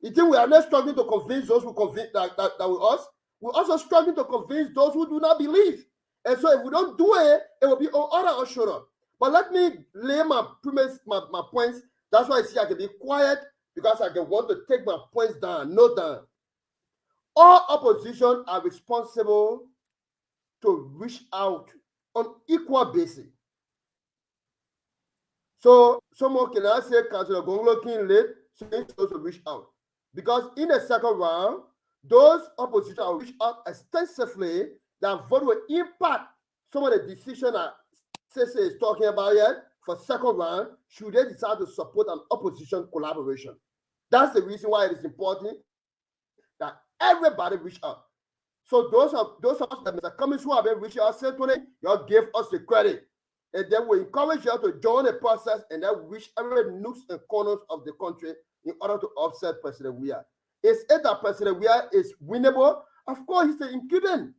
I: You think we are not struggling to convince those who convince that with us? We're also struggling to convince those who do not believe. And so if we don't do it, it will be on other shoulder. But let me lay my points. That's why I see I can be quiet, because I can want to take my points down. Note down. All opposition are responsible to reach out on equal basis. So someone can now say, Councillor Gonglo came late, so he's supposed to reach out. Because in the second round, those opposition will reach out extensively. That vote will impact some of the decisions that CC is talking about yet for second round, should they decide to support an opposition collaboration. That's the reason why it is important that everybody reach out. So those of us that Mr. Cummings who have been reaching out, say, Tony, you give us the credit. And then we encourage you to join the process and then reach every nooks and corners of the country in order to offset President Weah. Is it that President Weah is winnable? Of course, he's the incumbent.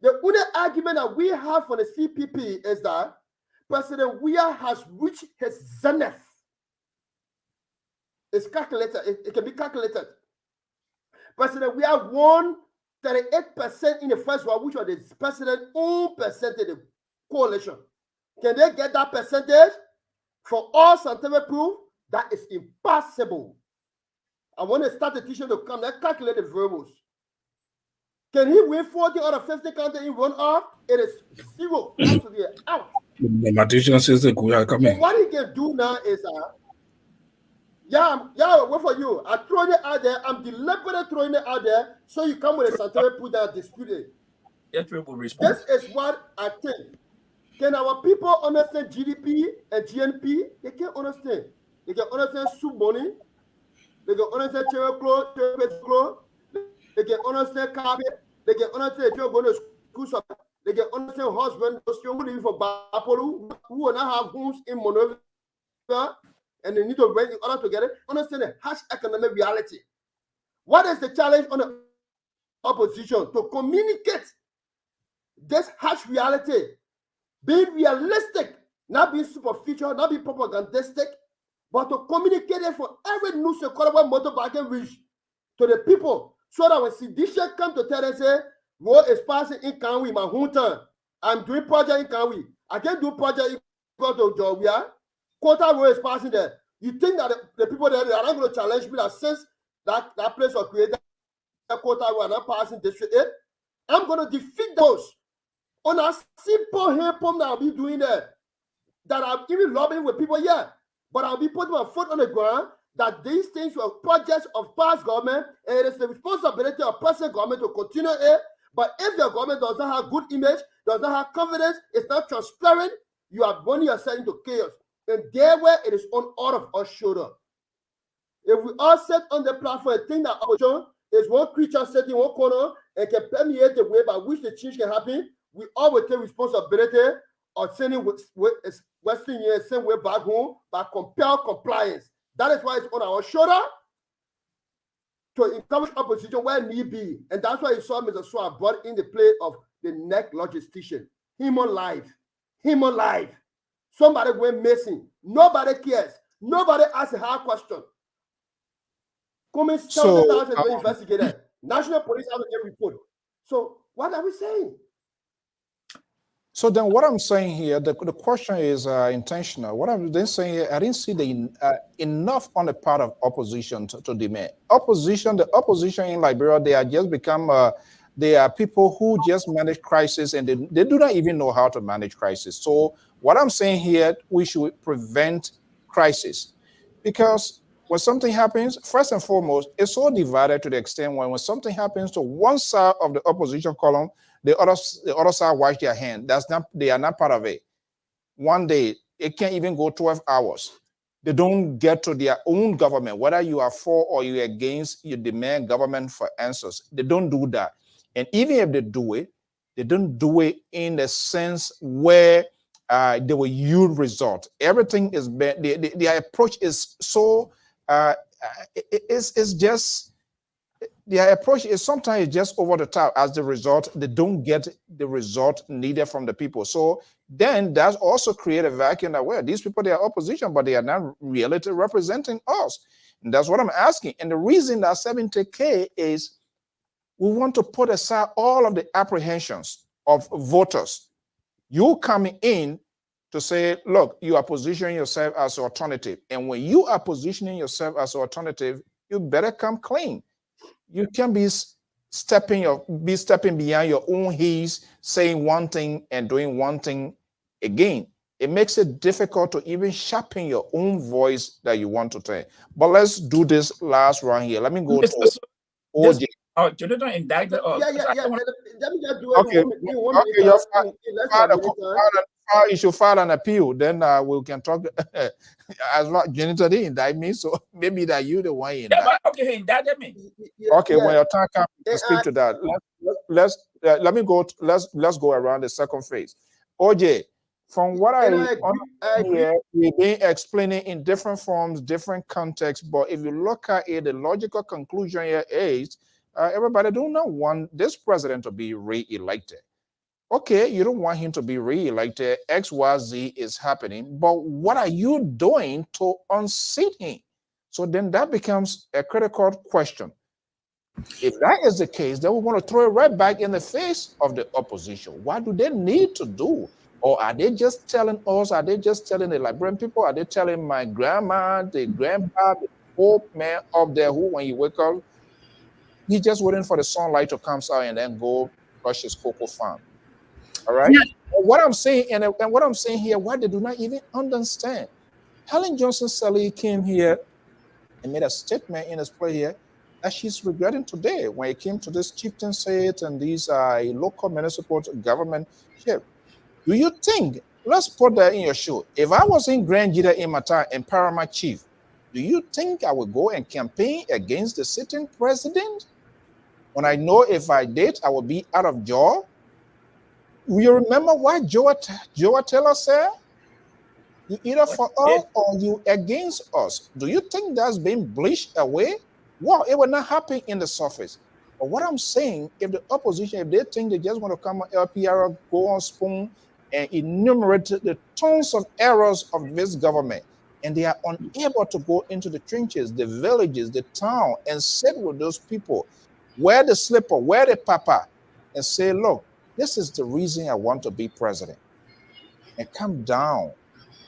I: The only argument that we have for the CPP is that President Weah has reached his zenith. It's calculated. It can be calculated. President Weah won 38% in the first round, which was the president's own percentage, the coalition. Can they get that percentage? For all scientific proof, that is impossible. I want a statistician to come and calculate the variables. Can he win 40 out of 50 counties in run off? It is zero. Absolutely out.
F: The mathematician says that we are coming.
I: So what he can do now is, wait for you. I'm throwing it out there. I'm deliberately throwing it out there so you come with a scientific proof that dispute it. This is what I think. Can our people understand GDP and GNP? They can't understand. They can understand soup money. They can understand clothes. They can understand carpet. They can understand you're going to school. They can understand husband who live for Bapolu, who will not have homes in Monrovia, and they need to rent in order to get it. Understand the harsh economic reality. What is the challenge on the opposition? To communicate this harsh reality, being realistic, not being superficial, not being propagandistic, but to communicate it for every news and motorbike reach to the people, so that when Sidisha come to tell them, say, road is passing in Kanwi, my hometown. I'm doing project in Kanwi. I can't do project in Georgia. Quota road is passing there. You think that the people there are not going to challenge me that since that place was created, quota road are not passing district 8, I'm going to defeat those on a simple hand pump that I'll be doing there. That I'm even lobbying with people here. But I'll be putting my foot on the ground that these things were projects of past government, and it is the responsibility of present government to continue it. But if your government does not have good image, does not have confidence, it's not transparent, you are running yourself into chaos. And there where it is on all of us shoulder. If we all sit on the platform and think that opposition is one creature sitting in one corner and can permeate the way by which the change can happen, we all will take responsibility of sending Western Union same way back home by compel compliance. That is why it's on our shoulder to encourage opposition where need be. And that's why you saw Mr. Swab brought in the play of the neck logistician. Human life. Human life. Somebody went missing. Nobody cares. Nobody asks a hard question. Come in 70,000 to investigate that. National police have a report. So what are we saying?
A: So then what I'm saying here, the question is intentional. What I'm then saying here, I didn't see the enough on the part of opposition to demand. The opposition in Liberia, they are just become, they are people who just manage crisis and they do not even know how to manage crisis. So what I'm saying here, we should prevent crisis because when something happens, first and foremost, it's so divided to the extent when something happens to one side of the opposition column, the other side wash their hand. They are not part of it. One day, it can't even go 12 hours. They don't get to their own government, whether you are for or you're against, you demand government for answers. They don't do that. And even if they do it, they don't do it in the sense where they will yield result. Everything is bad. Their approach is so, it's just, their approach is sometimes just over the top. As the result, they don't get the result needed from the people. So then that's also create a vacuum that, well, these people, they are opposition, but they are not really representing us. And that's what I'm asking. And the reason that 70K is we want to put aside all of the apprehensions of voters. You coming in to say, look, you are positioning yourself as an alternative. And when you are positioning yourself as an alternative, you better come clean. You can be stepping beyond your own heels, saying one thing and doing one thing again. It makes it difficult to even sharpen your own voice that you want to tell. But let's do this last round here. Let me go to OJ.
D: Jonathan indicted us.
I: Yeah. Let me just do it.
A: Okay, you should file an appeal. Then we can talk. As long Jonathan didn't indict me, so maybe that you the one indict.
D: Yeah, but okay, he indicted me.
A: Okay, when your time comes to speak to that, let's go around the second phase. OJ, from what I hear, we've been explaining in different forms, different contexts. But if you look at it, the logical conclusion here is everybody do not want this president to be re-elected. Okay, you don't want him to be re-elected. XYZ is happening, but what are you doing to unseat him? So then that becomes a critical question. If that is the case, then we want to throw it right back in the face of the opposition. What do they need to do? Or are they just telling us? Are they just telling the Liberian people? Are they telling my grandma, the grandpa, the old man up there who, when you wake up, he's just waiting for the sunlight to come out and then go brush his cocoa farm? All right. Yeah. What I'm saying, and what I'm saying here, what they do not even understand. Helen Johnson-Sirleaf came here and made a statement in his play here that she's regretting today when it came to this chieftaincy and these local municipal government ship. Do you think, let's put that in your shoe. If I was in Grand Jita in my time and Paramount Chief, do you think I would go and campaign against the sitting president when I know if I did, I would be out of job? You remember what Joe Taylor said? You either for us or you against us. Do you think that's been bleached away? Well, it will not happen in the surface. But what I'm saying, if the opposition, if they think they just want to come on LPR, go on spoon and enumerate the tons of errors of this government, and they are unable to go into the trenches, the villages, the town, and sit with those people, wear the slipper, wear the papa, and say, look, this is the reason I want to be president. And come down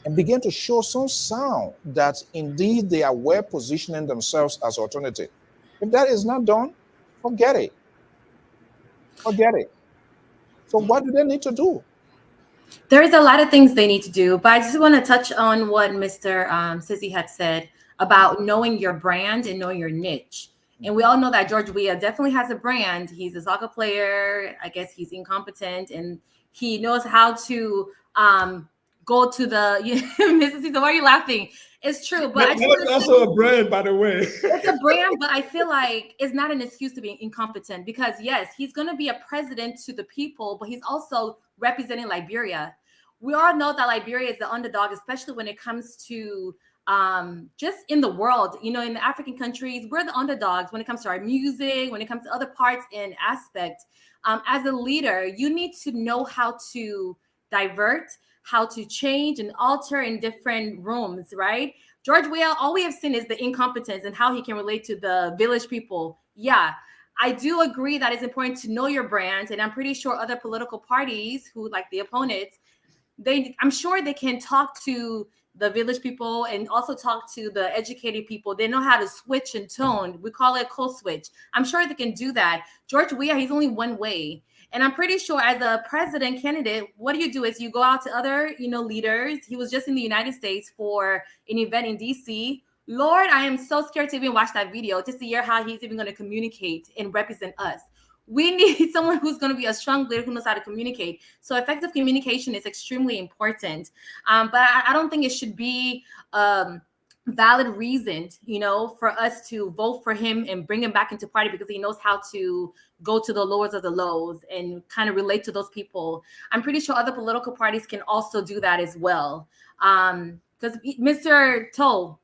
A: and begin to show some sound that indeed they are well positioning themselves as alternative. If that is not done, forget it. Forget it. So what do they need to do?
C: There's a lot of things they need to do, but I just want to touch on what Mr. Sissy had said about knowing your brand and knowing your niche. And we all know that George Weah definitely has a brand. He's a soccer player. I guess he's incompetent, and he knows how to go to the Mrs. Cesar, why are you laughing? It's true, but I just
H: That's also a brand, by the way.
C: it's a brand, but I feel like it's not an excuse to be incompetent because yes, he's going to be a president to the people, but he's also representing Liberia. We all know that Liberia is the underdog, especially when it comes to just in the world. You know, in the African countries, we're the underdogs when it comes to our music, when it comes to other parts and aspects. As a leader, you need to know how to divert, how to change and alter in different rooms, right? George Weah, all we have seen is the incompetence and how he can relate to the village people. Yeah, I do agree that it's important to know your brand. And I'm pretty sure other political parties who, like the opponents, I'm sure they can talk to the village people and also talk to the educated people. They know how to switch and tone. We call it code switch. I'm sure they can do that. George Weah, he's only one way. And I'm pretty sure as a president candidate, what do is you go out to other, leaders. He was just in the United States for an event in DC. Lord, I am so scared to even watch that video just to hear how he's even going to communicate and represent us. We need someone who's going to be a strong leader who knows how to communicate. So effective communication is extremely important. But I don't think it should be valid reason, for us to vote for him and bring him back into party because he knows how to go to the lowest of the lows and kind of relate to those people. I'm pretty sure other political parties can also do that as well. Because Mr. Toe,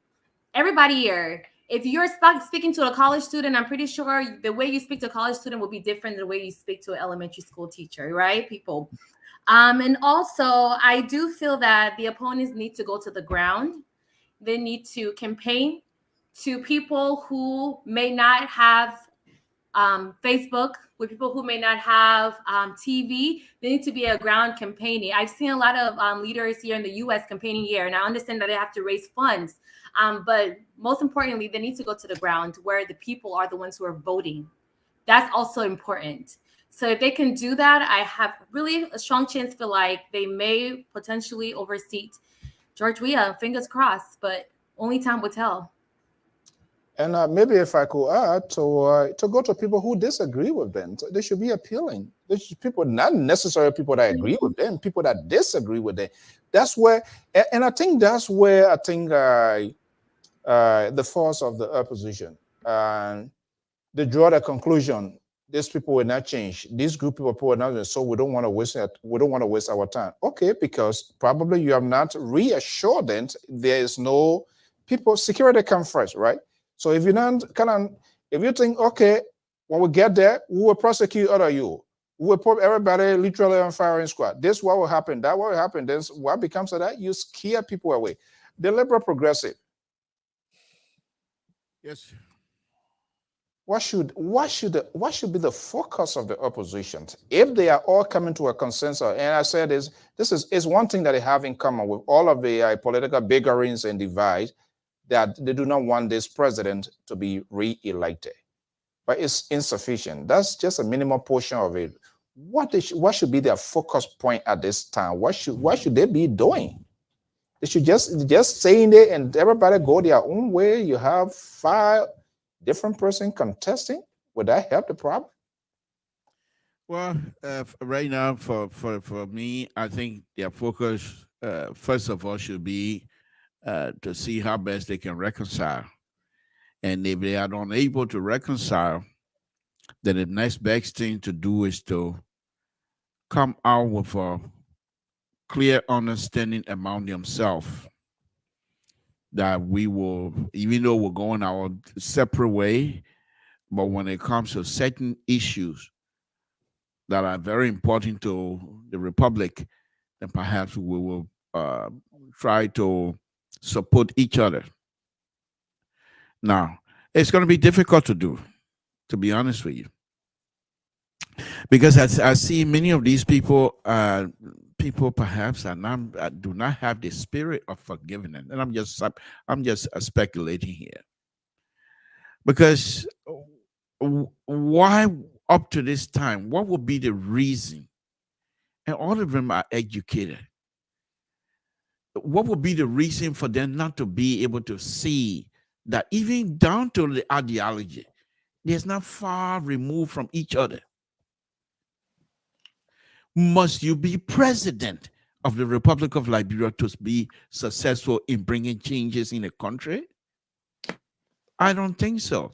C: everybody here, if you're speaking to a college student, I'm pretty sure the way you speak to a college student will be different than the way you speak to an elementary school teacher, right, people? And also, I do feel that the opponents need to go to the ground. They need to campaign to people who may not have Facebook, with people who may not have TV. They need to be a ground campaigning. I've seen a lot of leaders here in the U.S. campaigning here, and I understand that they have to raise funds. But most importantly, they need to go to the ground where the people are the ones who are voting. That's also important. So if they can do that, I have really a strong chance for like they may potentially overseat George Weah. Fingers crossed, but only time will tell.
A: And maybe if I could add to go to people who disagree with them, they should be appealing. They should, people, not necessarily people that agree with them, people that disagree with them. That's where, and I think that's where I think the force of the opposition. They draw the conclusion: these people will not change. These group of people will not. So we don't want to waste it. We don't want to waste our time. Okay, because probably you have not reassured them there is no people. Security comes first, right? So if you not if you think, okay, when we get there, we will prosecute other you. We will put everybody literally on firing squad. This what will happen, that what will happen. Then what becomes of that? You scare people away. The liberal progressive.
E: Yes.
A: What should be the focus of the opposition if they are all coming to a consensus? And I said this is one thing that they have in common with all of the political biggerings and divides, that they do not want this president to be re-elected, but it's insufficient. That's just a minimal portion of it. What should be their focus point at this time? What should they be doing? They should just saying it and everybody go their own way. You have 5 different person contesting. Would that help the problem?
E: Well, right now, for me, I think their focus, first of all, should be to see how best they can reconcile. And if they are unable to reconcile, then the next best thing to do is to come out with a clear understanding among themselves that we will, even though we're going our separate way, but when it comes to certain issues that are very important to the Republic, then perhaps we will try to support each other. Now, it's going to be difficult to do, to be honest with you, because I see many of these people, perhaps do not have the spirit of forgiveness, and I'm just speculating here, because why up to this time? What would be the reason? And all of them are educated. What would be the reason for them not to be able to see that even down to the ideology, there's not far removed from each other? Must you be president? of the Republic of Liberia to be successful in bringing changes in the country? I don't think so.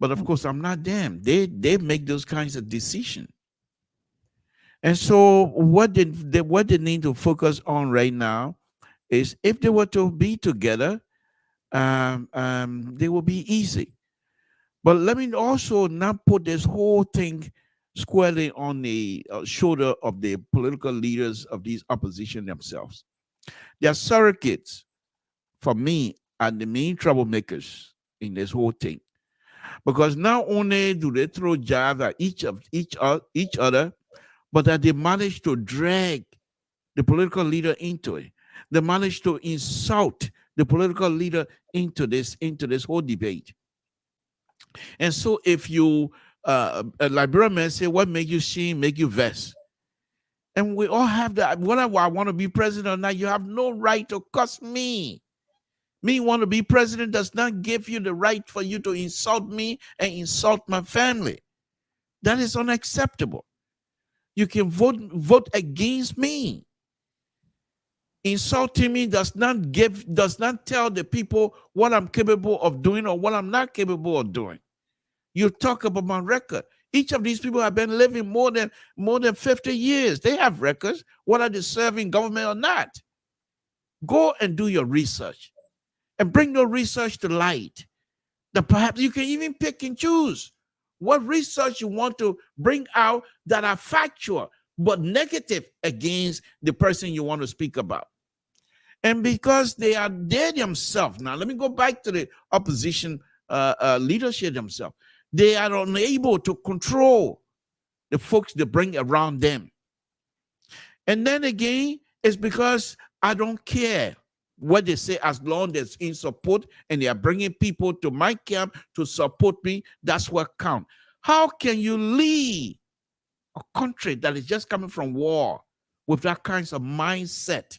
E: But of course, I'm not them. They make those kinds of decisions. And so what they need to focus on right now is if they were to be together, they will be easy. But let me also not put this whole thing squarely on the shoulder of the political leaders of these opposition themselves. Their surrogates, for me, are the main troublemakers in this whole thing. Because not only do they throw jabs at each other, but that they manage to drag the political leader into it. They manage to insult the political leader into this whole debate. And so if you a Liberian man say, what make you shame, make you vex? And we all have that. Whatever I want to be president or not, you have no right to cuss me. Me want to be president does not give you the right for you to insult me and insult my family. That is unacceptable. You can vote against me. Insulting me does not tell the people what I'm capable of doing or what I'm not capable of doing. You talk about my record. Each of these people have been living more than 50 years. They have records, whether they serve in government or not. Go and do your research and bring your research to light. That perhaps you can even pick and choose what research you want to bring out that are factual but negative against the person you want to speak about. And because they are there themselves, now let me go back to the opposition leadership themselves. They are unable to control the folks they bring around them. And then again, it's because I don't care what they say, as long as in support and they are bringing people to my camp to support me, that's what counts. How can you lead a country that is just coming from war with that kinds of mindset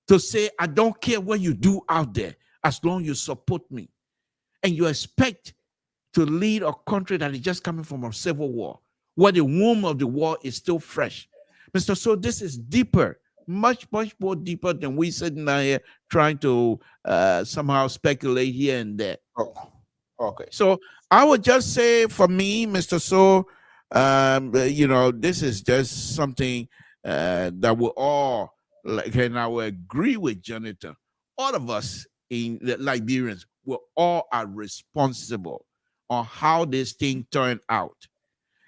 E: to say, I don't care what you do out there, as long as you support me, and you expect to lead a country that is just coming from a civil war, where the womb of the war is still fresh? Mr. So this is deeper, much more deeper than we sitting here trying to somehow speculate here and there.
A: Oh, okay.
E: So I would just say, for me, Mr. So, this is just something that we all like, and I will agree with Jonathan. All of us in the Liberians, we all are responsible on how this thing turned out.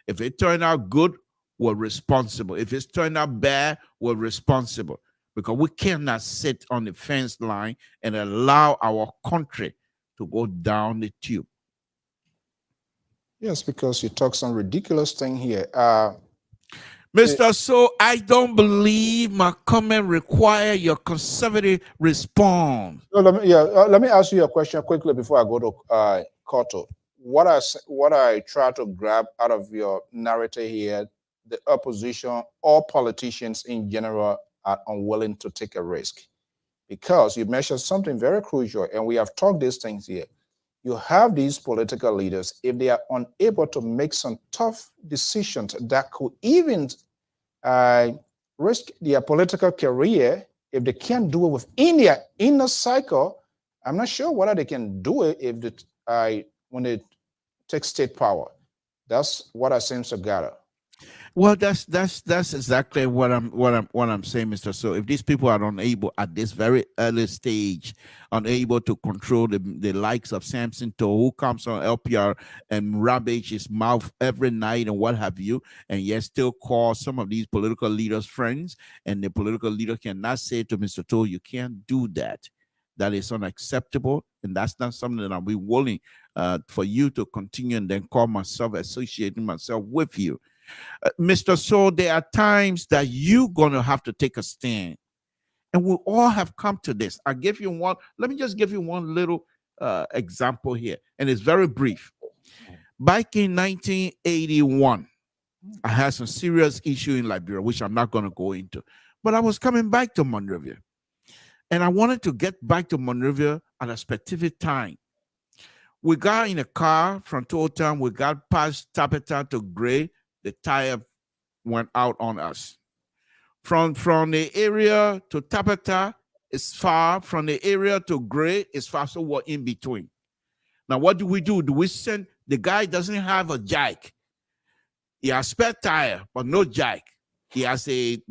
E: If it turned out good, we're responsible. If it's turned out bad, we're responsible, because we cannot sit on the fence line and allow our country to go down the tube.
A: Yes, because you talk some ridiculous thing here.
E: Mr. So I don't believe my comment require your conservative response.
A: No, let me ask you a question quickly before I go to Koto. What I try to grab out of your narrative here, the opposition or politicians in general are unwilling to take a risk, because you mentioned something very crucial, and we have talked these things here. You have these political leaders, if they are unable to make some tough decisions that could even risk their political career, if they can't do it within their inner cycle, I'm not sure whether they can do it if when they take state power. That's what I seem to gather.
E: Well, that's exactly what I'm saying, Mr. So if these people are unable at this very early stage, unable to control the likes of Samson Toe, who comes on LPR and ravage his mouth every night and what have you, and yet still call some of these political leaders friends, and the political leader cannot say to Mr. Toe, you can't do that. That is unacceptable, and that's not something that I'll be willing for you to continue and then call myself, associating myself with you. Mr. So there are times that you're going to have to take a stand. And we all have come to this. Let me just give you one little example here. And it's very brief. Back in 1981, I had some serious issue in Liberia, which I'm not going to go into. But I was coming back to Monrovia. And I wanted to get back to Monrovia at a specific time. We got in a car from Total. We got past Tapeta to Gray. The tire went out on us. From the area to Tapeta is far. From the area to Gray is far. So we're in between. Now, what do? Do we send the guy doesn't have a jack? He has spare tire, but no jack. He has the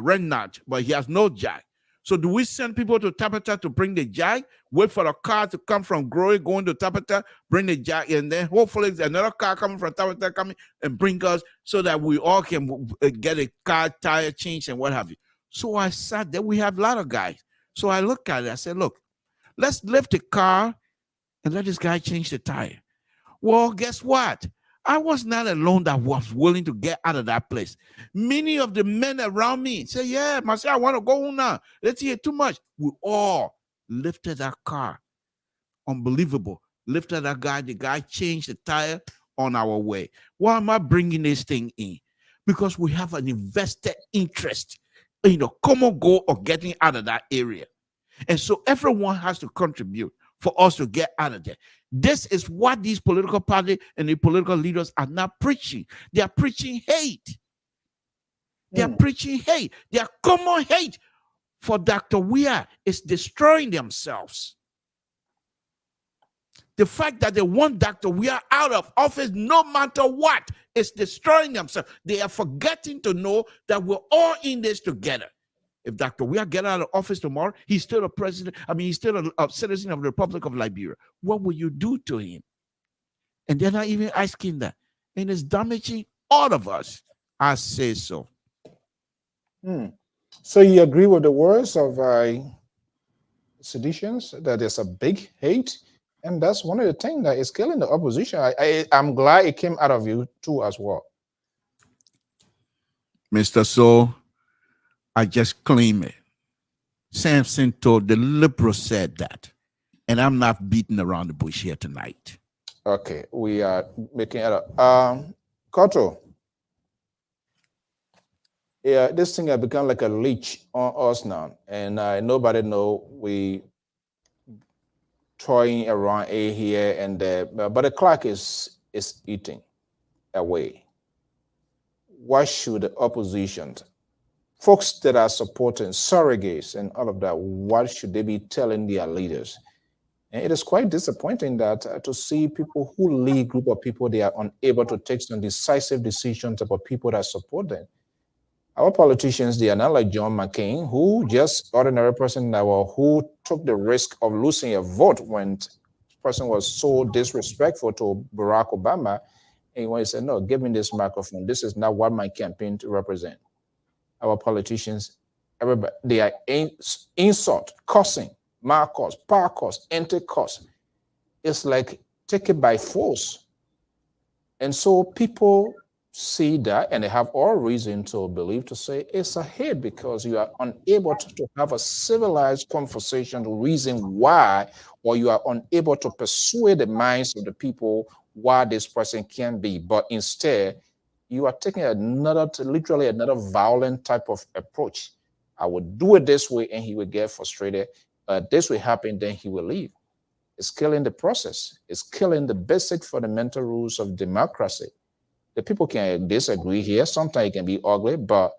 E: red nut, but he has no jack. So do we send people to Tapeta to bring the jack, wait for a car to come from Groy going to Tapeta, bring the jack, and then hopefully another car coming from Tapeta coming and bring us so that we all can get a car tire change and what have you. So I sat there. We have a lot of guys. So I looked at it. I said, look, let's lift the car and let this guy change the tire. Well, guess what? I was not alone that was willing to get out of that place. Many of the men around me say, yeah, Marcel, I want to go home now. Let's hear too much. We all lifted that car. Unbelievable. Lifted that guy. The guy changed the tire on our way. Why am I bringing this thing in? Because we have an invested interest in the common goal of getting out of that area. And so everyone has to contribute for us to get out of there. This is what these political parties and the political leaders are not preaching. They are preaching hate. They are preaching hate. Their common hate for Dr. Weah is destroying themselves. The fact that they want Dr. Weah out of office no matter what is destroying themselves. They are forgetting to know that we're all in this together. If Dr. Weah get out of office tomorrow, he's still a president. I mean, he's still a citizen of the Republic of Liberia. What will you do to him? And they're not even asking that. And it's damaging all of us. I say so.
A: So you agree with the words of seditions, that there's a big hate? And that's one of the things that is killing the opposition. I'm glad it came out of you too as well.
E: Mr. So, I just claim it. Samson told the liberal said that. And I'm not beating around the bush here tonight.
A: Okay, we are making it up. Koto, yeah, this thing has become like a leech on us now. And nobody know we toying around here and there. But the clock is eating away. What should the opposition, folks that are supporting surrogates and all of that, what should they be telling their leaders? And it is quite disappointing that to see people who lead group of people, they are unable to take some decisive decisions about people that support them. Our politicians, they are not like John McCain, who just ordinary person that who took the risk of losing a vote when the person was so disrespectful to Barack Obama. And when he said, no, give me this microphone. This is not what my campaign to represent. Our politicians, everybody, they are insult, cussing, Marcos, Parcos, anti-cos. It's like take it by force. And so people see that and they have all reason to believe, to say it's a hate because you are unable to have a civilized conversation to reason why, or you are unable to persuade the minds of the people why this person can be. But instead, you are taking literally another violent type of approach. I would do it this way and he would get frustrated. This will happen, then he will leave. It's killing the process. It's killing the basic fundamental rules of democracy. The people can disagree here. Sometimes it can be ugly, but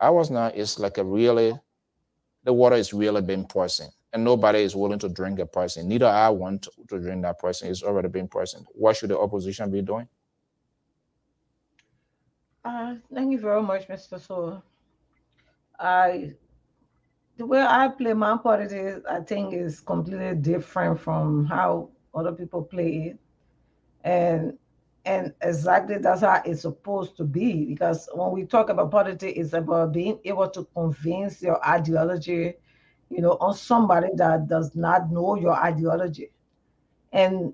A: ours now is like the water is really being poisoned and nobody is willing to drink a poison. Neither I want to drink that poison. It's already been poisoned. What should the opposition be doing?
G: Thank you very much, Mr. So. The way I play my politics, I think, is completely different from how other people play it. And exactly that's how it's supposed to be. Because when we talk about politics, it's about being able to convince your ideology, on somebody that does not know your ideology. And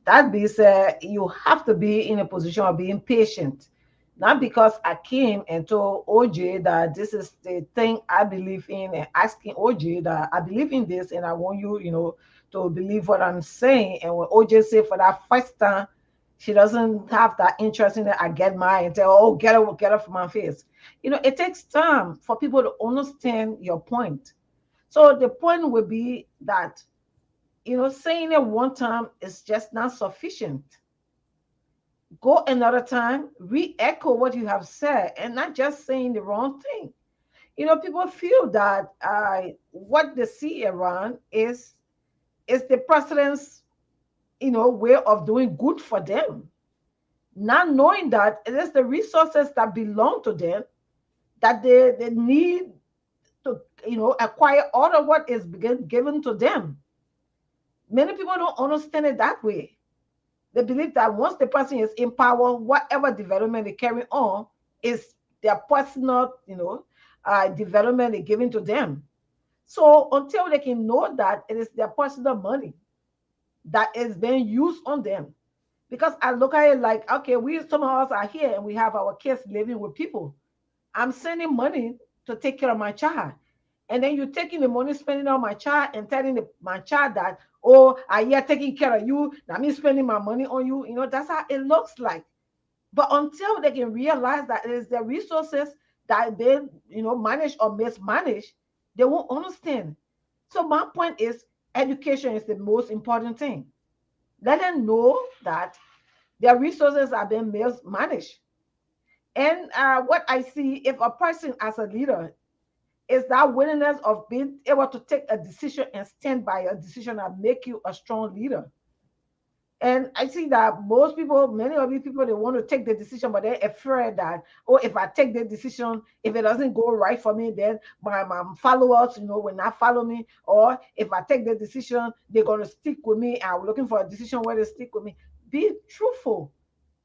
G: that being said, you have to be in a position of being patient. Not because I came and told OJ that this is the thing I believe in, and asking OJ that I believe in this and I want you, to believe what I'm saying. And when OJ said for that first time, she doesn't have that interest in it, I get mine and tell, oh, get up from my face. It takes time for people to understand your point. So the point would be that, saying it one time is just not sufficient. Go another time, re-echo what you have said, and not just saying the wrong thing. people feel that what they see around is the president's, way of doing good for them, not knowing that it is the resources that belong to them that they need to, acquire all of what is given to them. Many people don't understand it that way. They believe that once the person is in power, whatever development they carry on is their personal, development they given to them. So until they can know that it is their personal money that is being used on them, because I look at it like, okay, some of us are here and we have our kids living with people. I'm sending money to take care of my child. And then you're taking the money, spending on my child, and telling my child that, oh, I here taking care of you. That means spending my money on you. That's how it looks like. But until they can realize that it is the resources that they, manage or mismanage, they won't understand. So my point is, education is the most important thing. Let them know that their resources are being mismanaged. And what I see, if a person as a leader is that willingness of being able to take a decision and stand by a decision that make you a strong leader. And I see that many of these people, they want to take the decision, but they're afraid that, oh, if I take the decision, if it doesn't go right for me, then my followers, will not follow me. Or if I take the decision, they're going to stick with me. I'm looking for a decision where they stick with me. Be truthful.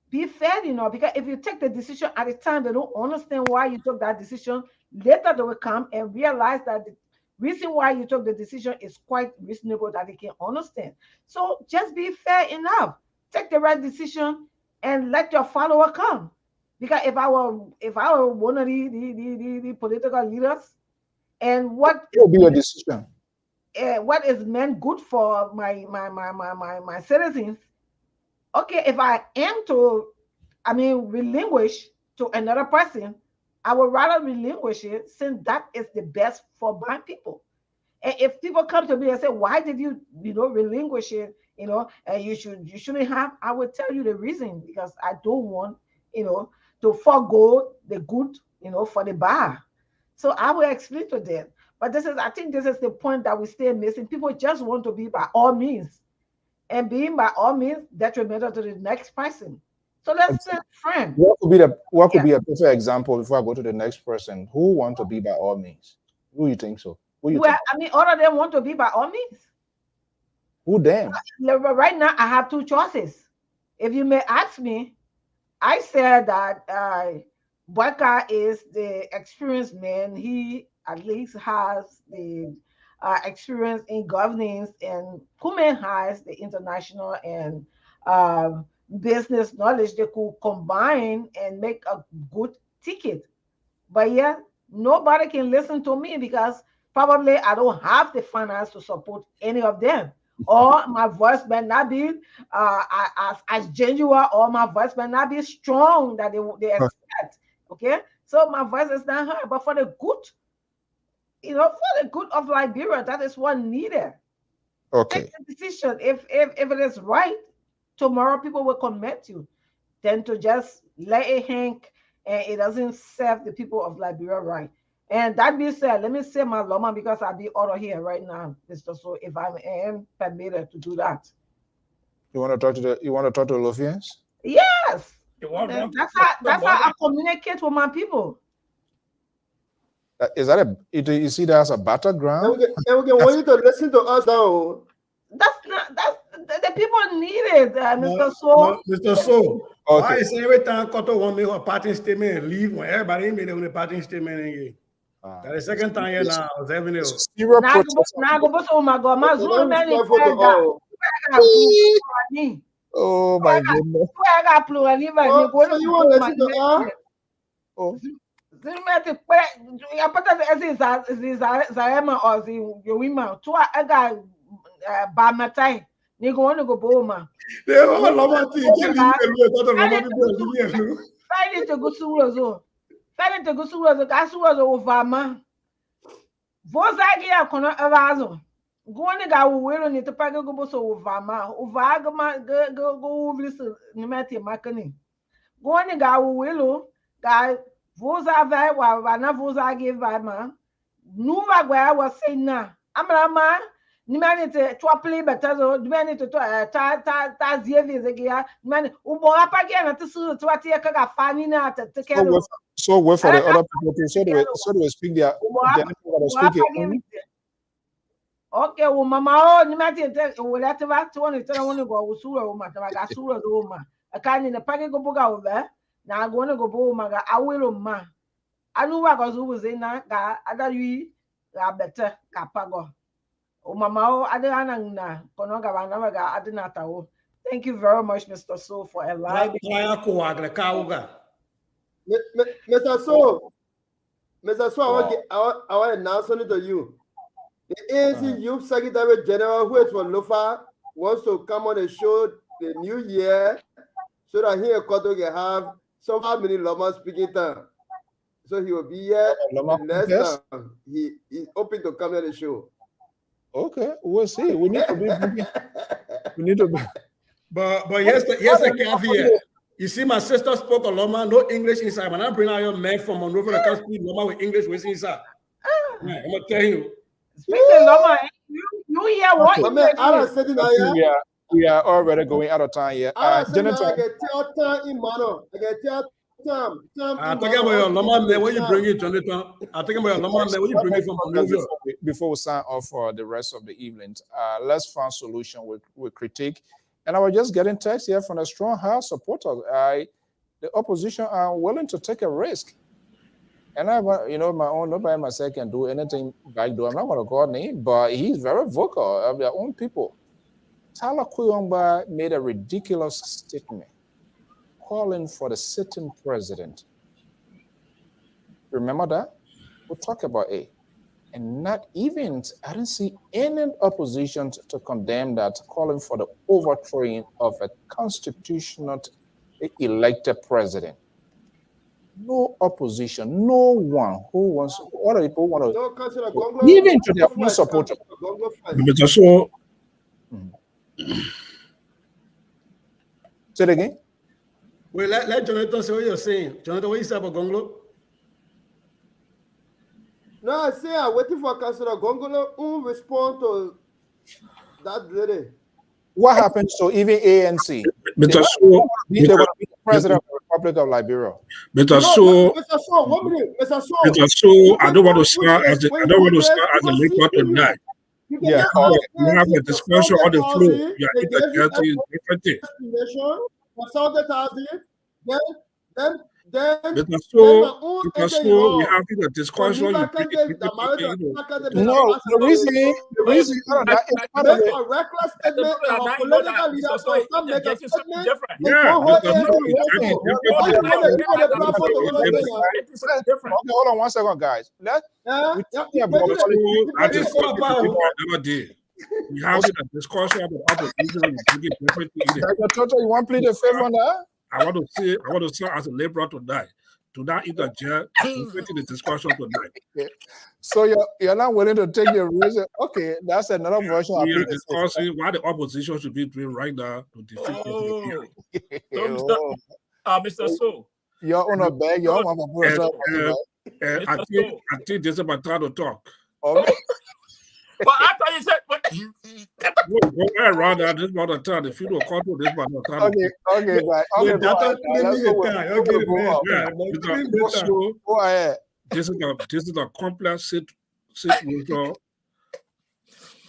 G: Be fair, because if you take the decision at a time, they don't understand why you took that decision. Later, they will come and realize that the reason why you took the decision is quite reasonable, that they can understand. So just be fair enough. Take the right decision and let your follower come. Because if I were one of the political leaders, and what
A: will be your decision?
G: What is meant good for my citizens? Okay, if I am to, relinquish to another person, I would rather relinquish it, since that is the best for my people. And if people come to me and say, why did you, relinquish it, and you shouldn't have, I would tell you the reason, because I don't want, to forego the good, for the bad. So I will explain to them. But I think this is the point that we stay missing. People just want to be by all means. And being by all means detrimental to the next person. So let's stay friends.
A: What could be a perfect example before I go to the next person? Who want to be by all means? Who you think so?
G: All of them want to be by all means.
A: Who them?
G: Right now, I have two choices. If you may ask me, I said that Boyka is the experienced man. He at least has the experience in governance, and Kume has the international and business knowledge. They could combine and make a good ticket. But yeah, nobody can listen to me because probably I don't have the finance to support any of them. Or my voice may not be as genuine, or my voice may not be strong that they expect. Okay, so my voice is not heard, but for the good, for the good of Liberia, that is what needed.
A: Okay.
G: Take the decision. If it is right, tomorrow people will commend you. Then to just let it hang, and it doesn't serve the people of Liberia right. And that being said, let me say my Loma, because I'll be out of here right now, Mr. So if I am permitted to do that.
A: You want to talk to the Lofians?
G: Yes. That's how I communicate with my people.
A: Is that you see that as a battleground?
I: And we want you to listen to us now.
G: That's the people need it, Mr. So.
H: Mr. So,
A: okay.
H: Why is every time Koto want me a parting statement and leave when everybody made it on a parting statement again? That's the second time here now. I was having it.
G: Oh my God, my Zulu man is
A: oh my goodness.
G: I got pluralism.
I: So you want to listen to us?
G: Oh. Zarema or the women to I got Bamatai. They go on to go Boma.
H: They all love
G: Find to go Sulazo. Find to go Sulazo. Gasuazo over ma. Vozagia Kona Avazo. Go on the guy who will need to pack a go so over ma. Uvagama go listen. No matter Macani. Go on the guy who will guy. Vous avez, wana vous avez vraiment. Nous va was saying na. Amrama, ni mani te toi play betazo, ni mani te ta zievi zegia, mani ubo apage na te su to ati ka fani na te kelo.
A: So wait for the other people to so they speak their
G: okay, wo mama o ni mati te wo lati va to ni te woni go usura wo mata ga sura do ma. Akani na page go buga wo be na go ni go bo ma ga awelo ma. Anu wa go zu ze na ga adawi ga beta ka pago. O mama o adana na kono ga bana ga adana tawo. Thank you very much, Mr. So, for allowing me.
I: Mr. So, I want to announce something to you. The ANC Youth Secretary General, who is from Lofa, wants to come on the show the new year so that he and Koto can have some 5 minutes Loma speaking time. So he will be here next time. He's hoping to come on the show.
A: Okay, we'll see. We need to be. We need to be.
H: But here's the caveat. You see, my sister spoke a Loma, no English inside. When I bring out your man from Monrovia that can't speak Loma with English with inside. Yeah, I'm gonna tell you.
G: Speaking Loma, you hear what?
A: We are already going out of time here.
I: Jonathan, I get time in mano. I get time.
H: I'm talking about your Loma man. Where you bring it, Jonathan? I'm talking about your Loma man. Where you bring it from Monrovia?
A: Before we sign off for the rest of the evening, let's find solution with critique. And I was just getting text here from a strong house supporters. The opposition are willing to take a risk. And I, my own, nobody myself can do anything back door. I'm not going to call name, but he's very vocal of their own people. Tyler Kuyongba made a ridiculous statement calling for the sitting president. Remember that? We'll talk about it. And not even, I didn't see any opposition to condemn that, calling for the overthrowing of a constitutional elected president. No opposition, no one who wants, other people want to, even to their own supporters. Say it again.
H: Well, let Jonathan say what you're saying. Jonathan, what you say about Gonglo?
I: No, I say I'm waiting for Councillor Gongolo who respond to that lady.
A: What happened to even ANC?
F: Mr.
A: President of the Republic of Liberia.
F: Mr. So, I don't want to start as a legal tonight.
A: Yeah,
F: we have a discussion on the floor. You are interjecting different things. Mr. So, we have a discussion.
A: No, the reason
I: it's part of a reckless statement of a political leader to come make a statement.
F: Yeah,
A: hold on 1 second, guys.
F: We have a discussion about opposition.
A: You want to plead the favor on that?
F: I want to say as a liberal tonight, do not interject into the discussion tonight.
A: Okay. So you're not willing to take the reason. Okay, that's another version.
F: We are discussing what the opposition should be doing right now to defeat
D: Mr. So.
A: You're on a bag, you're on
F: a I think this is about time to talk.
A: Okay.
D: But I thought you said,
F: go around that this about the time. If you don't control this about the time.
A: Okay, right.
F: This is a complex situation.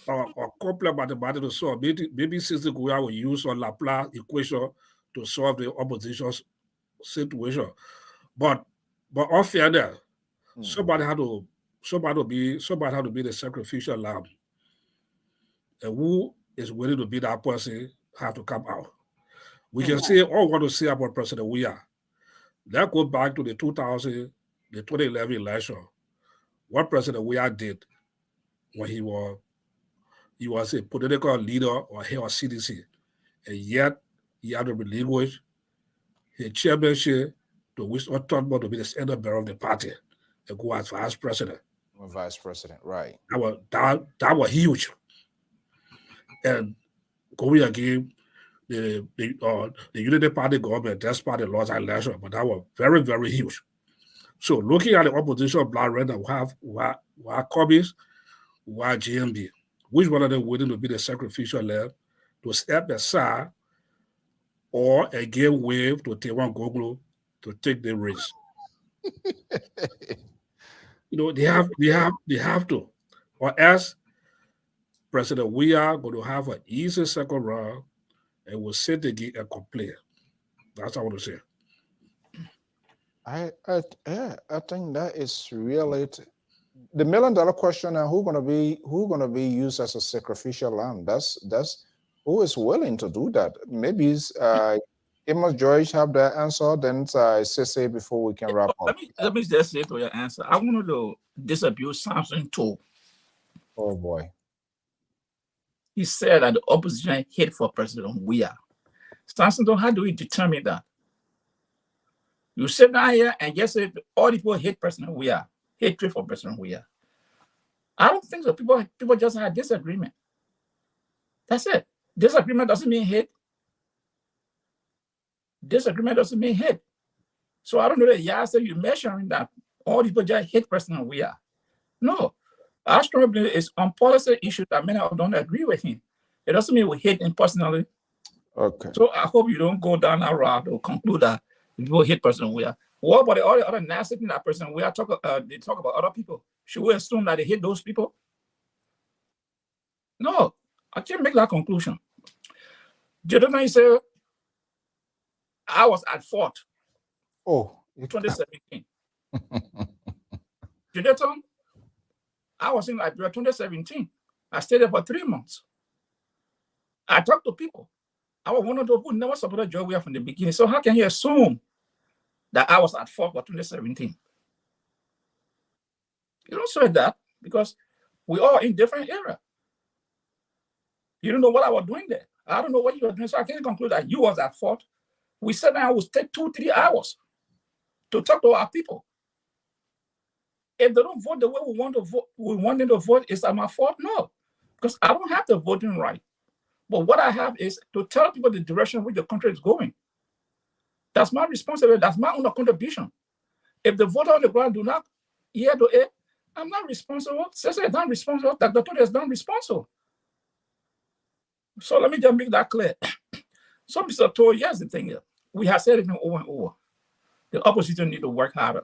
F: Or complex mathematical to solve. Maybe since we will use a Laplace equation to solve the opposition's situation. But all fairness, somebody had to be the sacrificial lamb. And who is willing to be that person have to come out. We can say all we want to say about President Weah. Let's go back to the 2011 election. What President Weah did when he was a political leader or head of CDC, and yet he had to relinquish his chairmanship to which was thought about to be the standard bearer of the party and go as vice president.
A: Vice president, right?
F: That was huge. And going again, the Unity Party government, that's part of the lost election, but that was very, very huge. So looking at the opposition blood red, we have Corbis, we have GMB. Which one of them willing to be the sacrificial lamb to step aside or again wave to Tewan Goglo to take the race? They have to. Or else President, we are going to have an easy second round and we'll sit again and complain. That's what I want to say.
A: I think that is really the $1 million question. And who's gonna be used as a sacrificial lamb? That's who is willing to do that. Maybe Amos George have the answer. Then say before we can wrap up.
D: Let me just say to your answer. I want to disabuse Samson too.
A: Oh boy.
D: He said that the opposition hate for President Weah. Samson, how do we determine that? You sit down here and just say all people hate President Weah, hatred for President Weah. I don't think so. People just have disagreement. That's it. Disagreement doesn't mean hate. Disagreement doesn't mean hate. So I don't know that you're measuring that all people just hate President Weah. No. Our struggle is on policy issues that many of them don't agree with him. It doesn't mean we hate him personally.
A: Okay.
D: So I hope you don't go down that route or conclude that people hate President Weah. What about all the other nasty things that President Weah they talk about other people? Should we assume that they hate those people? No, I can't make that conclusion. Gentlemen, say I was at fault.
A: Oh,
D: 2017. Jonathan, I was in Liberia 2017. I stayed there for 3 months. I talked to people. I was one of those who never supported Joe Weah from the beginning. So how can you assume that I was at fault for 2017? You don't say that because we all in different era. You don't know what I was doing there. I don't know what you were doing. So I can't conclude that you was at fault. We said that I would take 2-3 hours to talk to our people. If they don't vote the way we want them to vote, is that my fault? No, because I don't have the voting right. But what I have is to tell people the direction which the country is going. That's my responsibility. That's my own contribution. If the voter on the ground do not hear to it, I'm not responsible. Cesar is not responsible. Dr. Tony is not responsible. So let me just make that clear. So, Mr. Toy, here's the thing. We have said it over and over. The opposition need to work harder.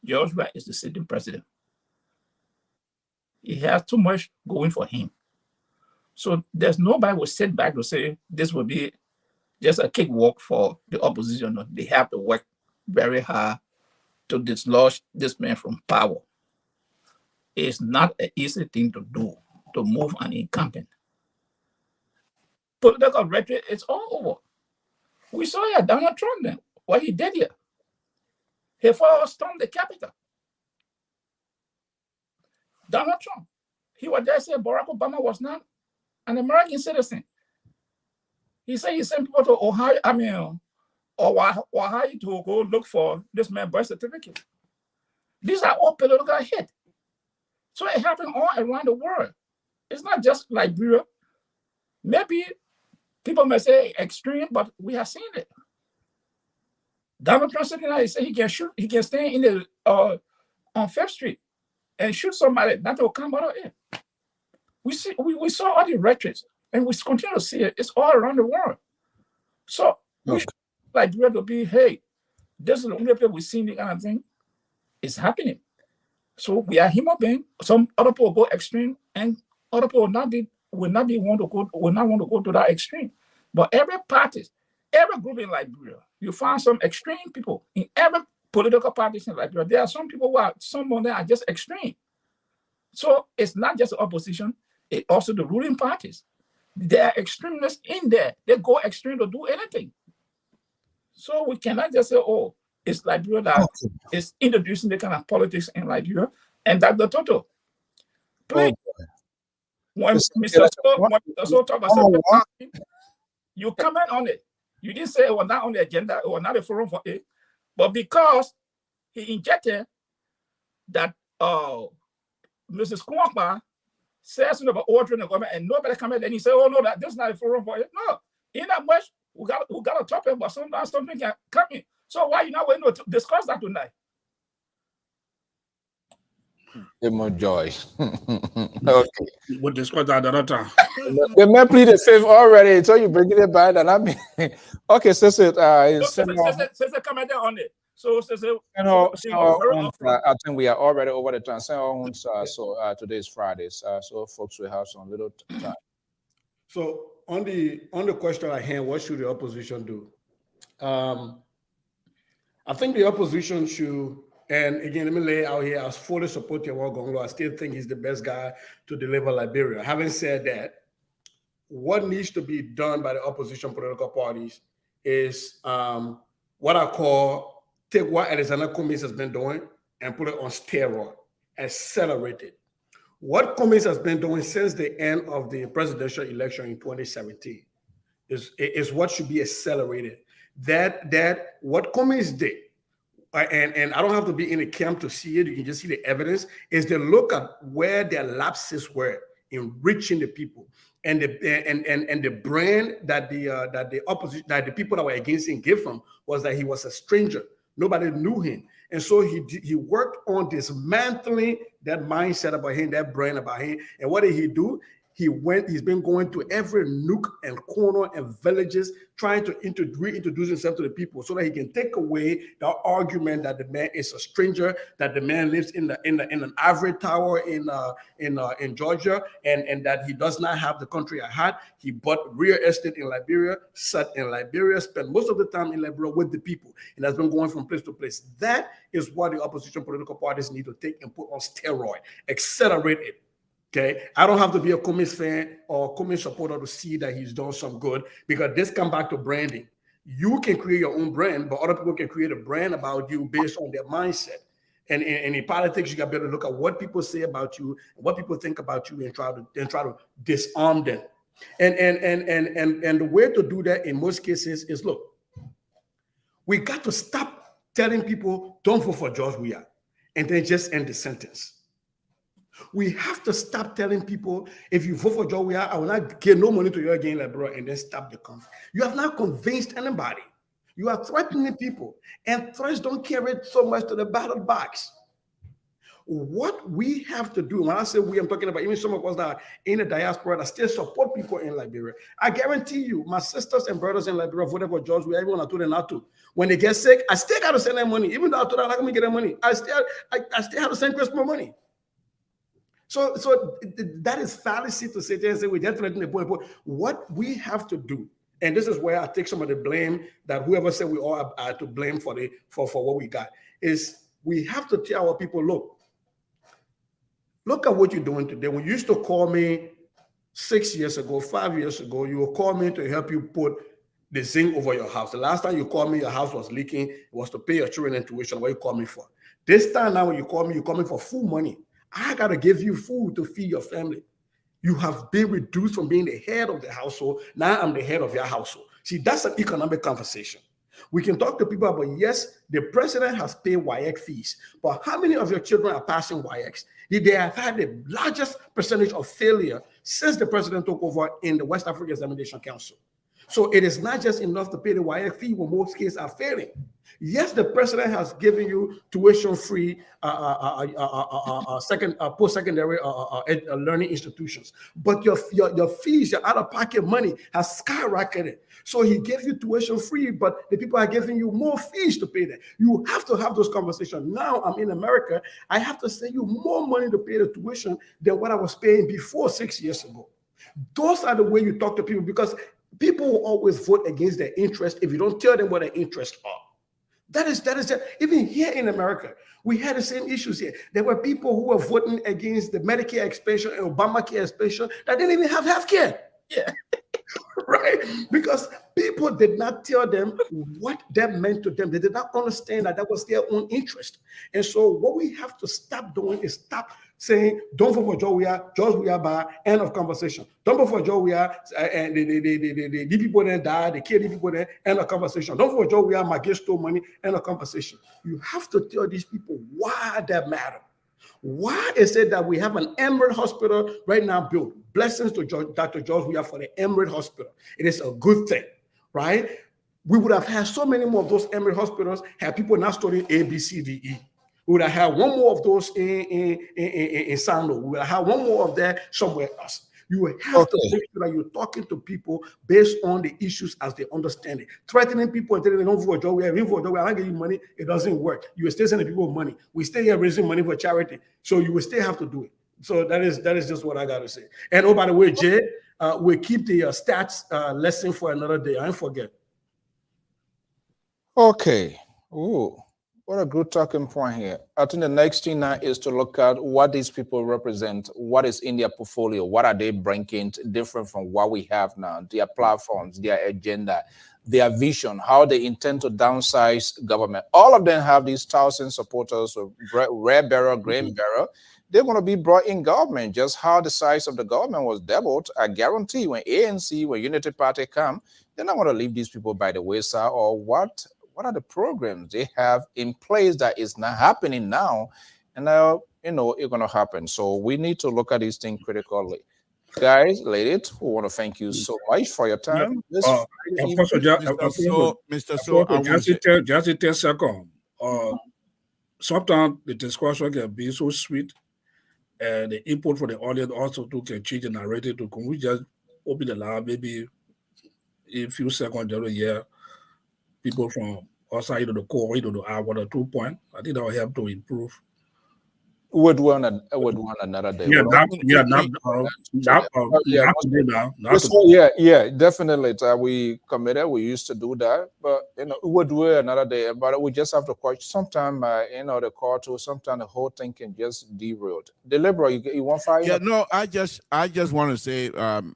D: George Weah is the sitting president. He has too much going for him. So there's nobody will sit back to say this will be just a cakewalk for the opposition. No, they have to work very hard to dislodge this man from power. It's not an easy thing to do, to move an incumbent. Political rhetoric, it's all over. We saw here Donald Trump then, what he did here. He stormed the Capitol. Donald Trump, he was there saying Barack Obama was not an American citizen. He said he sent people to Ohio, Ohio to go look for this man's birth certificate. These are all political hits. So it happened all around the world. It's not just Liberia. Maybe people may say extreme, but we have seen it. Donald Trump said he said he can stay in the on 5th Street and shoot somebody, that will come out of it. We saw all the rhetoric, and we continue to see it. It's all around the world. So we should Liberia to be, hey, this is the only place we've seen the kind of thing. It's happening. So we are human beings. Some other people go extreme, and other people will not want to go to that extreme. But every party, every group in Liberia, you find some extreme people in every political party in Liberia. There are some people some of them are just extreme. So it's not just the opposition, it's also the ruling parties. There are extremists in there. They go extreme to do anything. So we cannot just say, oh, it's Liberia that is introducing the kind of politics in Liberia, and that's the total. Please, when Mr. So talk about something, you comment on it. You didn't say it was not on the agenda, it was not a forum for it, but because he injected that Mrs. Kwakwa says something about ordering the government and nobody comment, and he said, oh no, this is not a forum for it. No, in that much, we got to talk about sometimes something can come in. So why you not waiting to discuss that tonight?
A: More joy. Okay.
F: We'll discuss that another time.
A: The man pleaded the fifth already, so you bringing it back, and I mean, okay, Sister,
D: Sister, comment on it. So, Sister,
A: I think we are already over the time. So today is Friday, so folks will have some little time.
H: So on the question at hand, what should the opposition do? I think the opposition should, and again, let me lay out here, I fully support Yawa Gonglo. I still think he's the best guy to deliver Liberia. Having said that, what needs to be done by the opposition political parties is what I call take what Alexander Cummings has been doing and put it on steroid, accelerate it. What Cummings has been doing since the end of the presidential election in 2017 is what should be accelerated. That what Cummings did, and I don't have to be in the camp to see it, you can just see the evidence, is to look at where their lapses were in reaching the people. And the brand that the opposition, that the people that were against him gave him was that he was a stranger. Nobody knew him. And so he worked on dismantling that mindset about him, that brand about him. And what did he do? He's been going to every nook and corner and villages trying to reintroduce himself to the people so that he can take away the argument that the man is a stranger, that the man lives in an ivory tower in Georgia, and that he does not have the country at heart. He bought real estate in Liberia, sat in Liberia, spent most of the time in Liberia with the people, and has been going from place to place. That is what the opposition political parties need to take and put on steroid, accelerate it. Okay, I don't have to be a Cummings fan or Cummings supporter to see that he's done some good, because this comes back to branding. You can create your own brand, but other people can create a brand about you based on their mindset. And in politics, you got to be able to look at what people say about you, what people think about you, and try to disarm them. And the way to do that in most cases is, look, we got to stop telling people don't vote for George Weah and then just end the sentence. We have to stop telling people, if you vote for George Weah, I will not give no money to you again, Liberia, and then stop the conflict. You have not convinced anybody. You are threatening people, and threats don't carry so much to the ballot box. What we have to do, when I say we, I'm talking about even some of us that are in the diaspora that still support people in Liberia. I guarantee you, my sisters and brothers in Liberia voted for George Weah, even when I told them not to. When they get sick, I still got to send them money. Even though I told them I'm not going to get them money, I still have to send Christmas money. So that is fallacy to say we definitely the point. What we have to do, and this is where I take some of the blame that whoever said we all are to blame for what we got, is we have to tell our people, look at what you're doing today. When you used to call me 6 years ago, 5 years ago, you would call me to help you put the zinc over your house. The last time you called me, your house was leaking. It was to pay your children in tuition. What you call me for? This time now, when you call me for full money. I got to give you food to feed your family. You have been reduced from being the head of the household. Now I'm the head of your household. See, that's an economic conversation. We can talk to people about, yes, the president has paid WIAC fees, but how many of your children are passing WIACs? They have had the largest percentage of failure since the president took over in the West African Examination Council. So it is not just enough to pay the WIAC fee when most kids are failing. Yes, the president has given you tuition-free post-secondary learning institutions, but your fees, your out-of-pocket money has skyrocketed. So he gave you tuition-free, but the people are giving you more fees to pay that. You have to have those conversations. Now I'm in America. I have to send you more money to pay the tuition than what I was paying before 6 years ago. Those are the way you talk to people, because people will always vote against their interest if you don't tell them what their interests are. That is even here in America, we had the same issues here. There were people who were voting against the Medicare expansion and Obamacare expansion that didn't even have health care. Yeah. Right? Because people did not tell them what that meant to them. They did not understand that was their own interest. And so what we have to stop doing is stop saying, don't vote for George Weah, by end of conversation. Don't vote for George Weah, and the people then die, they kill the people then, end of conversation. Don't vote for George Weah, my kids stole money, end of conversation. You have to tell these people why that matters. Why is it that we have an Emirate hospital right now built? Blessings to Dr. George Weah for the Emirate hospital. It is a good thing, right? We would have had so many more of those Emirate hospitals had people not studying A, B, C, D, E. We would have had one more of those in Sando. We would have had one more of that somewhere else. You will have to make sure that you're talking to people based on the issues as they understand it. Threatening people and telling them don't vote for a job, we have for a job, we are not getting money, it doesn't work. You will still sending people money. We stay here raising money for charity. So you will still have to do it. So that is just what I gotta say. And oh, by the way, Jay, we'll keep the stats lesson for another day. I don't forget.
A: Okay. Ooh. What a good talking point here. I think the next thing now is to look at what these people represent. What is in their portfolio? What are they bringing different from what we have now? Their platforms, their agenda, their vision, how they intend to downsize government. All of them have these 1,000 supporters of red barrel, green barrel. They're going to be brought in government. Just how the size of the government was doubled, I guarantee when ANC, when Unity Party come, they're not going to leave these people by the wayside. Or what are the programs they have in place that is not happening now? And now, you know, it's going to happen. So we need to look at these things critically. Guys, ladies, we want to thank you so much for your time.
F: Mr. So, just 10 seconds. Sometimes the discussion can be so sweet, and the input for the audience also too can change the narrative. Can we just open the line, maybe in a few seconds, just hear people from outside of the core, you know, the hour 1 or 2 points? I think that will help to improve.
A: Would want another day. Yeah, definitely. We committed. We used to do that, but you know, we would do it another day. But we just have to watch. Sometimes, you know, the call to sometimes the whole thing can just derail. The Liberal, you want fire?
E: Yeah, no. I just want to say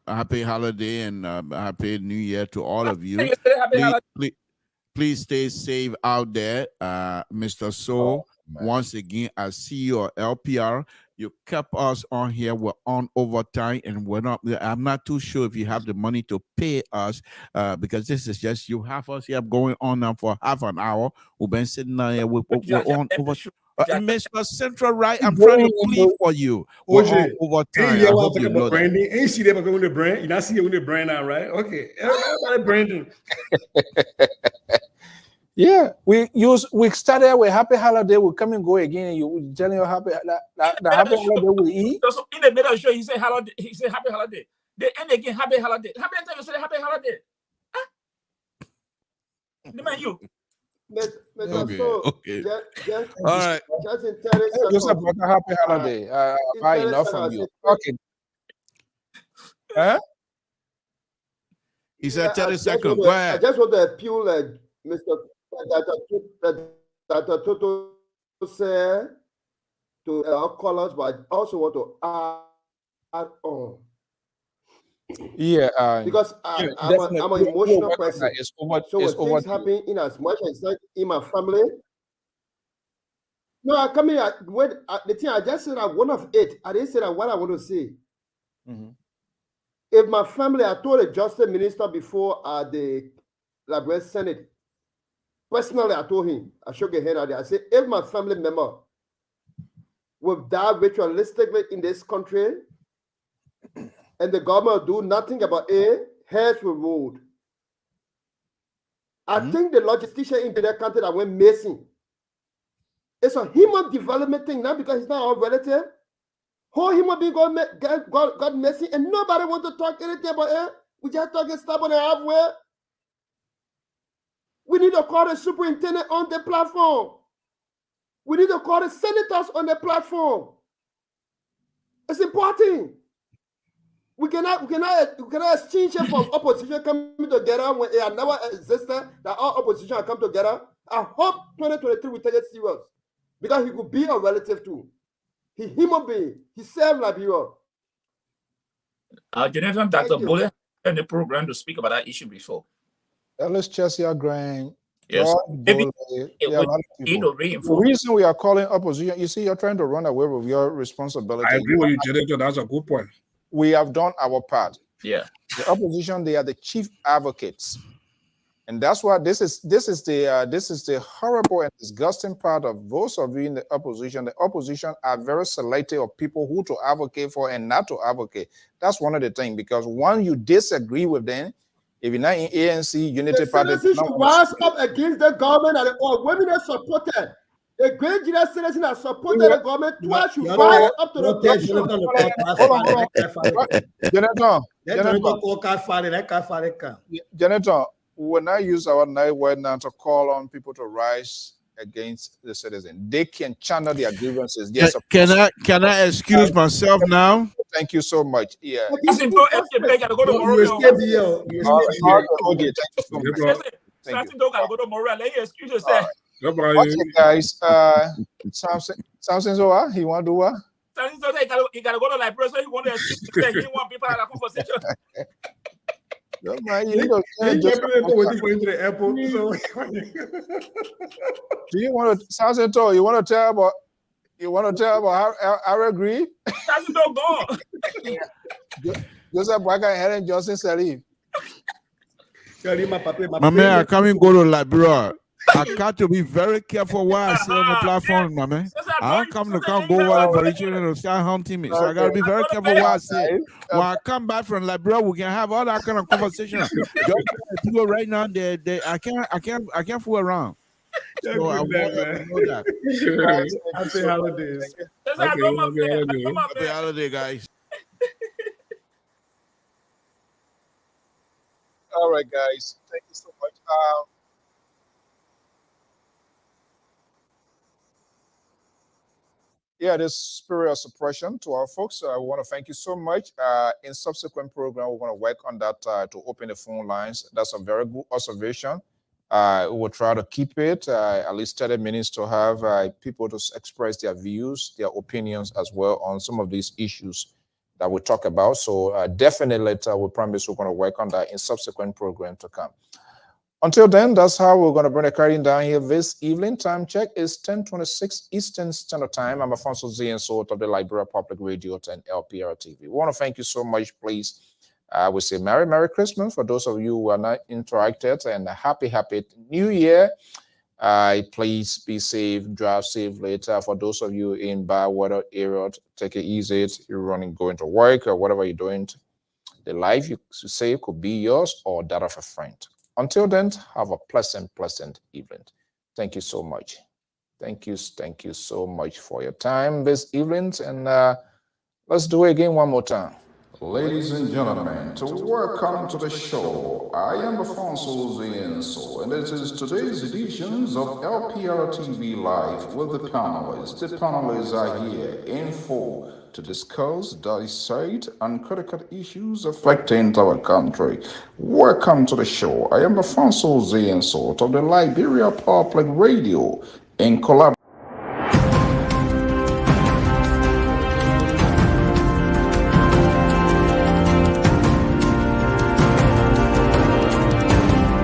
E: happy holiday and happy New Year to all of you. Please stay safe out there, Mr. So. Once again, as CEO of LPR, you kept us on here. We're on overtime, and we're not. I'm not too sure if you have the money to pay us, because this is just you have us here going on now for half an hour. We've been sitting there. We're on over. Mr. Central, right? I'm trying to plead for you. We're on overtime. I hope you know that.
H: Ain't see them going to brand. You not see with the brand now, right? Okay, everybody branding.
A: Yeah, we started with happy holiday. We come and go again. And you telling you happy the happy holiday we eat.
D: So in the middle of the show, he said holiday. He said happy holiday. They end again happy holiday. How many times you say happy holiday? Huh? The man you.
E: Okay. All right.
A: Just about a happy holiday. Buy enough from you. Okay. Huh?
E: He said 30 seconds. Go ahead.
I: I just want to appeal, Mr. Dr. Toto said to our callers, but I also want to add on.
A: Yeah,
I: because I'm an emotional person. So when things happen, in as much as like in my family. No, I come here. The thing I just said, I'm one of it. I didn't say that what I want to say. If my family, I told the Justice Minister before the Liberal Senate. Personally, I told him, I shook his head at it. I said, if my family member will die ritualistically in this country and the government will do nothing about it, heads will roll. I think the logistician in that country that went missing, it's a human development thing, not because he's not our relative. Whole human being got missing and nobody want to talk anything about it. We just talking stuff on the halfway. We need to call the superintendent on the platform. We need to call the senators on the platform. It's important. We cannot exchange it from opposition coming together when it had never existed, that all opposition have come together. I hope 2023 will take it serious because he could be a relative too. He human being. He served Liberia.
D: Jonathan, Dr. Bole in the program to speak about that issue before.
A: Let's just hear Grant.
D: Yes. Maybe
A: the reason we are calling opposition, you see, you're trying to run away with your responsibility.
F: I agree with you, Jonathan. That's a good point.
A: We have done our part.
D: Yeah.
A: The opposition, they are the chief advocates. And that's why this is the horrible and disgusting part of those of you in the opposition. The opposition are very selective of people who to advocate for and not to advocate. That's one of the things, because when you disagree with them, if you're not in ANC, Unity Party,
I: should rise up against the government and or women that supported. A great general citizen has supported the government twice. You
H: You're
I: rise
H: not-
I: up to
H: you're
I: the
H: not
I: occasion.
H: Jonathan the podcast
A: Hold on,
H: father,
A: hold
H: that guy father.
A: Jonathan,
H: That
A: Jonathan,
H: Jonathan podcast father, that guy father can.
A: Jonathan, when I use our night word now to call on people to rise against the citizen, they can channel their grievances. Yes,
E: Can I excuse myself now?
A: thank you so much. Yeah.
D: Jacinto escape, gotta go to
H: You
D: Monrovia.
H: escape here. You escape here.
A: Okay, thank you so much. Thank you.
D: Jacinto gotta go to Monrovia. Let you excuse
A: All
D: yourself.
A: right. Okay, guys. Something so what? He want to do what?
D: Jacinto said he gotta go to Liberia, so he want to excuse himself. He didn't want people at a conversation.
A: No, man,
H: You
A: know,
H: ain't
A: just-
H: people waiting for you to the airport. So
A: do you want to Jacinto, you want to tell about how I agree?
D: Jacinto gone.
A: Joseph Waka and Helen Johnson Salif.
E: My man, I can't even go to Liberia. I got to be very careful what I say on the platform, my man. I can't go over each other and start hunting me. So I gotta be very careful what I say. When I come back from Liberia, we can have all that kind of conversation. Just people right now, I can't fool around. So I want to know that.
H: Happy holidays.
E: Happy holiday, guys.
A: All right, guys. Thank you so much. Yeah, this spirit of suppression to our folks. I want to thank you so much. In subsequent program, we're going to work on that to open the phone lines. That's a very good observation. We'll try to keep it at least 30 minutes to have people to express their views, their opinions as well on some of these issues that we talk about. So definitely, we promise we're going to work on that in subsequent program to come. Until then, that's how we're going to bring the curtain down here this evening. Time check is 10:26 Eastern Standard Time. I'm Alfonso Z and Sort of the Liberia Public Radio and Lpr-Tv. We want to thank you so much, please. We say Merry Christmas for those of you who are not interacted, and a Happy New Year. Please be safe, drive safe later. For those of you in bad weather area, take it easy. You're going to work or whatever you're doing. The life you save could be yours or that of a friend. Until then, have a pleasant evening. Thank you so much. Thank you so much for your time this evening, and let's do it again one more time.
B: Ladies and gentlemen, to welcome to the show, I am Alfonso Zienso, and this is today's editions of Lpr-Tv Live with the panelists. The panelists are here in full to discuss, dissect, and critical issues affecting our country. Welcome to the show. I am Alfonso Zienso of the Liberia Public Radio in collaboration